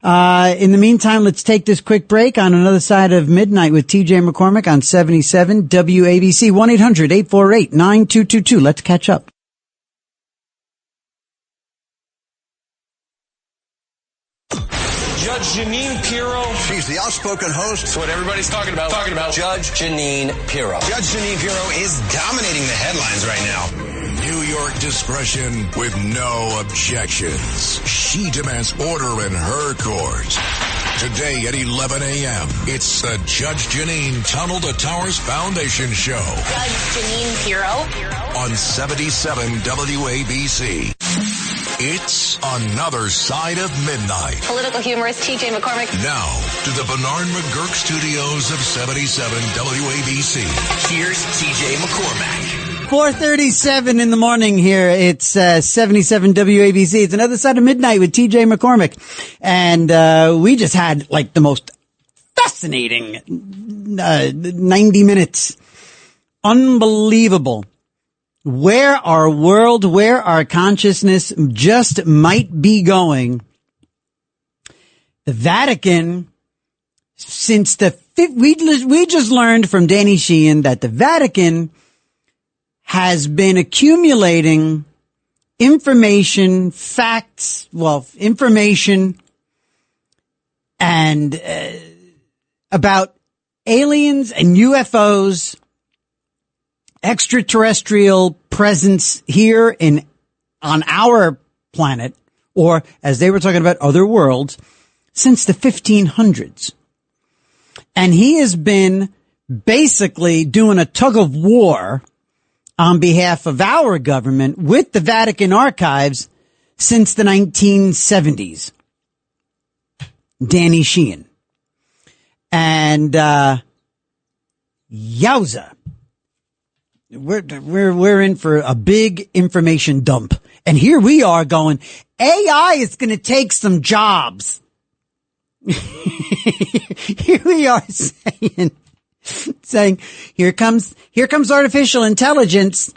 In the meantime, let's take this quick break on Another Side of Midnight with TJ McCormick on 77 WABC. 1-800-848-9222. Let's catch up. Judge Jeanine Pirro. She's the outspoken host. That's what everybody's talking about. Judge Jeanine Pirro. Judge Jeanine Pirro is dominating the headlines right now. New York discretion with no objections. She demands order in her court. Today at 11 a.m., it's the Judge Jeanine Tunnel to Towers Foundation Show. Judge Jeanine Pirro. On 77 WABC. It's Another Side of Midnight. Political humorist TJ McCormick. Now, to the Bernard McGurk studios of 77 WABC. Here's TJ McCormick. 4:37 in the morning here. It's 77 WABC. It's Another Side of Midnight with TJ McCormick. And we just had like the most fascinating 90 minutes. Unbelievable. Where our world, where our consciousness just might be going. The Vatican, since we just learned from Danny Sheehan that the Vatican has been accumulating information, facts, information and about aliens and UFOs, extraterrestrial presence here on our planet, or as they were talking about, other worlds, since the 1500s. And he has been basically doing a tug of war on behalf of our government with the Vatican archives since the 1970s. Danny Sheehan. And yowza. We're in for a big information dump. And here we are going, AI is going to take some jobs. Here we are saying, here comes artificial intelligence.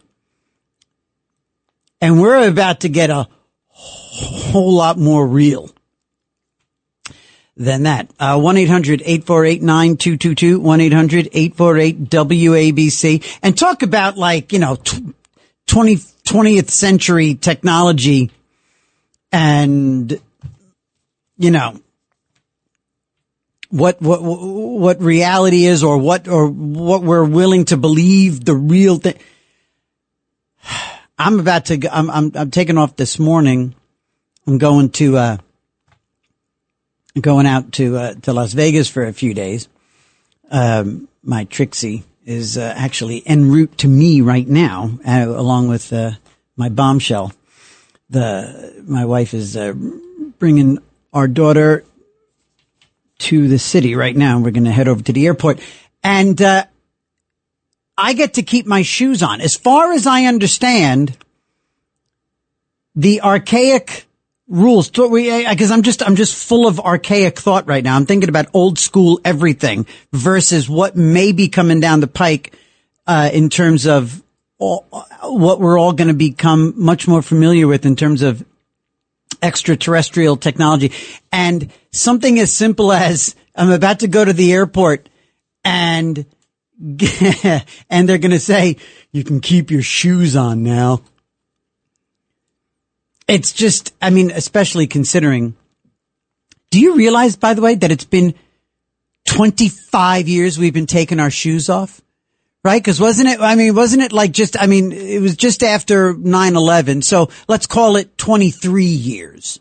And we're about to get a whole lot more real. than that. 1-800-848-9222, 1-800-848-WABC. And talk about 20th century technology and, what reality is or what we're willing to believe the real thing. I'm taking off this morning. I'm going out to Las Vegas for a few days. My Trixie is actually en route to me right now, along with my bombshell. My wife is bringing our daughter to the city right now. We're going to head over to the airport, and I get to keep my shoes on. As far as I understand, the archaic rules, because I'm just full of archaic thought right now. I'm thinking about old school everything versus what may be coming down the pike in terms of what we're all going to become much more familiar with in terms of extraterrestrial technology. And something as simple as I'm about to go to the airport and they're going to say, you can keep your shoes on now. It's just, especially considering, do you realize, by the way, that it's been 25 years we've been taking our shoes off? Right? Because wasn't it it was just after 9/11. So let's call it 23 years.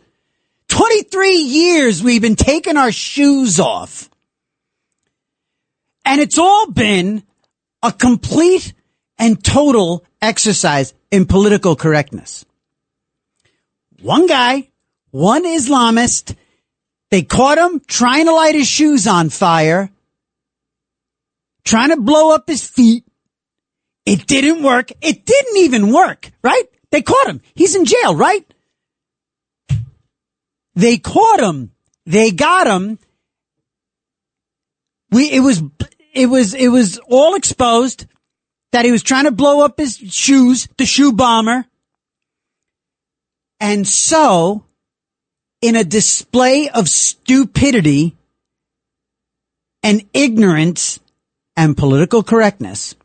23 years we've been taking our shoes off. And it's all been a complete and total exercise in political correctness. One guy, one Islamist, they caught him trying to light his shoes on fire, trying to blow up his feet. It didn't work. It didn't even work, right? They caught him. He's in jail, right? They caught him. They got him. It was all exposed that he was trying to blow up his shoes, the shoe bomber. And so, in a display of stupidity and ignorance and political correctness,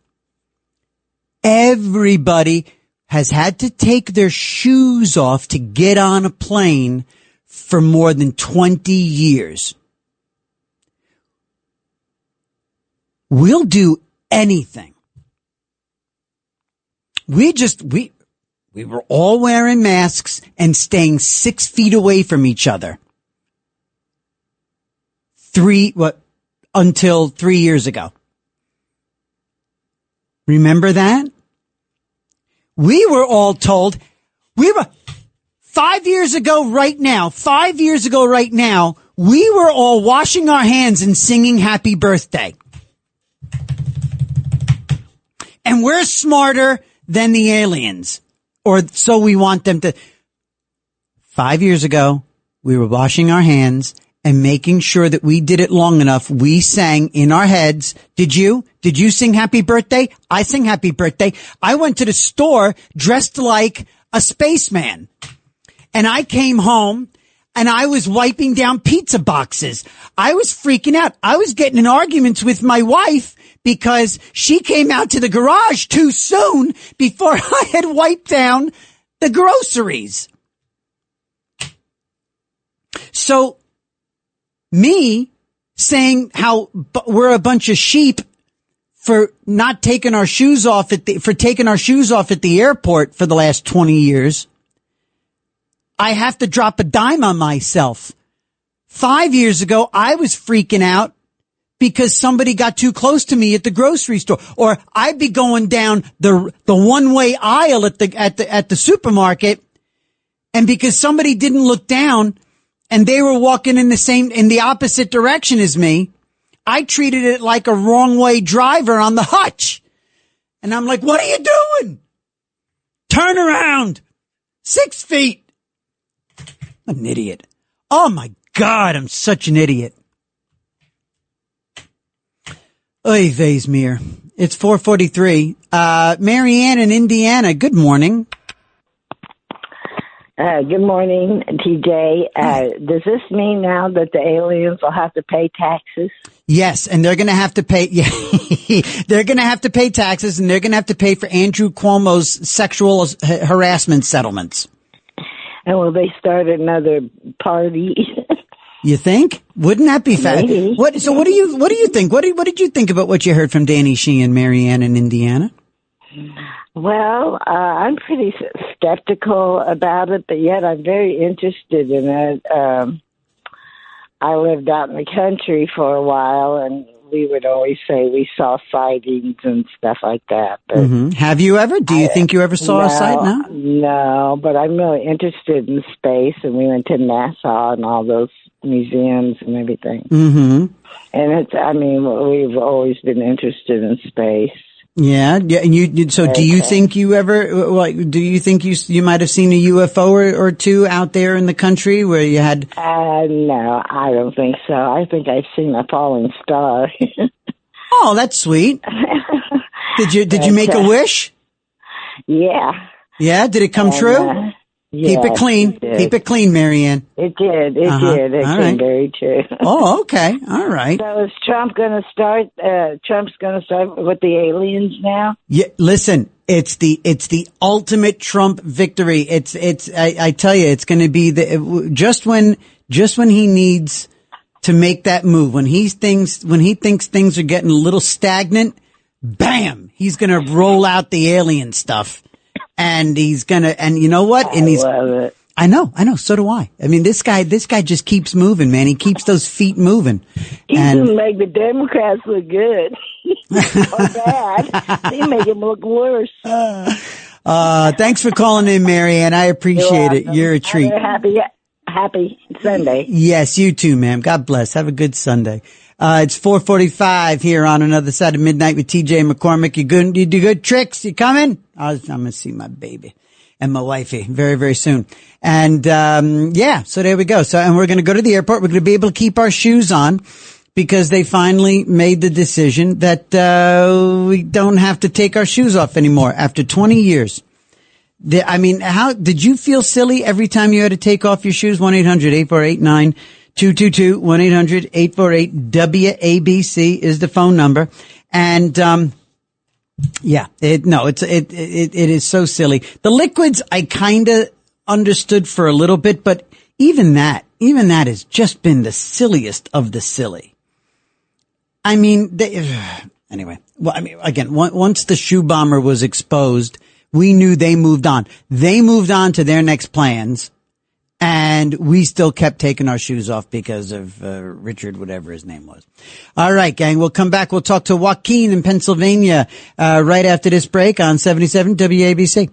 everybody has had to take their shoes off to get on a plane for more than 20 years. We'll do anything. We were all wearing masks and staying 6 feet away from each other. Until 3 years ago. Remember that? We were all told, 5 years ago right now, we were all washing our hands and singing happy birthday. And we're smarter than the aliens. Or so we want them to. 5 years ago, we were washing our hands and making sure that we did it long enough. We sang in our heads. Did you? Did you sing happy birthday? I sing happy birthday. I went to the store dressed like a spaceman. And I came home and I was wiping down pizza boxes. I was freaking out. I was getting in arguments with my wife because she came out to the garage too soon before I had wiped down the groceries. So me saying how we're a bunch of sheep for not taking our shoes off at the airport for the last 20 years. I have to drop a dime on myself. 5 years ago, I was freaking out because somebody got too close to me at the grocery store, or I'd be going down the one-way aisle at the supermarket, and because somebody didn't look down and they were walking in the opposite direction as me, I treated it like a wrong-way driver on the hutch. And I'm like, what are you doing? Turn around. 6 feet. I'm an idiot. Oh my God, I'm such an idiot. Oy vey's mir. It's 4:43. Marianne in Indiana, good morning. Good morning, TJ. Does this mean now that the aliens will have to pay taxes? Yes, and they're going to have to pay. Yeah, they're going to have to pay taxes, and they're going to have to pay for Andrew Cuomo's sexual harassment settlements. And will they start another party? You think? Wouldn't that be fast? What do you think? What did you think about what you heard from Danny Sheehan, Marianne in Indiana? Well, I'm pretty skeptical about it, but yet I'm very interested in it. I lived out in the country for a while, and we would always say we saw sightings and stuff like that. But Have you ever? Do you think you ever saw a sight now? No, but I'm really interested in space, and we went to NASA and all those museums and everything. And we've always been interested in space. Yeah. And you. So, do you think you ever? Do you think you might have seen a UFO or two out there in the country where you had? No, I don't think so. I think I've seen a falling star. Oh, that's sweet. Did you make a wish? Yeah. Yeah. Did it come true? Yes, Keep it clean. Keep it clean, Marianne. It did. It did. It came very true. Oh, okay. All right. So is Trump going to start? Trump's going to start with the aliens now? Yeah. Listen, it's the ultimate Trump victory. I tell you, it's going to be just when he needs to make that move, when he thinks things are getting a little stagnant, bam, he's going to roll out the alien stuff. And he's gonna, and you know what? And I love it. I know. So do I. I mean, this guy just keeps moving, man. He keeps those feet moving. He doesn't make the Democrats look good or bad. They make him look worse. Thanks for calling in, Marianne. I appreciate it. You're a treat. Happy Sunday. Yes, you too, ma'am. God bless. Have a good Sunday. It's 4:45 here on Another Side of Midnight with TJ McCormick. You do good tricks? You coming? I'm going to see my baby and my wifey very, very soon. And, so there we go. So, and we're going to go to the airport. We're going to be able to keep our shoes on because they finally made the decision that, we don't have to take our shoes off anymore after 20 years. How did you feel silly every time you had to take off your shoes? 1-800-848-9222, 1-800-848-WABC is the phone number. And, it is so silly. The liquids I kind of understood for a little bit, but even that has just been the silliest of the silly. Anyway, again, once the shoe bomber was exposed, we knew they moved on. They moved on to their next plans, and we still kept taking our shoes off because of Richard, whatever his name was. All right, gang, we'll come back. We'll talk to Joaquin in Pennsylvania right after this break on 77 WABC.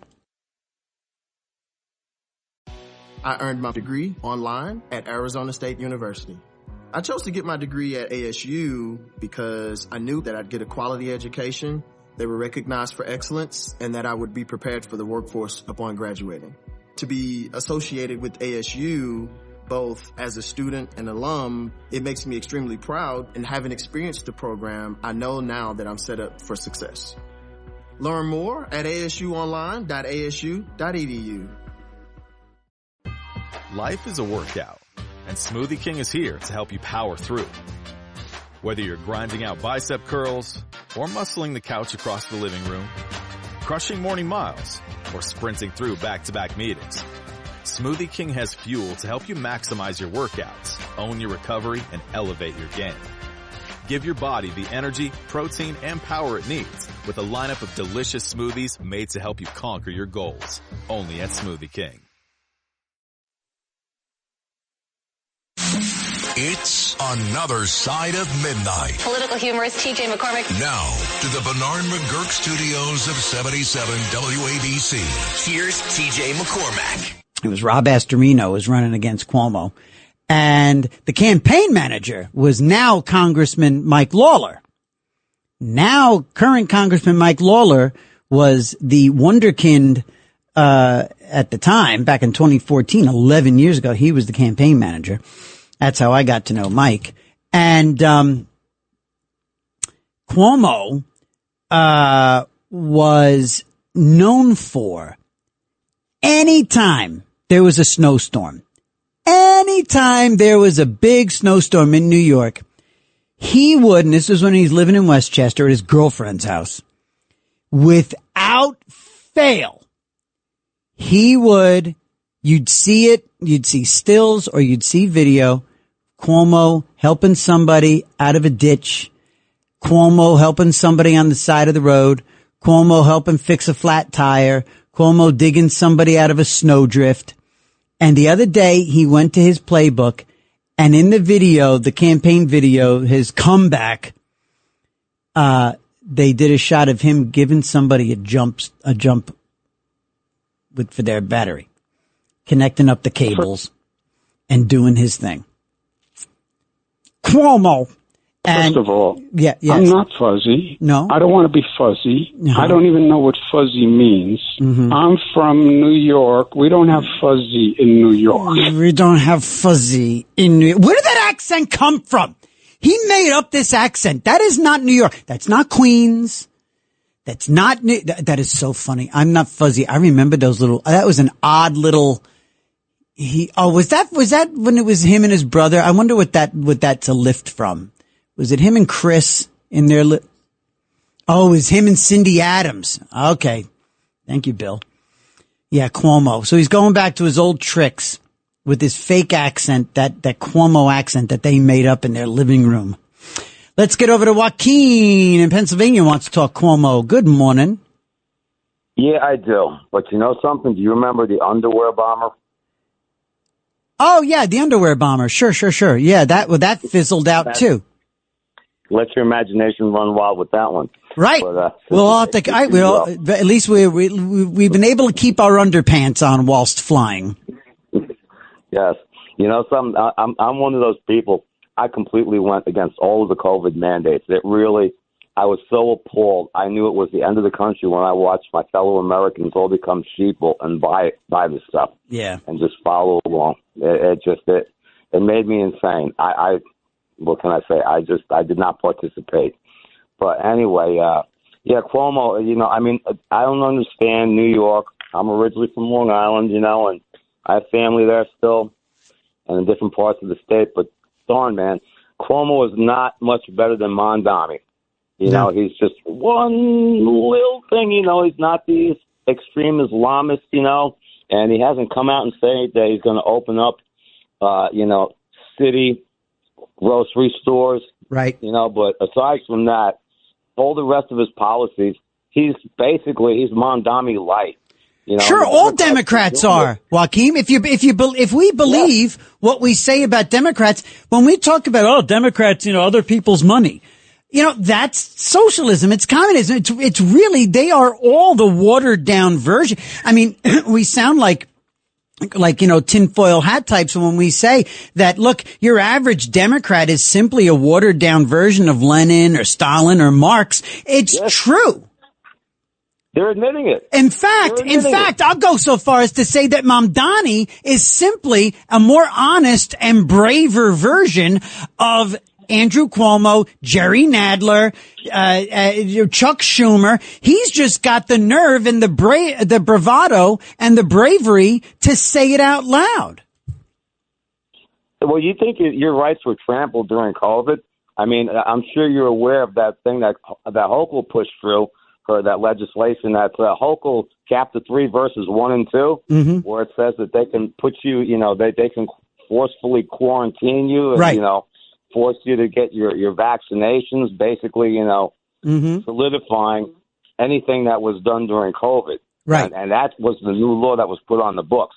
I earned my degree online at Arizona State University. I chose to get my degree at ASU because I knew that I'd get a quality education, they were recognized for excellence, and that I would be prepared for the workforce upon graduating. To be associated with ASU, both as a student and alum, it makes me extremely proud, and having experienced the program, I know now that I'm set up for success. Learn more at asuonline.asu.edu. Life is a workout, and Smoothie King is here to help you power through. Whether you're grinding out bicep curls or muscling the couch across the living room, crushing morning miles, or sprinting through back-to-back meetings, Smoothie King has fuel to help you maximize your workouts, own your recovery, and elevate your game. Give your body the energy, protein, and power it needs with a lineup of delicious smoothies made to help you conquer your goals. Only at Smoothie King. It's Another Side of Midnight. Political humorist TJ McCormick. Now, to the Bernard McGurk studios of 77 WABC. Here's TJ McCormick. It was Rob Astorino was running against Cuomo. And the campaign manager was now Congressman Mike Lawler. Now, current Congressman Mike Lawler was the wunderkind at the time, back in 2014, 11 years ago. He was the campaign manager. That's how I got to know Mike. And Cuomo was known for any time there was a snowstorm. Anytime there was a big snowstorm in New York, he would, and this was when he's living in Westchester at his girlfriend's house, without fail, you'd see it, you'd see stills or you'd see video, Cuomo helping somebody out of a ditch, Cuomo helping somebody on the side of the road, Cuomo helping fix a flat tire, Cuomo digging somebody out of a snowdrift. And the other day he went to his playbook, and in the video, the campaign video, his comeback, they did a shot of him giving somebody a jump for their battery, connecting up the cables and doing his thing. Cuomo. First of all, yes. I'm not fuzzy. No. I don't want to be fuzzy. Uh-huh. I don't even know what fuzzy means. Mm-hmm. I'm from New York. We don't have fuzzy in New York. We don't have fuzzy in New York. Where did that accent come from? He made up this accent. That is not New York. That's not Queens. That's not that is so funny. I'm not fuzzy. I remember those that was an odd little, was that when it was him and his brother? I wonder what that's a lift from. Was it him and Chris in their it was him and Cindy Adams. Okay. Thank you, Bill. Yeah, Cuomo. So he's going back to his old tricks with his fake accent, that Cuomo accent that they made up in their living room. Let's get over to Joaquin in Pennsylvania wants to talk Cuomo. Good morning. Yeah, I do. But you know something? Do you remember the underwear bomber? Oh, yeah, the underwear bomber. Sure. Yeah, that fizzled out too. Let your imagination run wild with that one. Right. But, at least we've been able to keep our underpants on whilst flying. Yes. You know something? I'm one of those people. I completely went against all of the COVID mandates. I was so appalled. I knew it was the end of the country when I watched my fellow Americans all become sheeple and buy this stuff. Yeah. And just follow along. It made me insane. What can I say? I did not participate. But anyway, Cuomo, I don't understand New York. I'm originally from Long Island, and I have family there still and in different parts of the state. But darn, man, Cuomo is not much better than Mamdani. He's just one little thing, he's not the extreme Islamist, and he hasn't come out and said that he's going to open up, city grocery stores. Right. But aside from that, all the rest of his policies, he's Mamdani light. Sure, all Democrats are, Joaquin. If we believe what we say about Democrats, when we talk about, Democrats, other people's money, that's socialism. It's communism. It's really, they are all the watered down version. I mean, we sound like tinfoil hat types when we say that, look, your average Democrat is simply a watered down version of Lenin or Stalin or Marx. It's true. They're admitting it. In fact, I'll go so far as to say that Mamdani is simply a more honest and braver version of Andrew Cuomo, Jerry Nadler, Chuck Schumer. He's just got the nerve and the bravado and the bravery to say it out loud. Well, you think your rights were trampled during COVID? I mean, I'm sure you're aware of that thing that Hochul pushed through for that legislation. That's Hochul Chapter 3, verses 1 and 2, where it says that they can put you, they can forcefully quarantine you, and, right. Force you to get your vaccinations, basically, solidifying anything that was done during COVID. Right. And that was the new law that was put on the books.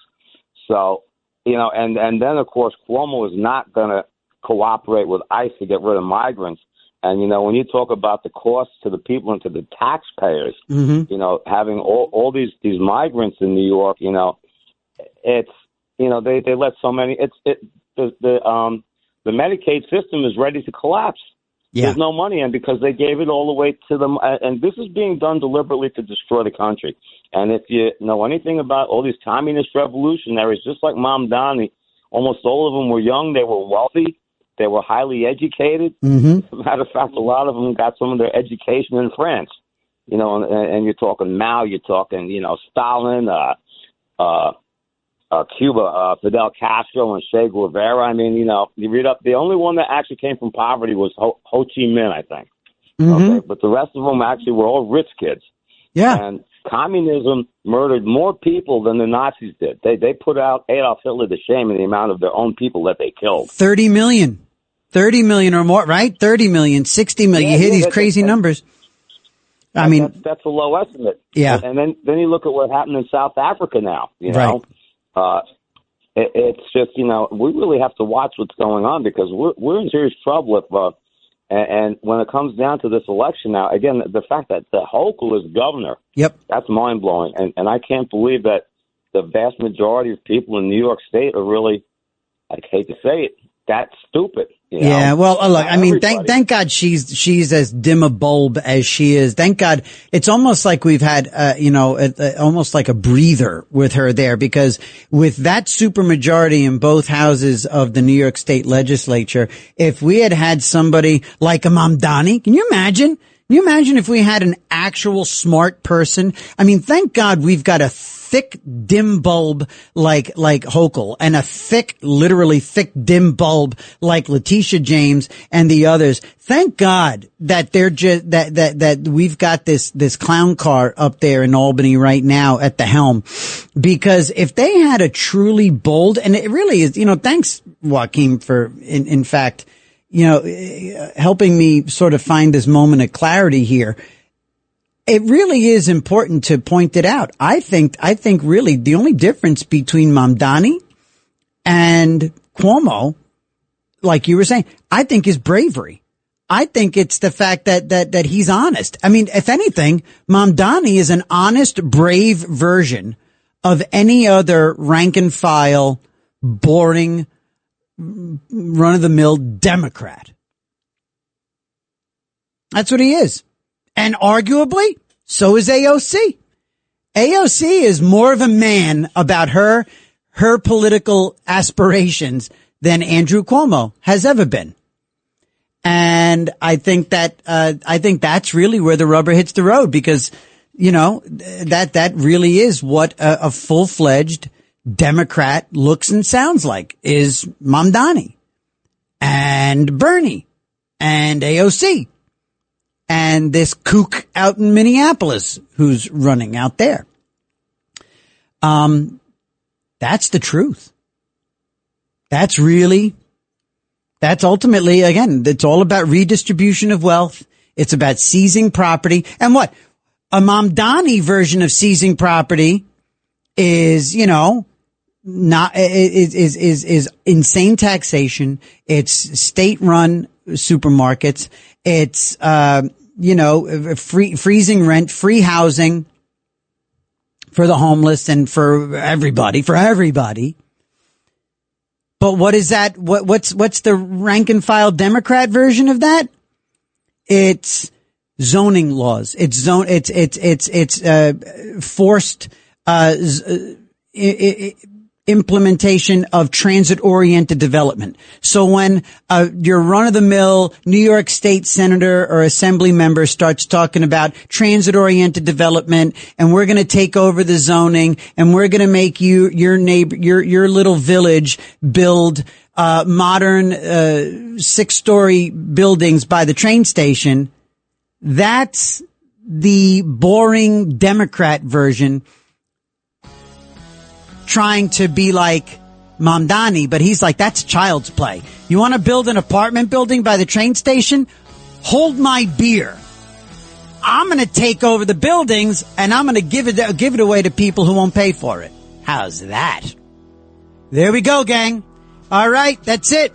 So, and then, of course, Cuomo is not going to cooperate with ICE to get rid of migrants. And, when you talk about the cost to the people and to the taxpayers, having all these migrants in New York, it's, they let so many, the Medicaid system is ready to collapse. Yeah. There's no money in because they gave it all the way to them. And this is being done deliberately to destroy the country. And if you know anything about all these communist revolutionaries, just like Mamdani, almost all of them were young. They were wealthy. They were highly educated. As a matter of fact, a lot of them got some of their education in France. And you're talking Mao, you're talking, Stalin, Cuba, Fidel Castro and Che Guevara. I mean, you read up, the only one that actually came from poverty was Ho Chi Minh, I think. Okay, but the rest of them actually were all rich kids. Yeah. And communism murdered more people than the Nazis did. They put out Adolf Hitler to shame in the amount of their own people that they killed. 30 million or more, right? 30 million, 60 million. You hear these crazy numbers. I mean, that's a low estimate. Yeah. And then you look at what happened in South Africa now, know. Right. It's just, we really have to watch what's going on because we're in serious trouble if and when it comes down to this election now, again, the fact that the Hochul is governor, that's mind-blowing. And I can't believe that the vast majority of people in New York State are really, I hate to say it, that stupid. Yeah, well, look, I mean, thank God she's as dim a bulb as she is. Thank God. It's almost like we've had, almost like a breather with her there, because with that supermajority in both houses of the New York State legislature, if we had somebody like a Mamdani, can you imagine? Can you imagine if we had an actual smart person? I mean, thank God we've got a thick dim bulb like Hochul and a literally thick dim bulb like Letitia James and the others. Thank God that they're just that we've got this clown car up there in Albany right now at the helm, because if they had a truly bold, and it really is, thanks Joaquin for in fact, helping me sort of find this moment of clarity here. It really is important to point it out. I think really the only difference between Mamdani and Cuomo, like you were saying, I think is bravery. I think it's the fact that he's honest. I mean, if anything, Mamdani is an honest, brave version of any other rank and file, boring, run-of-the-mill Democrat. That's what he is. And arguably, so is AOC. AOC is more of a man about her political aspirations than Andrew Cuomo has ever been. And I think that's really where the rubber hits the road, because, that really is what a full-fledged Democrat looks and sounds like, is Mamdani and Bernie and AOC. And this kook out in Minneapolis who's running out there. That's the truth. That's ultimately, again, it's all about redistribution of wealth. It's about seizing property. And what? A Mamdani version of seizing property is, is insane taxation. It's state-run supermarkets. It's, freezing rent, free housing for the homeless and for everybody. But what is that? What's the rank and file Democrat version of that? It's zoning laws. It's forced, implementation of transit-oriented development. So when your run-of-the-mill New York State senator or assembly member starts talking about transit-oriented development, and we're going to take over the zoning, and we're going to make your neighbor, your little village build modern 6-story buildings by the train station, that's the boring Democrat version, trying to be like Mamdani, but he's like, that's child's play. You want to build an apartment building by the train station? Hold my beer. I'm going to take over the buildings, and I'm going to give it away to people who won't pay for it. How's that? There we go, gang. All right, that's it.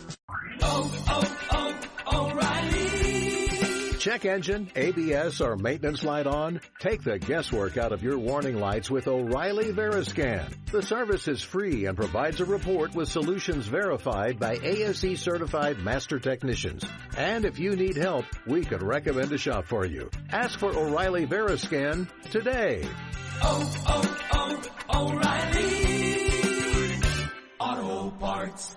Check engine, ABS, or maintenance light on? Take the guesswork out of your warning lights with O'Reilly Veriscan. The service is free and provides a report with solutions verified by ASE certified master technicians. And if you need help, we could recommend a shop for you. Ask for O'Reilly Veriscan today. O'Reilly Auto Parts.